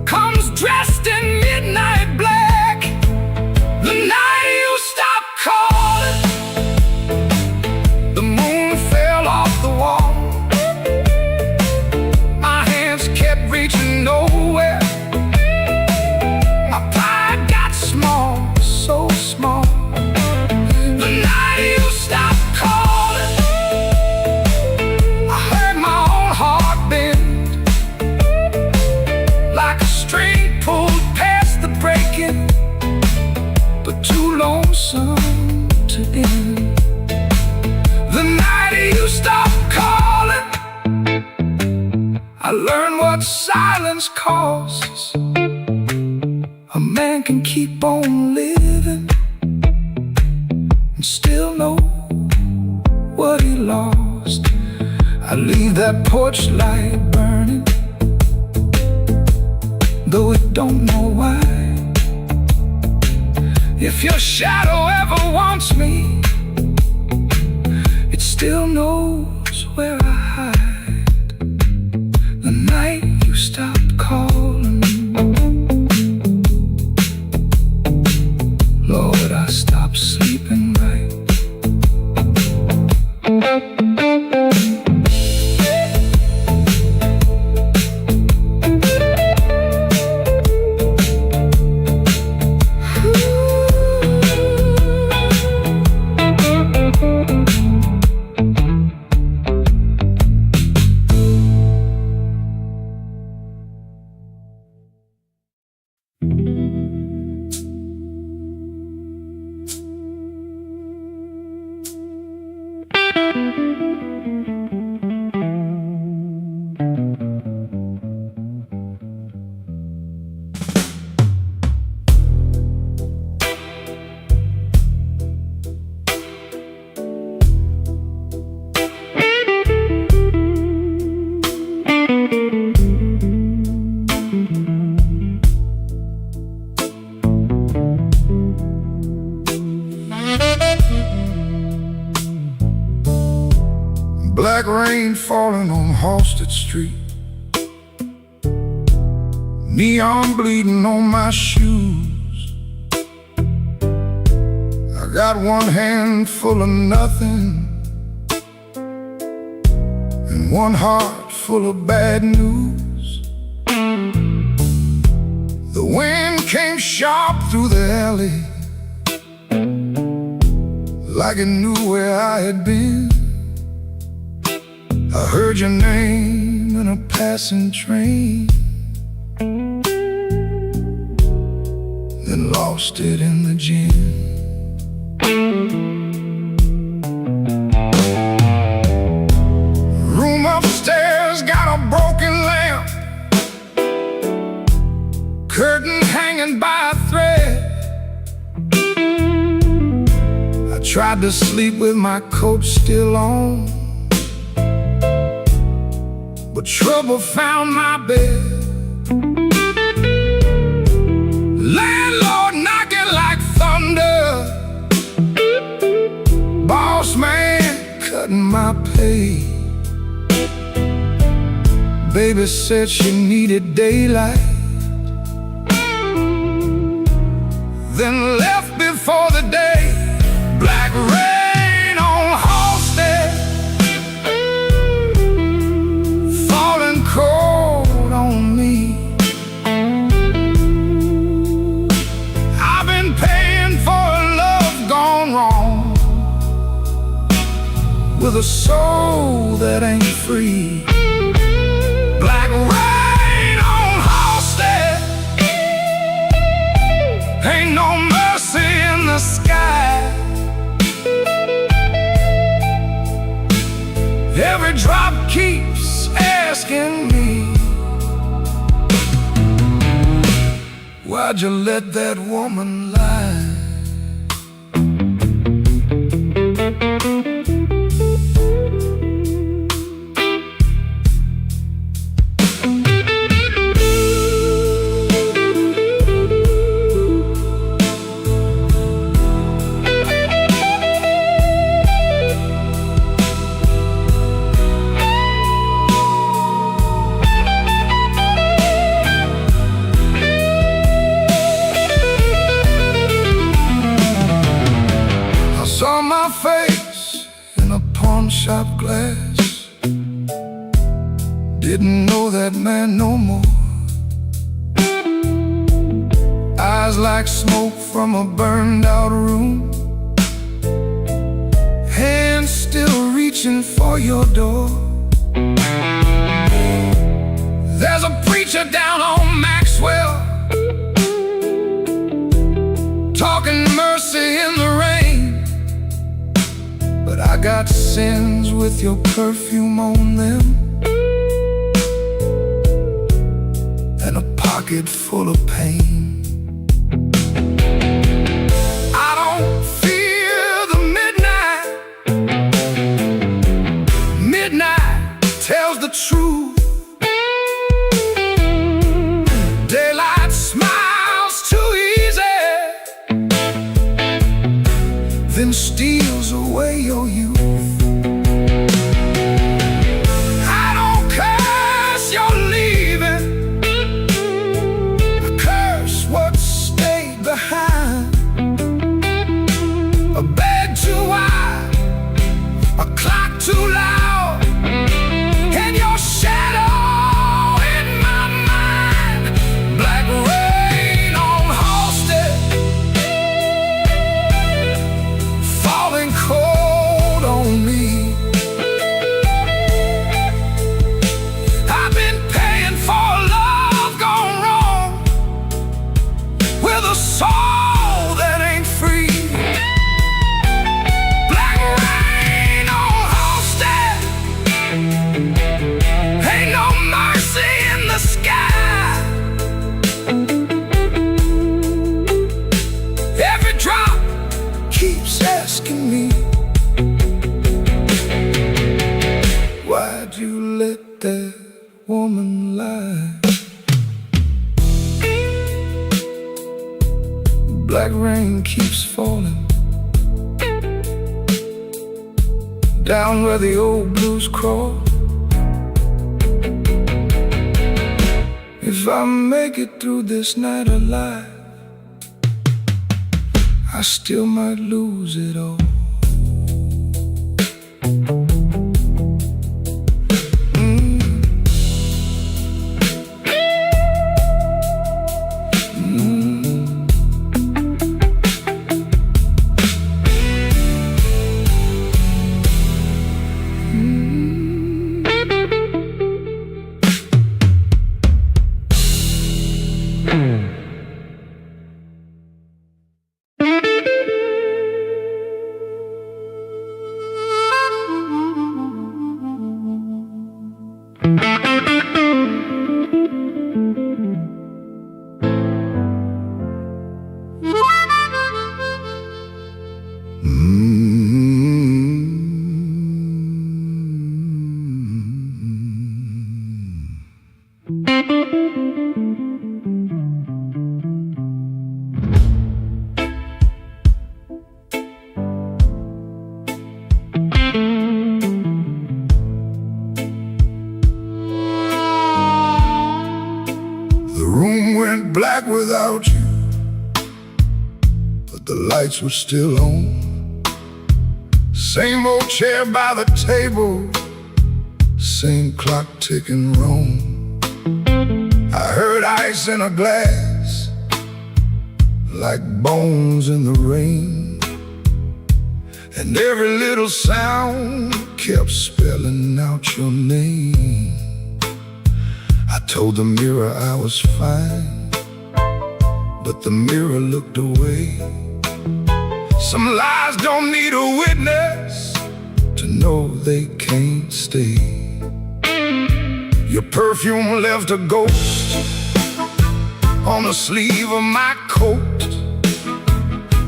comes dressed in midnight black. The night you stopped calling, the moon fell off the wall. My hands kept reaching nowhere, my pride got small, so small. The night you stopped calling, I heard my own heart bend, like a string pulled past the breaking, but too lonesome to end. The night you stopped calling, I learned what silence costs. A man can keep on living and still know what he lost. I leave that porch light burning, though it don't know why. If your shadow ever wants me, it still knows where I hide. The night you stopped calling, Lord, I stopped sleeping right. Black rain falling on Halsted Street, neon bleeding on my shoes. I got one hand full of nothing and one heart full of bad news. The wind came sharp through the alley, like it knew where I had been. I heard your name in a passing train, then lost it in the gin. Room upstairs got a broken lamp, curtain hanging by a thread. I tried to sleep with my coat still on, but trouble found my bed. Landlord knocking like thunder, boss man cutting my pay. Baby said she needed daylight, then left before the day. Black rain on Halsted, falling cold on me. I've been paying for a love gone wrong, with a soul that ain't free. Black rain on Halsted, ain't no mercy in the sky. Every drop keeps asking me, why'd you let that woman lie? Saw my face in a pawn shop glass, didn't know that man no more. Eyes like smoke from a burned out room, hands still reaching for your door. There's a preacher down on Maxwell, talking mercy in the rain. But I got sins with your perfume on them, and a pocket full of pain. I don't fear the midnight. Midnight tells the truth. Daylight smiles too easy, then steals away your youth. I don't curse your leaving, I curse what stayed behind. A bed too wide, a clock too loud, and your shadow in my mind. Black rain on Halsted, falling cold down where the old blues crawl. If I make it through this night alive, I still might lose it all. Black without you, but the lights were still on. Same old chair by the table, same clock ticking wrong. I heard ice in a glass, like bones in the rain, and every little sound kept spelling out your name. I told the mirror I was fine, but the mirror looked away. Some lies don't need a witness to know they can't stay. Your perfume left a ghost on the sleeve of my coat.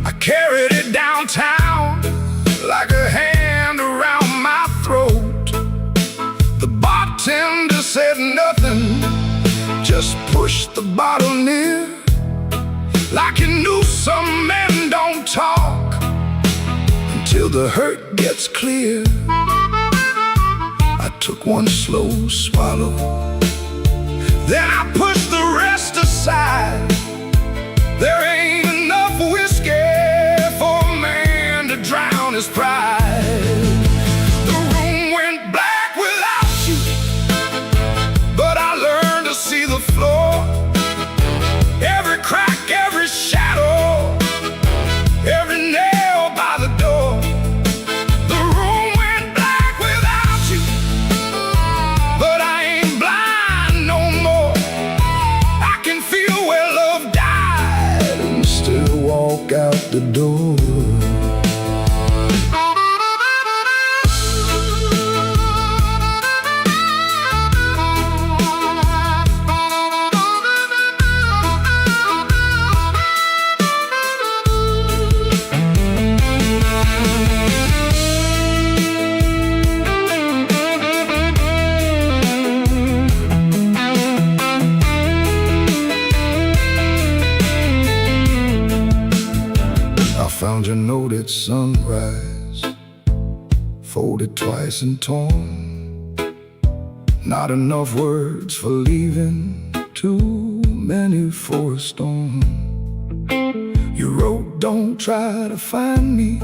I carried it downtown like a hand around my throat. The bartender said nothing, just pushed the bottle near, like he knew some men don't talk until the hurt gets clear. I took one slow swallow, then I pushed the rest aside. There ain't enough whiskey for a man to drown his pride. The room went black without you, but I learned to see the floor. Every crack, every shadow, every nail by the door. The room went black without you, but I ain't blind no more. I can feel where love died and still walk out the door. Found your note at sunrise, folded twice and torn. Not enough words for leaving, too many for a storm. You wrote, don't try to find me.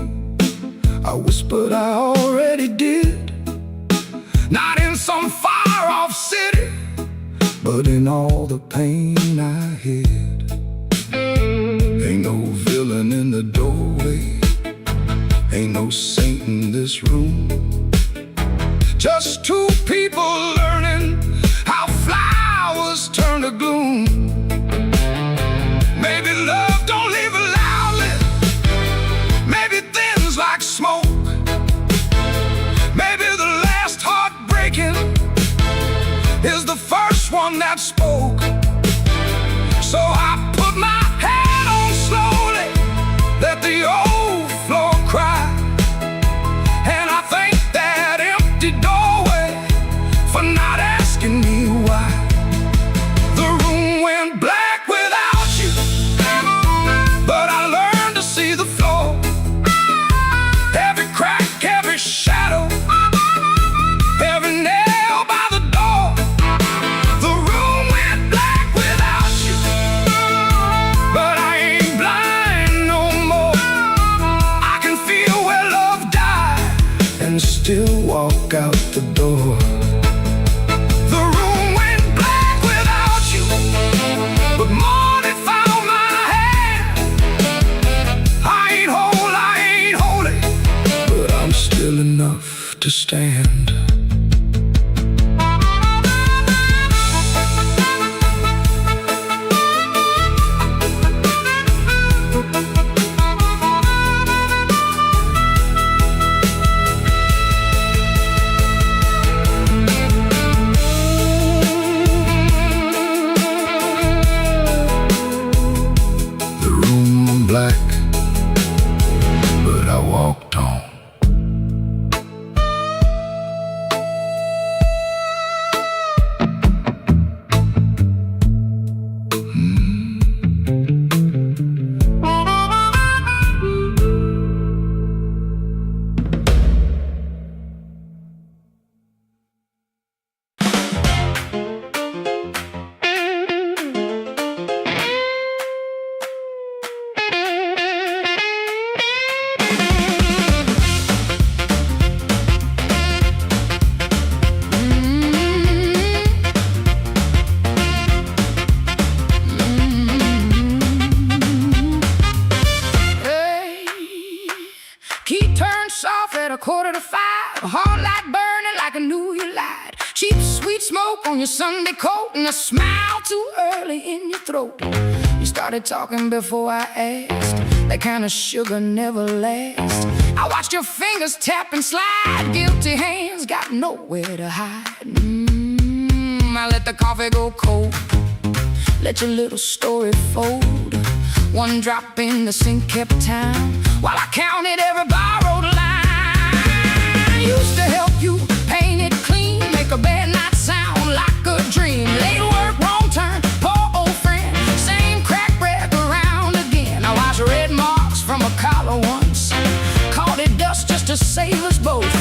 I whispered, I already did. Not in some far-off city, but in all the pain I hid. Ain't no villain in the doorway, ain't no saint in this room. Just two people learning how flowers turn to gloom. Maybe love don't leave a loudly, maybe thins like smoke. Maybe the last heartbreaking is the first one that spoke. So I put my head on slowly, let the old floor cry. And I thank that empty doorway for not asking me why. The room went black without you, to stand. The room black, but I walked on. Key turned soft at 4:45. A hard light burning like I knew you lied. Cheap sweet smoke on your Sunday coat, and a smile too early in your throat. You started talking before I asked. That kind of sugar never lasts. I watched your fingers tap and slide. Guilty hands got nowhere to hide. I let the coffee go cold. Let your little story fold. One drop in the sink kept time, while I counted every borrowed line. Used to help you paint it clean, make a bad night sound like a dream. Late work, wrong turn, poor old friend, same crack wreck around again. I watched red marks from a collar once, called it dust just to save us both.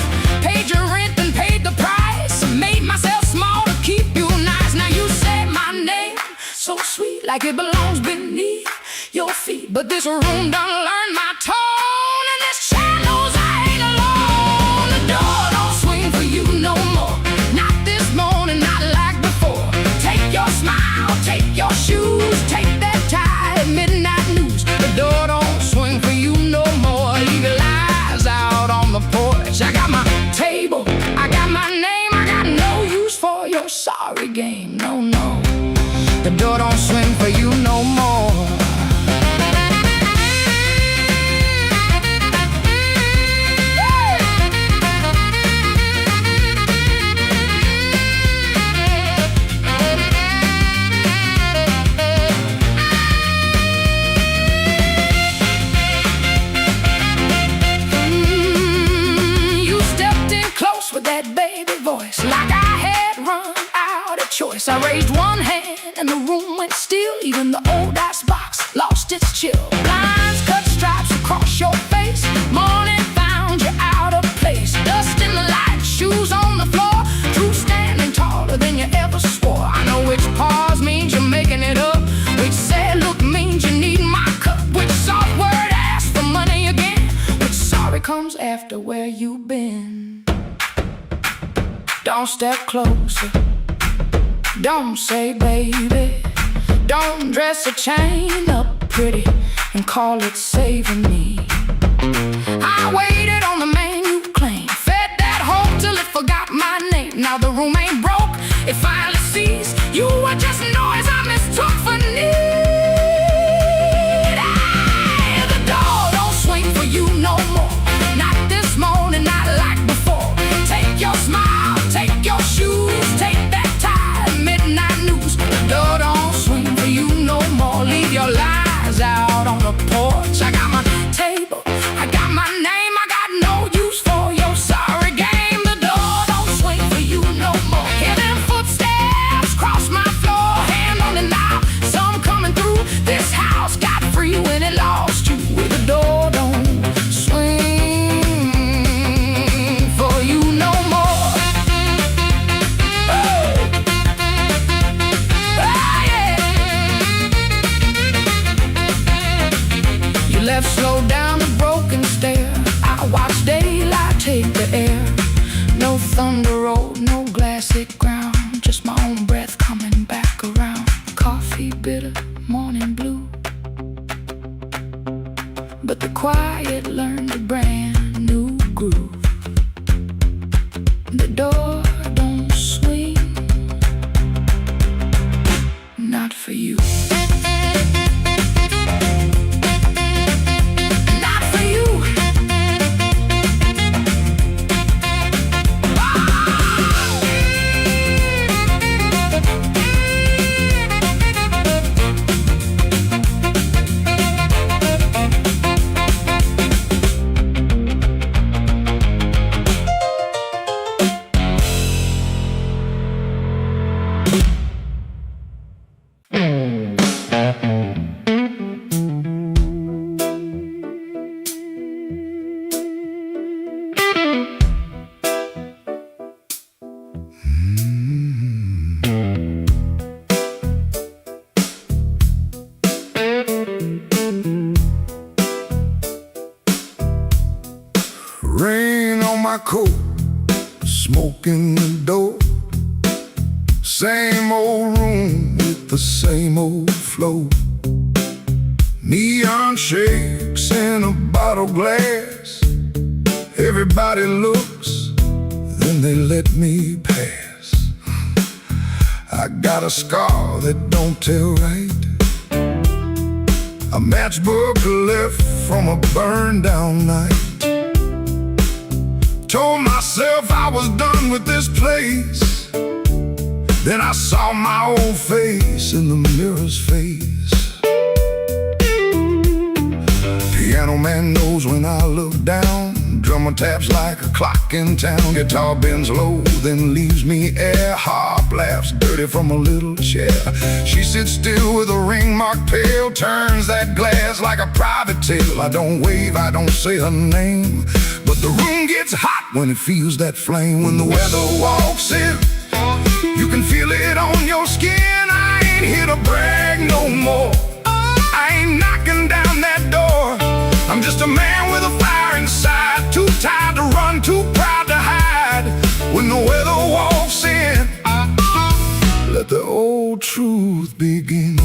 Paid your rent and paid the price, made myself small to keep you nice. Now you say my name so sweet, like it belongs beneath your feet. But this room done learned my tone, and this chair knows I ain't alone. The door don't swing for you no more, not this morning, not like before. Take your smile, take your shoes, take that tie at midnight news. The door don't swing for you no more. Leave your lies out on the porch. I got my table, I got my name, I got no use for your sorry game. No, no, the door don't swing for you no more. With that baby voice, like I had run out of choice. I raised one hand and the room went still. Even the old ice box lost its chill. Lines cut stripes across your face. Morning found you out of place. Dust in the light, shoes on the floor. True standing taller than you ever swore. I know which pause means you're making it up, which sad look means you need my cup, which soft word asks for money again, which sorry comes after where you've been. Don't step closer, don't say baby. Don't dress a chain up pretty and call it saving me. I waited on the man you claim, fed that hope till it forgot my name. Now the room ain't broke, it finally sees you were just noise I mistook for need. The door don't swing for you no more, not this morning, not like before. Take your smile, take your shoes, take that tie, midnight news. The door don't swing for you no more. Leave your lies out on the porch. I got my table, I got my name, I got no use for your sorry game. The door don't swing for you no more. Hear them footsteps cross my floor, hand on the knob, some coming through. This house got free when it lost you. The door don't swing for you no more. Left slow down the broken stair. I watch daylight take the air. No thunder road, no glassy ground, just my own breath coming back around. Coffee bitter, morning blue, but the quiet learned a brand new groove. Rain on my coat, smoke in the door. Same old room with the same old flow. Neon shakes in a bottle glass. Everybody looks, then they let me pass. I got a scar that don't tell right, a matchbook left from a burned down night. Told myself I was done with this place. Then I saw my old face in the mirror's face. Piano man knows when I look down. Drummer taps like a clock in town. Guitar bends low, then leaves me air. Harp laughs dirty from a little chair. She sits still with a ring marked pale. Turns that glass like a private tale. I don't wave, I don't say her name, but the room gets hot when it feels that flame. When the weather walks in, you can feel it on your skin. I ain't here to brag no more. I ain't knocking down that door. I'm just a man with a fire inside, too tired to run, too proud to hide. When the weather walks in, let the old truth begin.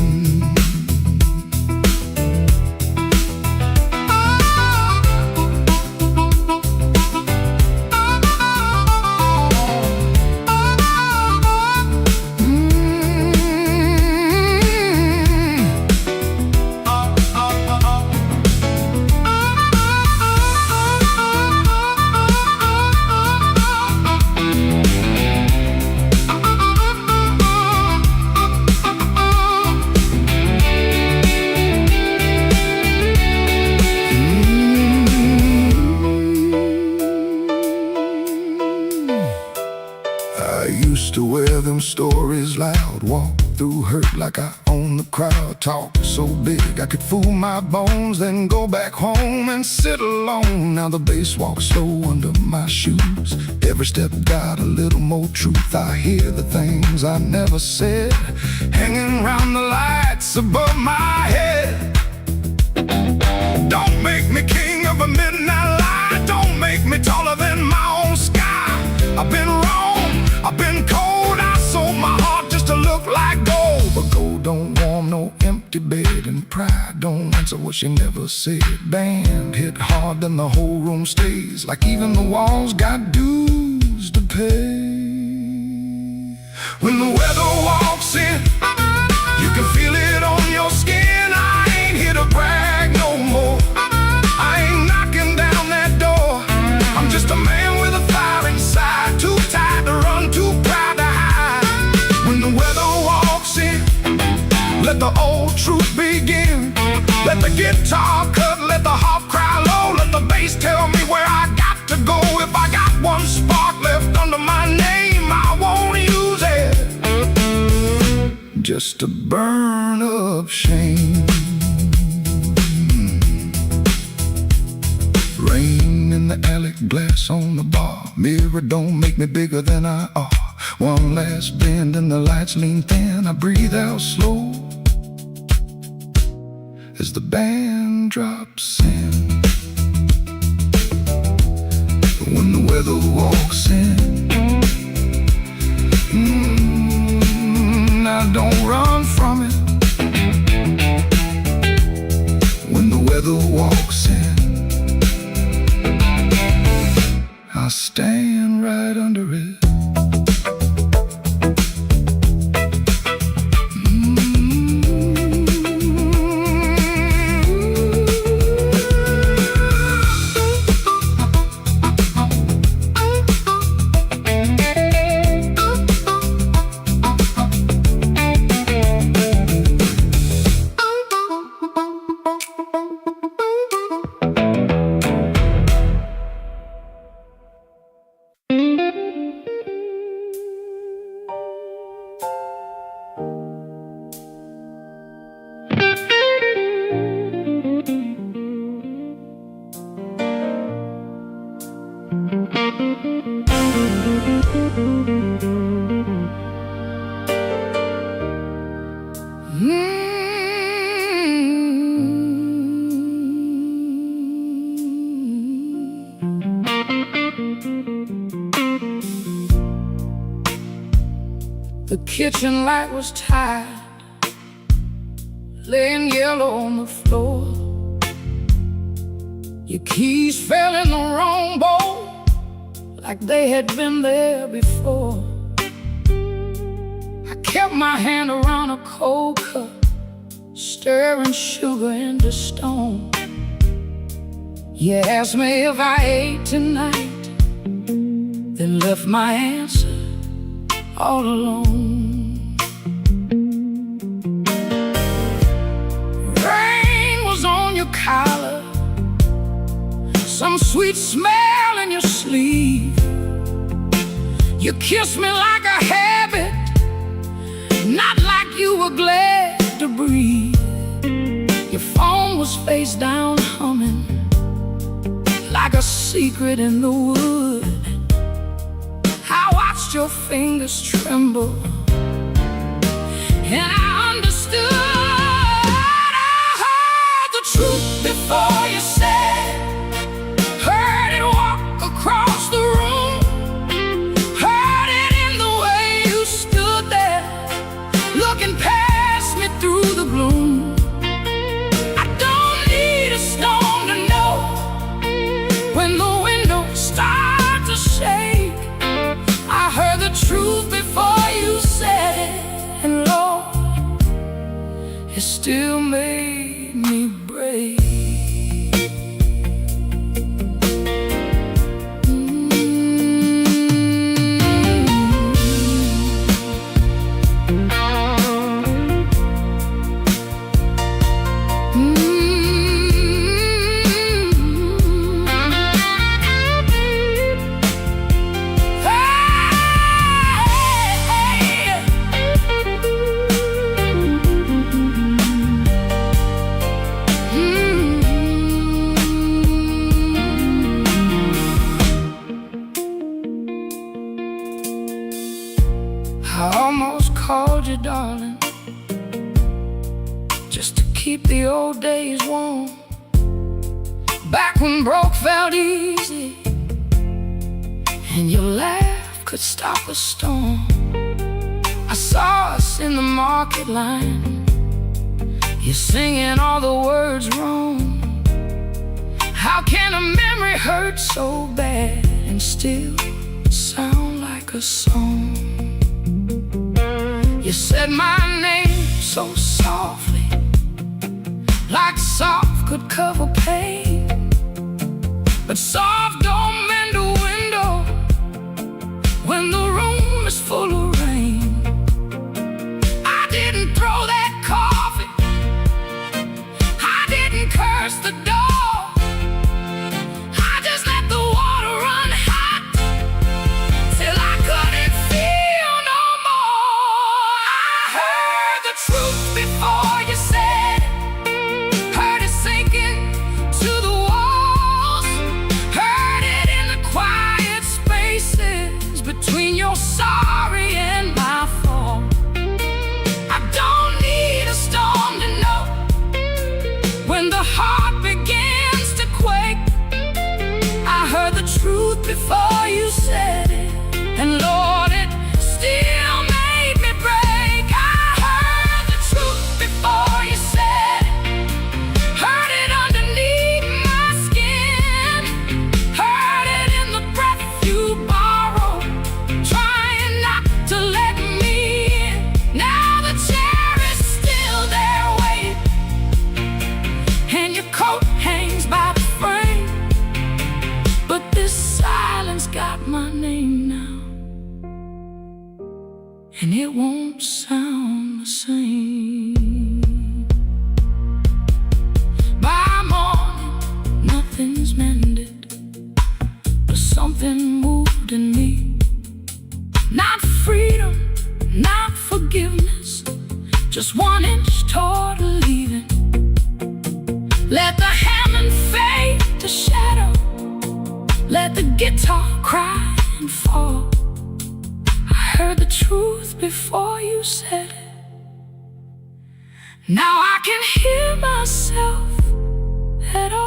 To wear them stories loud, walk through hurt like I own the crowd. Talk so big I could fool my bones, then go back home and sit alone. Now the bass walks slow under my shoes. Every step got a little more truth. I hear the things I never said, hanging round the lights above my head. Don't make me king of a midnight light. Don't make me taller than my own sky. I've been wrong, I've been cold. I sold my heart just to look like gold. But gold don't warm no empty bed, and pride don't answer what she never said. Band hit hard, then the whole room stays, like even the walls got dues to pay. When the weather walks in, you can feel it on your skin. I ain't here to brag no more. I ain't knocking down that door. I'm just a man with a fire inside, too tired to run, too proud to hide. When the weather walks in, let the old truth begin. Let the guitar cut, let the harp cry low. Let the bass tell me where I got to go. If I got one spark left under my name, I won't use it just to burn up shame. Rain in the alley, glass on the bar. Mirror don't make me bigger than I are. One last bend and the lights lean thin. I breathe out slow as the band drops in. When the weather walks in, I don't run from it. When the weather walks in, I stand right under it. The kitchen light was tired, laying yellow on the floor. Your keys fell in the wrong bowl, like they had been there before. I kept my hand around a cold cup, stirring sugar into stone. You asked me if I ate tonight, then left my answer all alone. Rain was on your collar, some sweet smell in your sleeve. You kissed me like a habit, not like you were glad to breathe. Your phone was face down humming, like a secret in the wood. I watched your fingers tremble, and I understood. I heard the truth before you said it, heard it walk across the room, heard it in the way you stood there, looking past me through the gloom. I don't need a stone to know when the windows start to shake. I heard the truth before you said it, and Lord, it still made me break. I almost called you darling, just to keep the old days warm. Back when broke felt easy, and your laugh could stop a storm. I saw us in the market line, you singing all the words wrong. How can a memory hurt so bad and still sound like a song? You said my name so softly, like soft could cover pain. But soft don't mend a window when the room is full of rain. I didn't throw that coffee, I didn't curse the dog, I just let the water run hot till I couldn't feel no more. I heard the truth before you said it, heard it sinking to the walls, heard it in the quiet spaces between your sorry and my fault. I don't need a storm to know when the heart begins to quake. I heard the truth before you said it, and Lord, it still made me break. I heard the truth before you said it, heard it underneath my skin, heard it in the breath you borrowed, trying not to let me in. Now the chair is still there waiting, and your coat hangs by the frame, but this silence got my name now, and it won't sound the same. By morning, nothing's mended, but something moved in me. Not freedom, not forgiveness, just 1 inch toward leaving. Let the Hammond fade to shadow, let the guitar cry and fall. I heard the truth before you said it, now I can hear myself at all.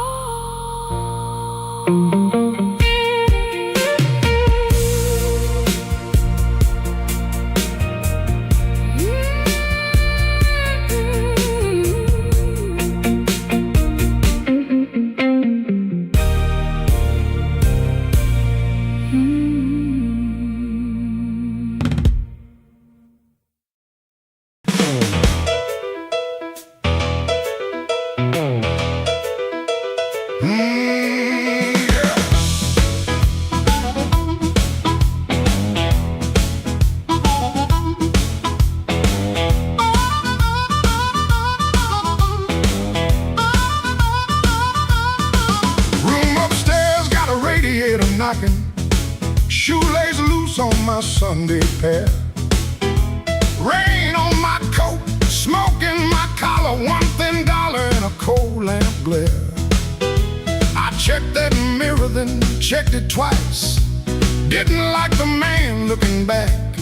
stocking, shoelace loose on my Sunday pair. Rain on my coat, smoke in my collar, one thin dollar in a cold lamp glare. I checked that mirror, then checked it twice. Didn't like the man looking back,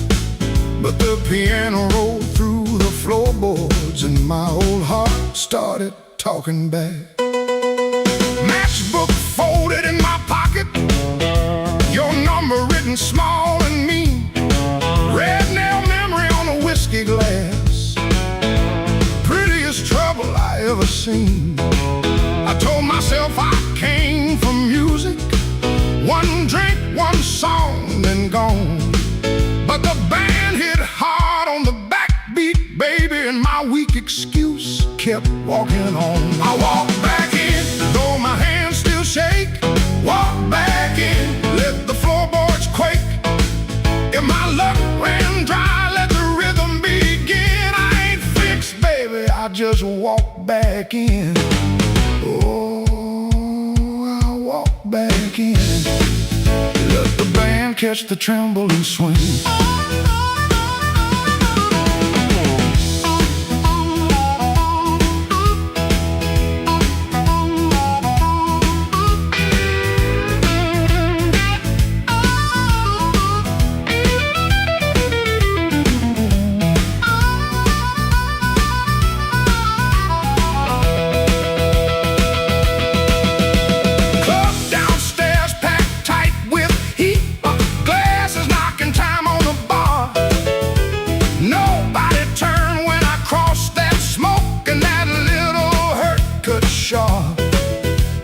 but the piano rolled through the floorboards and my old heart started talking back. Matchbook folded in my pocket, your number written small and mean. Red nail memory on a whiskey glass, prettiest trouble I ever seen. I told myself I came from music, one drink, one song, then gone. But the band hit hard on the backbeat, baby, and my weak excuse kept walking on. I walked back in, though my hands still shake. Walk back in, let the floorboards quake. If my luck ran dry, let the rhythm begin. I ain't fixed, baby, I just walk back in. Oh, I walk back in, let the band catch the tremble and swing.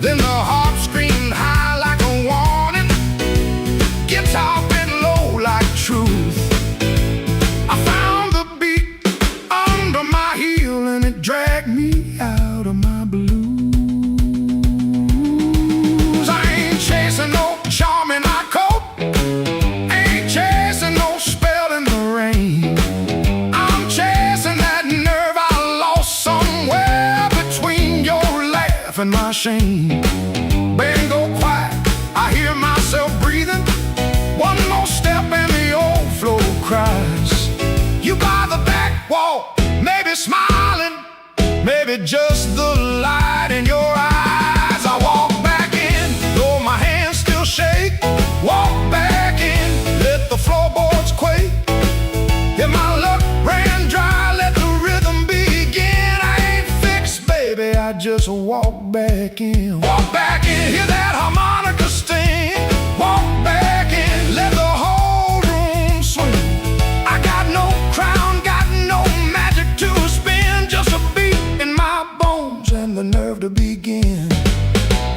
Then the harp screamed high like a warning, guitar bent low like truth. I found the beat under my heel and it dragged me out of my blues. I ain't chasing no charm in my coat, ain't chasing no spell in the rain. I'm chasing that nerve I lost somewhere between your laugh and my shame. Band go quiet, I hear myself breathing. One more step and the old floor cries. You by the back wall, maybe smiling, maybe just the light in your eyes. I walk back in, though my hands still shake. Walk back in, let the floorboards quake. If my luck ran dry, let the rhythm begin. I ain't fixed, baby, I just walk back in. Walk back in, hear that harmonica sting. Walk back in, let the whole room swing. I got no crown, got no magic to spin, just a beat in my bones and the nerve to begin.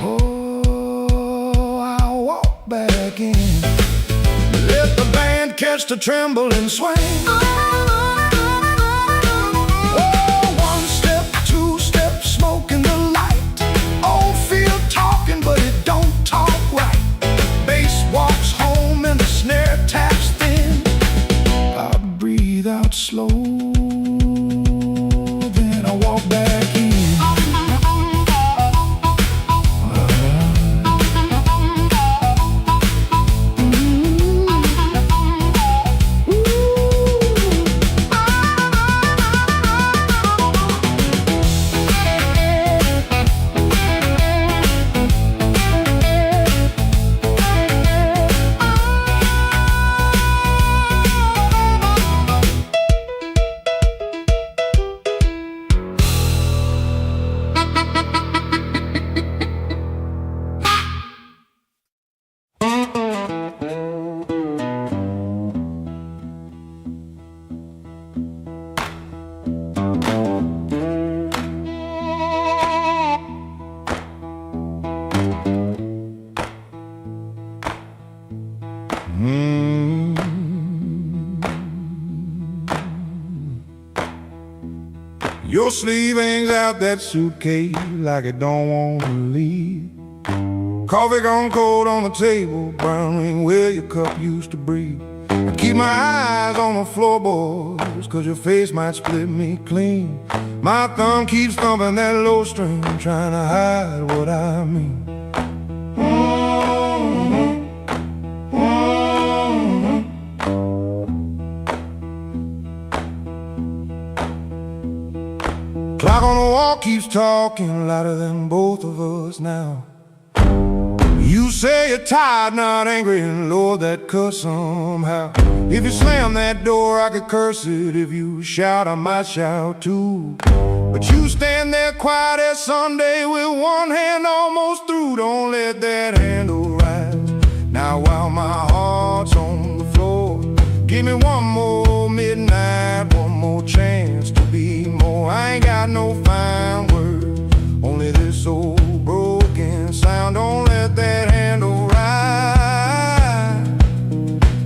Oh, I walk back in, let the band catch the tremble and swing. But it don't talk right. Bass walks home and the snare taps thin. I breathe out slow, then I walk back in. Your sleeve hangs out that suitcase like it don't want to leave. Coffee gone cold on the table, brown ring where your cup used to breathe. I keep my eyes on the floorboards, cause your face might split me clean. My thumb keeps thumping that low string, trying to hide what I mean. keeps talking louder than both of us now. You say you're tired, not angry, and Lord, that cuss somehow. If you slam that door, I could curse it. If you shout, I might shout too. But you stand there quiet as Sunday with one hand almost through. Don't let that handle rise. Now while my heart's on the floor, give me one more midnight, one more chance to be more. I ain't got no fine words, only this old broken sound. Don't let that handle rise.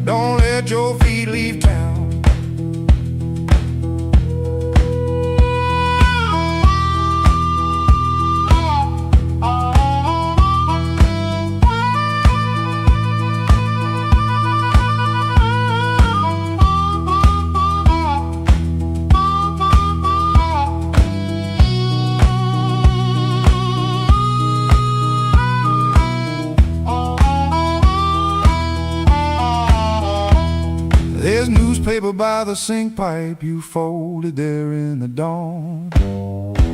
Don't let your feet leave town. There's newspaper by the sink pipe you folded there in the dawn.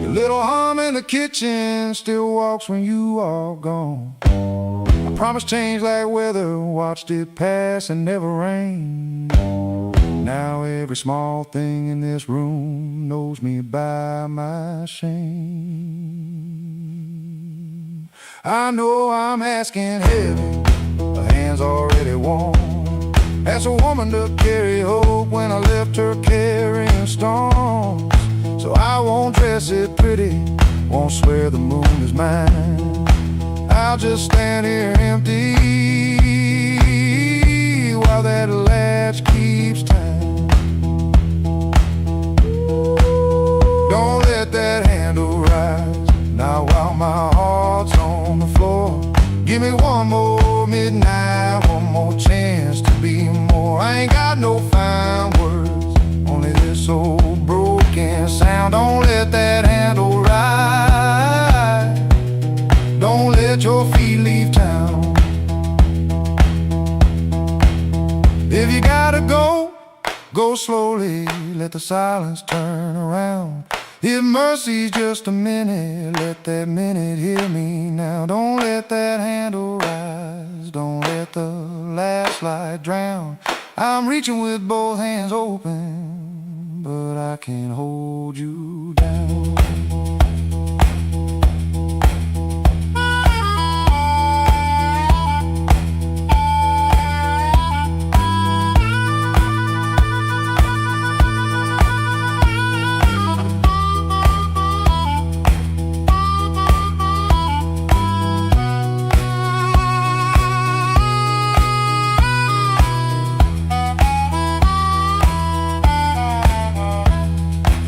Your little hum in the kitchen still walks when you are gone. I promised change like weather, watched it pass and never rain. Now every small thing in this room knows me by my shame. I know I'm asking heavy, the hand's already warm. Asked a woman to carry hope when I left her carrying storms. So I won't dress it pretty, won't swear the moon is mine. I'll just stand here empty while that latch keeps time. Don't let that handle rise. Now while my heart's on the floor, give me one more midnight, one more chance to be more. I ain't got no fine words, only this old broken sound. Don't let that handle rise. Don't let your feet leave town. If you gotta go, go slowly, let the silence turn around. If mercy's just a minute, let that minute hear me now. Don't let that handle rise, don't let the last light drown. I'm reaching with both hands open, but I can't hold you down.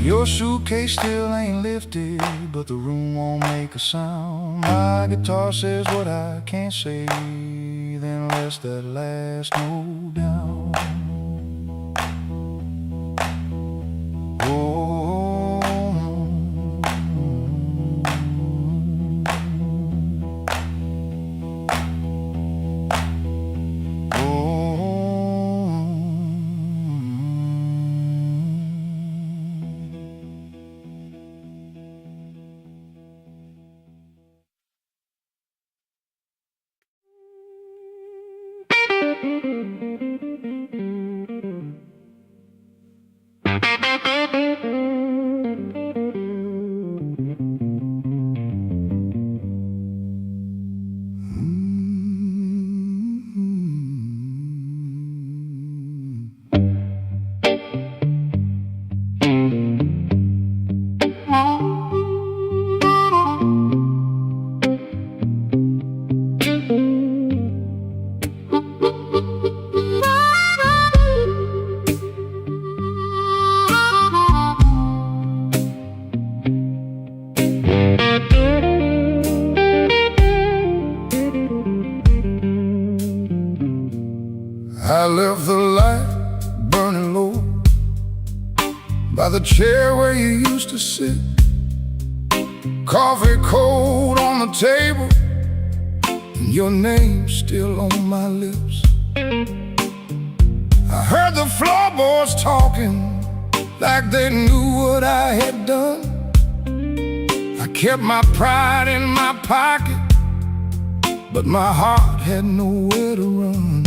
Your suitcase still ain't lifted, but the room won't make a sound. My guitar says what I can't say, then lets that last note down. Oh, I left the light burning low by the chair where you used to sit. Coffee cold on the table, and your name still on my lips. I heard the floorboards talking like they knew what I had done. kept my pride in my pocket, but my heart had nowhere to run.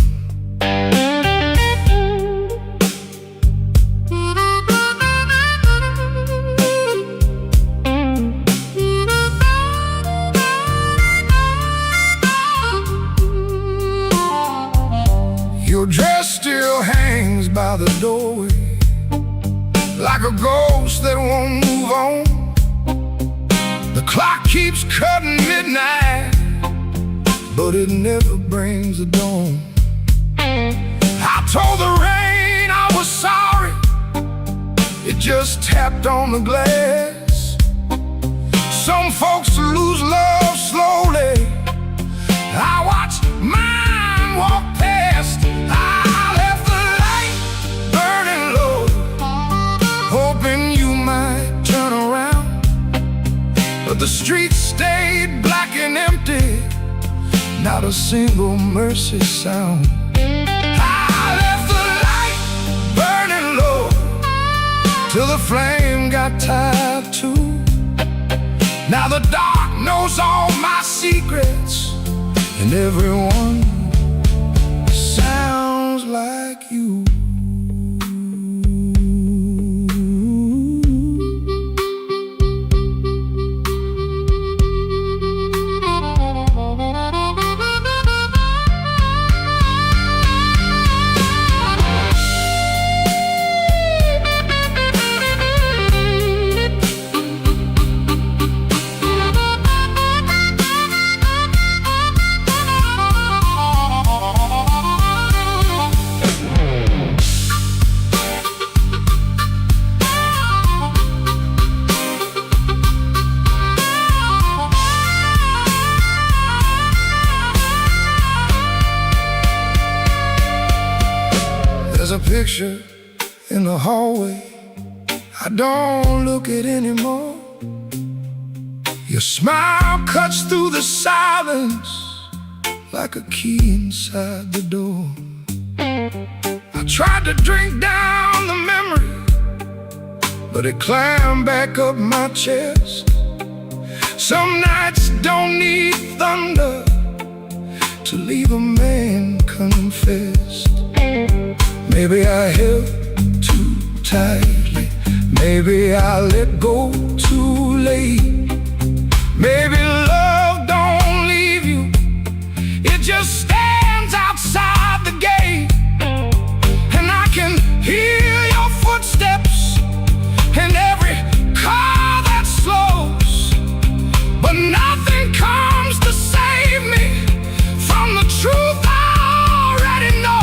Your dress still hangs by the doorway, like a ghost that won't move on. The clock keeps cutting midnight, but it never brings the dawn. I told the rain I was sorry, it just tapped on the glass. Some folks lose love slowly, I watched mine walk past. I left the light burning low, hoping you might turn around, but the streets stayed black and empty, not a single mercy sound. I left the light burning low, till the flame got tired too. Now the dark knows all my secrets, and everyone sounds like you. There's a picture in the hallway I don't look at anymore. Your smile cuts through the silence like a key inside the door. I tried to drink down the memory, but it climbed back up my chest. Some nights don't need thunder to leave a man confessed. Maybe I held too tightly, maybe I let go too late. Maybe love don't leave you, it just stands outside the gate. And I can hear your footsteps in every car that slows, but nothing comes to save me from the truth I already know.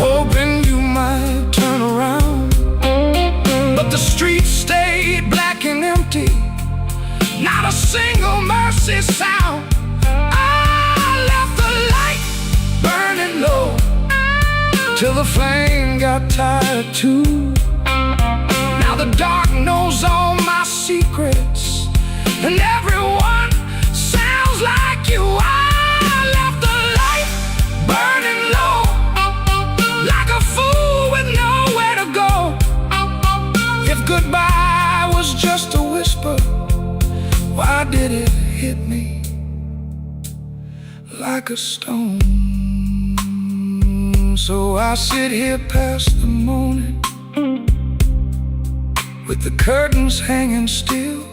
Hoping you might turn around, but the streets stayed black and empty, not a single mercy sound. I left the light burning low, till the flame got tired too. Now the dark knows all my secrets, and everyone sounds like you. I left the light burning low, like a fool with nowhere to go. If goodbye was just a whisper, why did it hit me like a stone? So I sit here past the morning, with the curtains hanging still.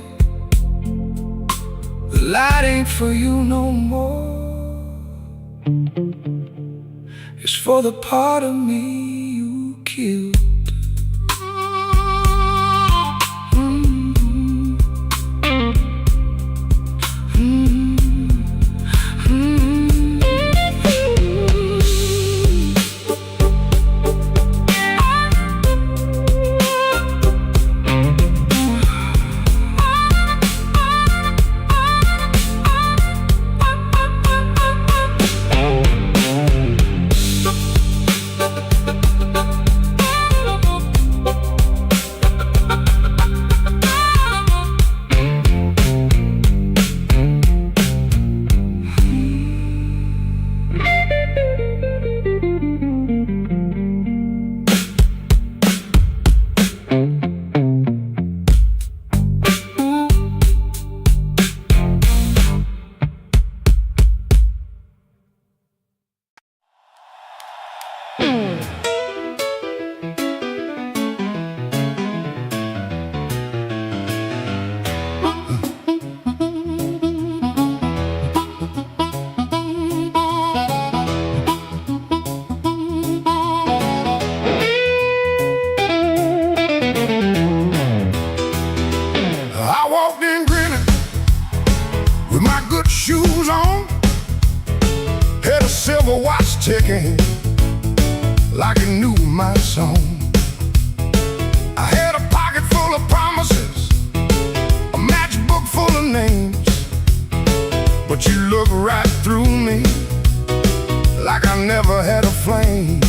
The light ain't for you no more, it's for the part of me you killed. with my good shoes on, had a silver watch ticking like it knew my song. I had a pocket full of promises, a matchbook full of names, but you look right through me like I never had a flame.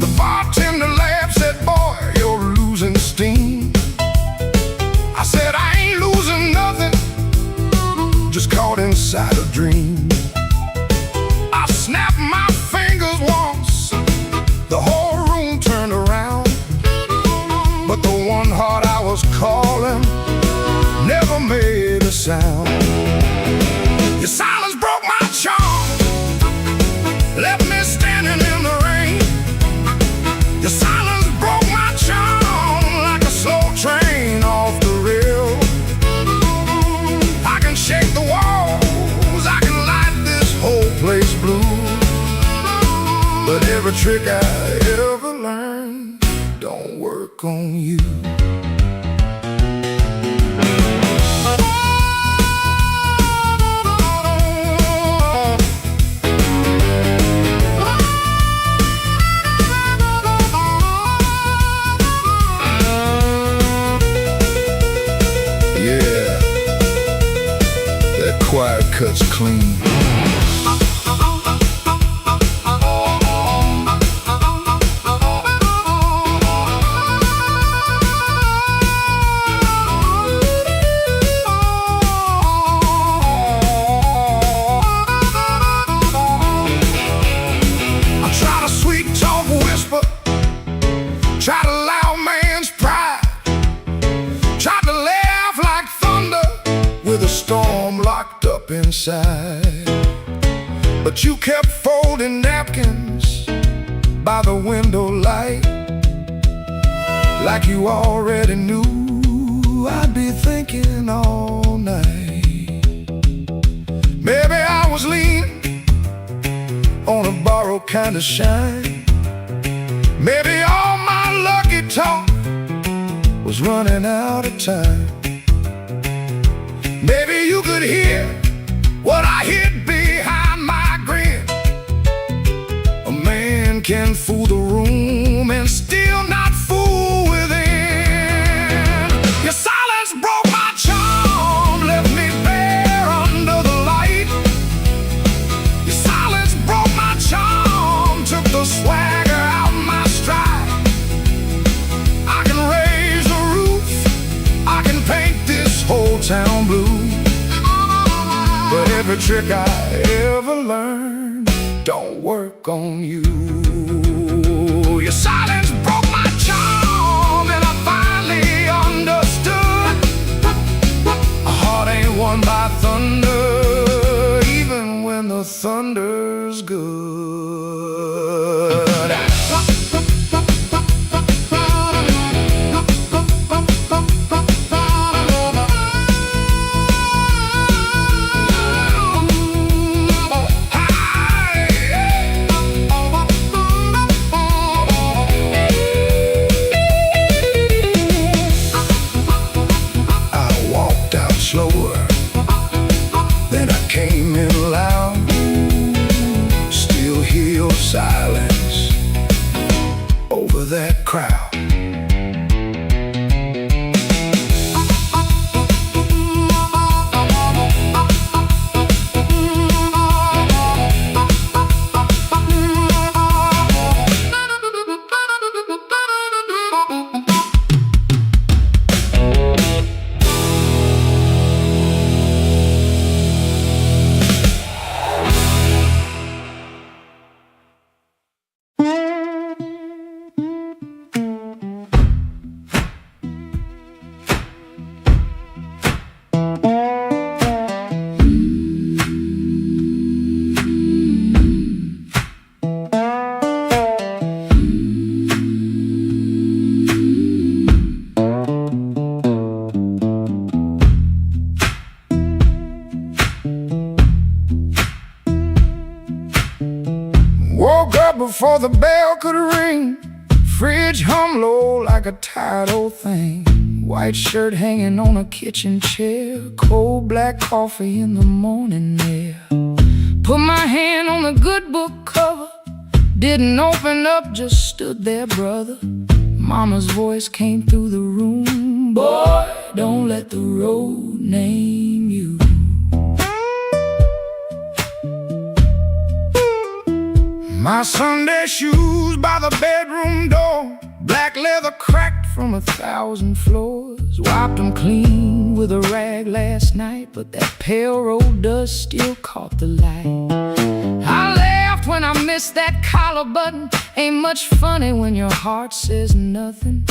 The bartender laughed, said, boy, you're losing steam. I said, I ain't losing nothing, just caught inside a dream. I snapped my fingers once, the whole room turned around, but the one heart I was calling never made a sound. Your silence broke my charm, left me standing in the rain. Your silence broke my charm like a slow train off the rail. I can shake the walls, I can light this whole place blue, but every trick I ever learned don't work on you. Quiet cuts clean. I try to sweet talk whisper, try to loud man's pride, try to laugh like thunder with a storm locked up inside. But you kept folding napkins by the window light, like you already knew I'd be thinking all night. Maybe I was leaning on a borrowed kind of shine. Maybe all my lucky talk was running out of time. Maybe you could hear what I hid behind my grin. A man can fool the room and still not fool within. Your silence broke my charm, left me bare under the light. Your silence broke my charm, took the swagger out my stride. I can raise the roof, I can paint this whole town blue, but every trick I ever learned don't work on you. Your silence broke my charm, and I finally understood a heart ain't won by thunder, even when the thunder's good. Slower, then I came in loud. Still hear your silence over that crowd. Woke up before the bell could ring, fridge hum low like a tired old thing. white shirt hanging on a kitchen chair, cold black coffee in the morning air. Put my hand on the good book cover, didn't open up, just stood there, brother. Mama's voice came through the room. Boy, don't let the road name you. My Sunday shoes by the bedroom door, black leather cracked from 1,000 floors. Wiped them clean with a rag last night, but that pale road dust still caught the light. I laughed when I missed that collar button. Ain't much funny when your heart says nothing.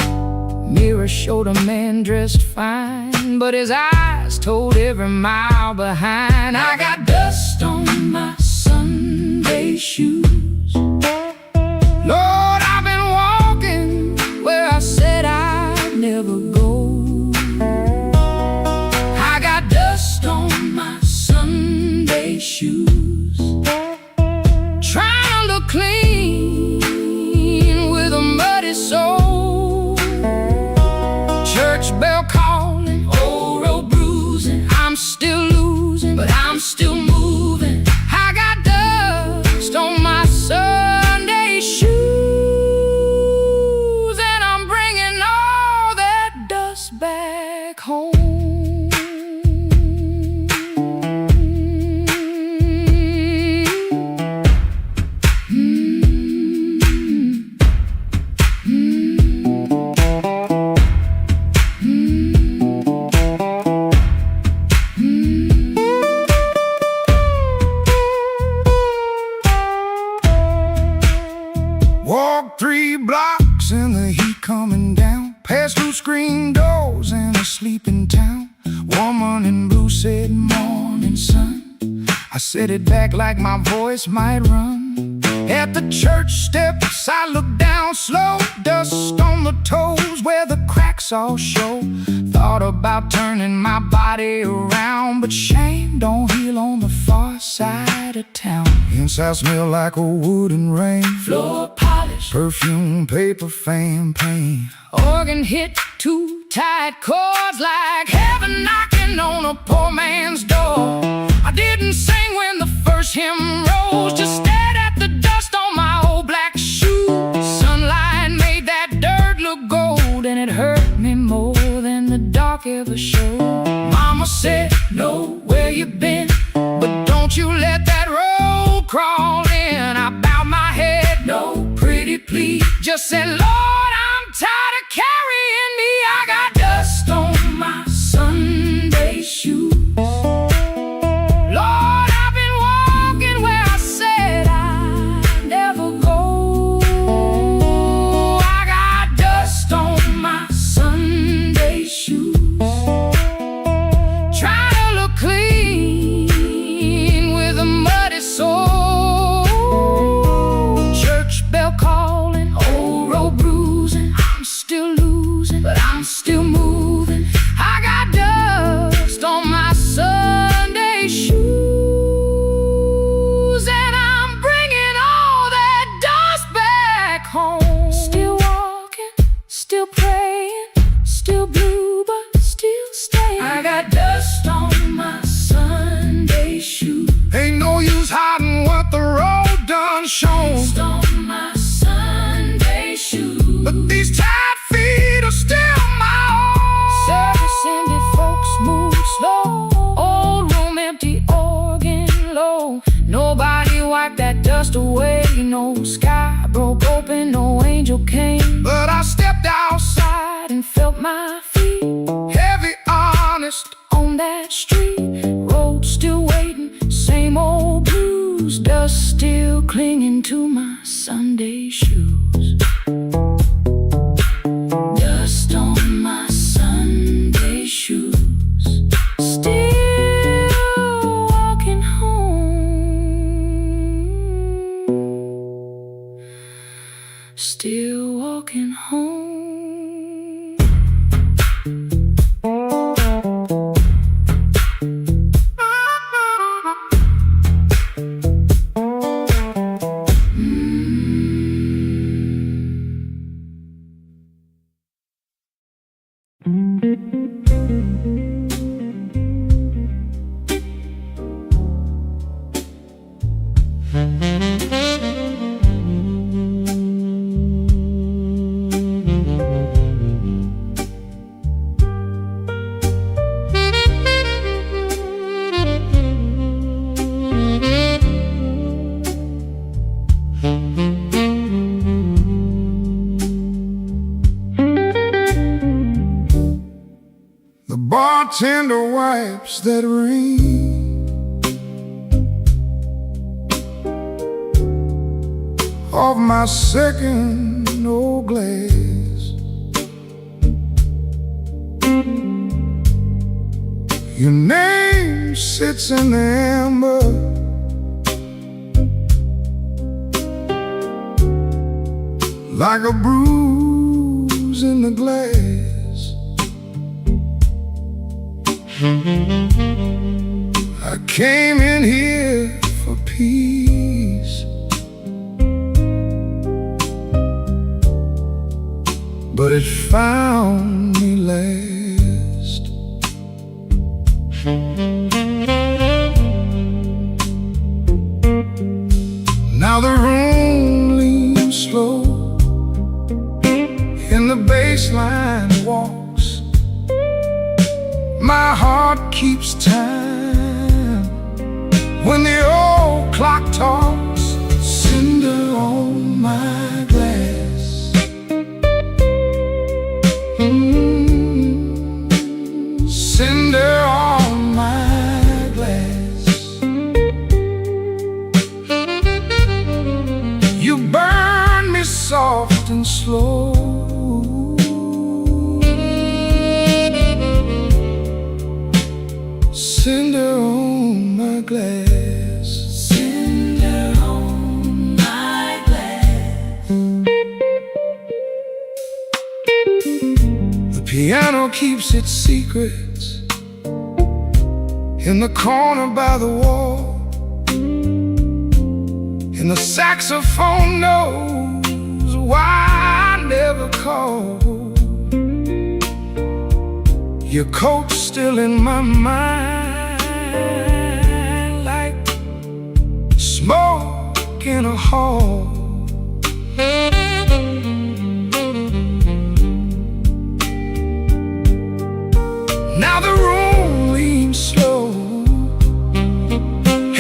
Mirror showed a man dressed fine, but his eyes told every mile behind. I got dust on my Sunday shoes. Lord, I've been walking where I said I'd never go. I got dust on my Sunday shoes, trying to look clean with a muddy soul. Church bell calling, old road bruising. I'm still losing, but I'm still moving. I got dust on my Sunday shoes, and I'm bringing all that dust back home. Walked 3 blocks in the heat coming down, passed through screen doors in a sleeping town. Woman in blue said, "Morning, sun." I set it back like my voice might run. At the church steps I looked down slow, dust on the toes where the cracks all show. Thought about turning my body around, but shame don't heal on the far side of town. Inside smell like a wood and rain, floor polish, perfume, paper, fan, pain. Organ hit 2 tight chords like heaven knocking on a poor man's door. I didn't sing when the first hymn rose, just stared at the dust on my old black shoes. Sunlight made that dirt look gold, and it hurt me more than the dark ever showed. Mama said, "Know where you been, but don't you let that road crawl in." I bowed my head, "No, pretty please," just said, "Lord, I'm tired of carrying me." I got dust on my Sunday shoes. Lord, I've been walking where I said I'd never go. I got dust on my Sunday shoes, trying to look clean with a muddy soul. Church bell calling, old road bruising. I'm still losing, but I'm still moving. I got dust on my Sunday shoes, and I'm bringing all that dust back home. Still walking, still praying, still blue, but still staying. I got dust on my Sunday shoes. Ain't no use hiding what the road done shown. Dust on my Sunday shoes, but these tired feet are still my own. Service ended, folks move slow. Old room empty, organ low. Nobody wiped that dust away. No sky broke open, no angel came. But I stepped outside and felt my feet heavy, honest, on that street. Road still waiting, same old blues. Dust still clinging to my Sunday shoes. Dust on my Sunday shoes, still walking home, still walking home. wipes that rain. Off my second old glass, your name sits in the amber, like a bruise in the glass. I came in here for peace, but it found me last. Now the room leans slow, and the bass line walks. My heart keeps time when the old clock talks. Cinder on my glass, cinder on my glass. You burn me soft and slow, cinder on my glass, cinder on my glass. The piano keeps its secrets in the corner by the wall, and the saxophone knows why I never called. Your coat's still in my mind, like smoke in a hall. Now the room leans slow,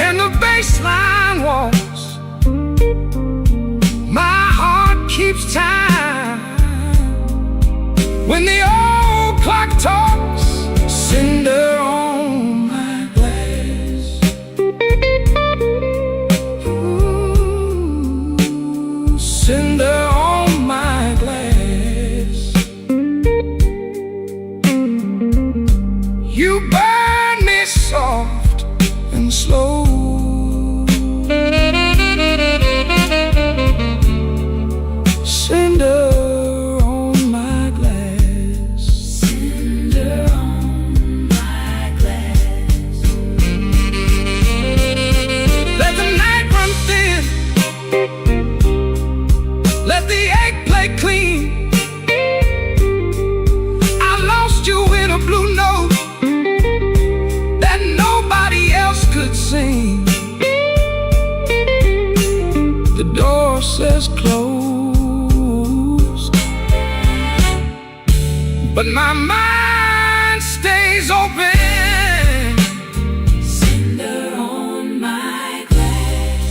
and the bass line walks. My heart keeps time when the old clock talks. Cinder on my glass, ooh, cinder on my glass. You burn me soft and slow, cinder on my glass, cinder on my glass. Let the night run thin, let the ache play clean. I lost you in a blue note that nobody else could sing. The door says closed, but my mind stays open. Cinder on my glass,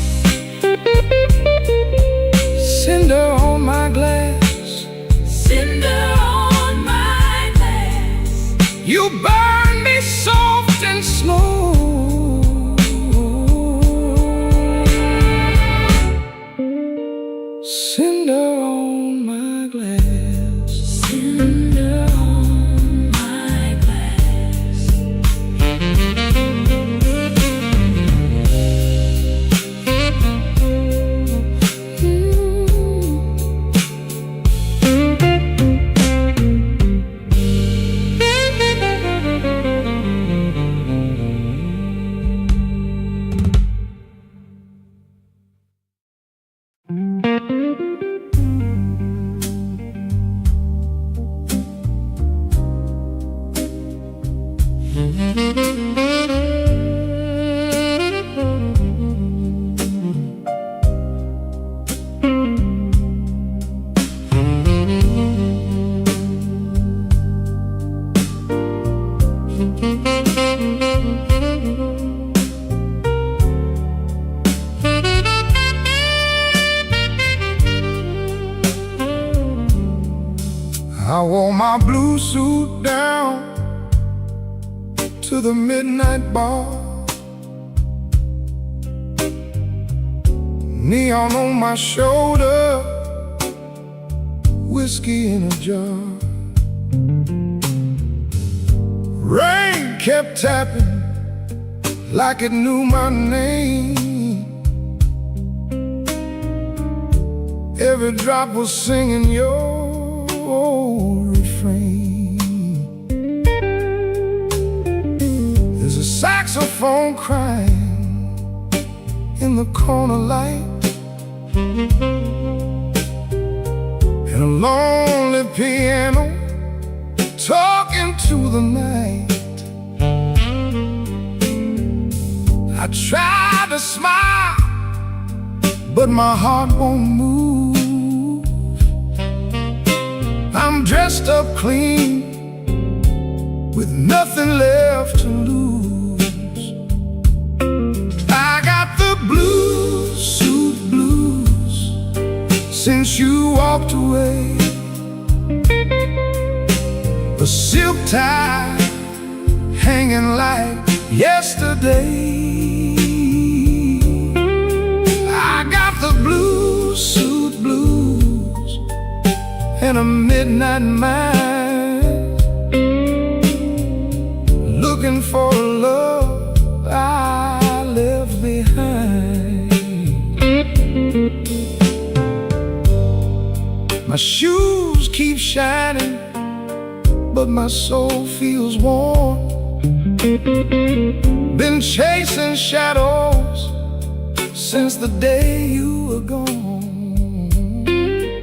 cinder on my glass, cinder on my glass. You burn me soft and slow, cinder on my glass, cinder on my glass. I wore my blue suit down to to the midnight bar. Neon on my shoulder, whiskey in a jar. Rain kept tapping like it knew my name. Every drop was singing your refrain. There's a saxophone crying in the corner light, and a lonely piano talking to the night. I try to smile, but my heart won't move. I'm dressed up clean, with nothing left to lose. I got the blues, suit blues, since you walked away. A silk tie hanging like yesterday. I got the blues, suit blues, and a midnight mind, looking for a love I left behind. My shoes keep shining, but my soul feels warm. Been chasing shadows since the day you were gone.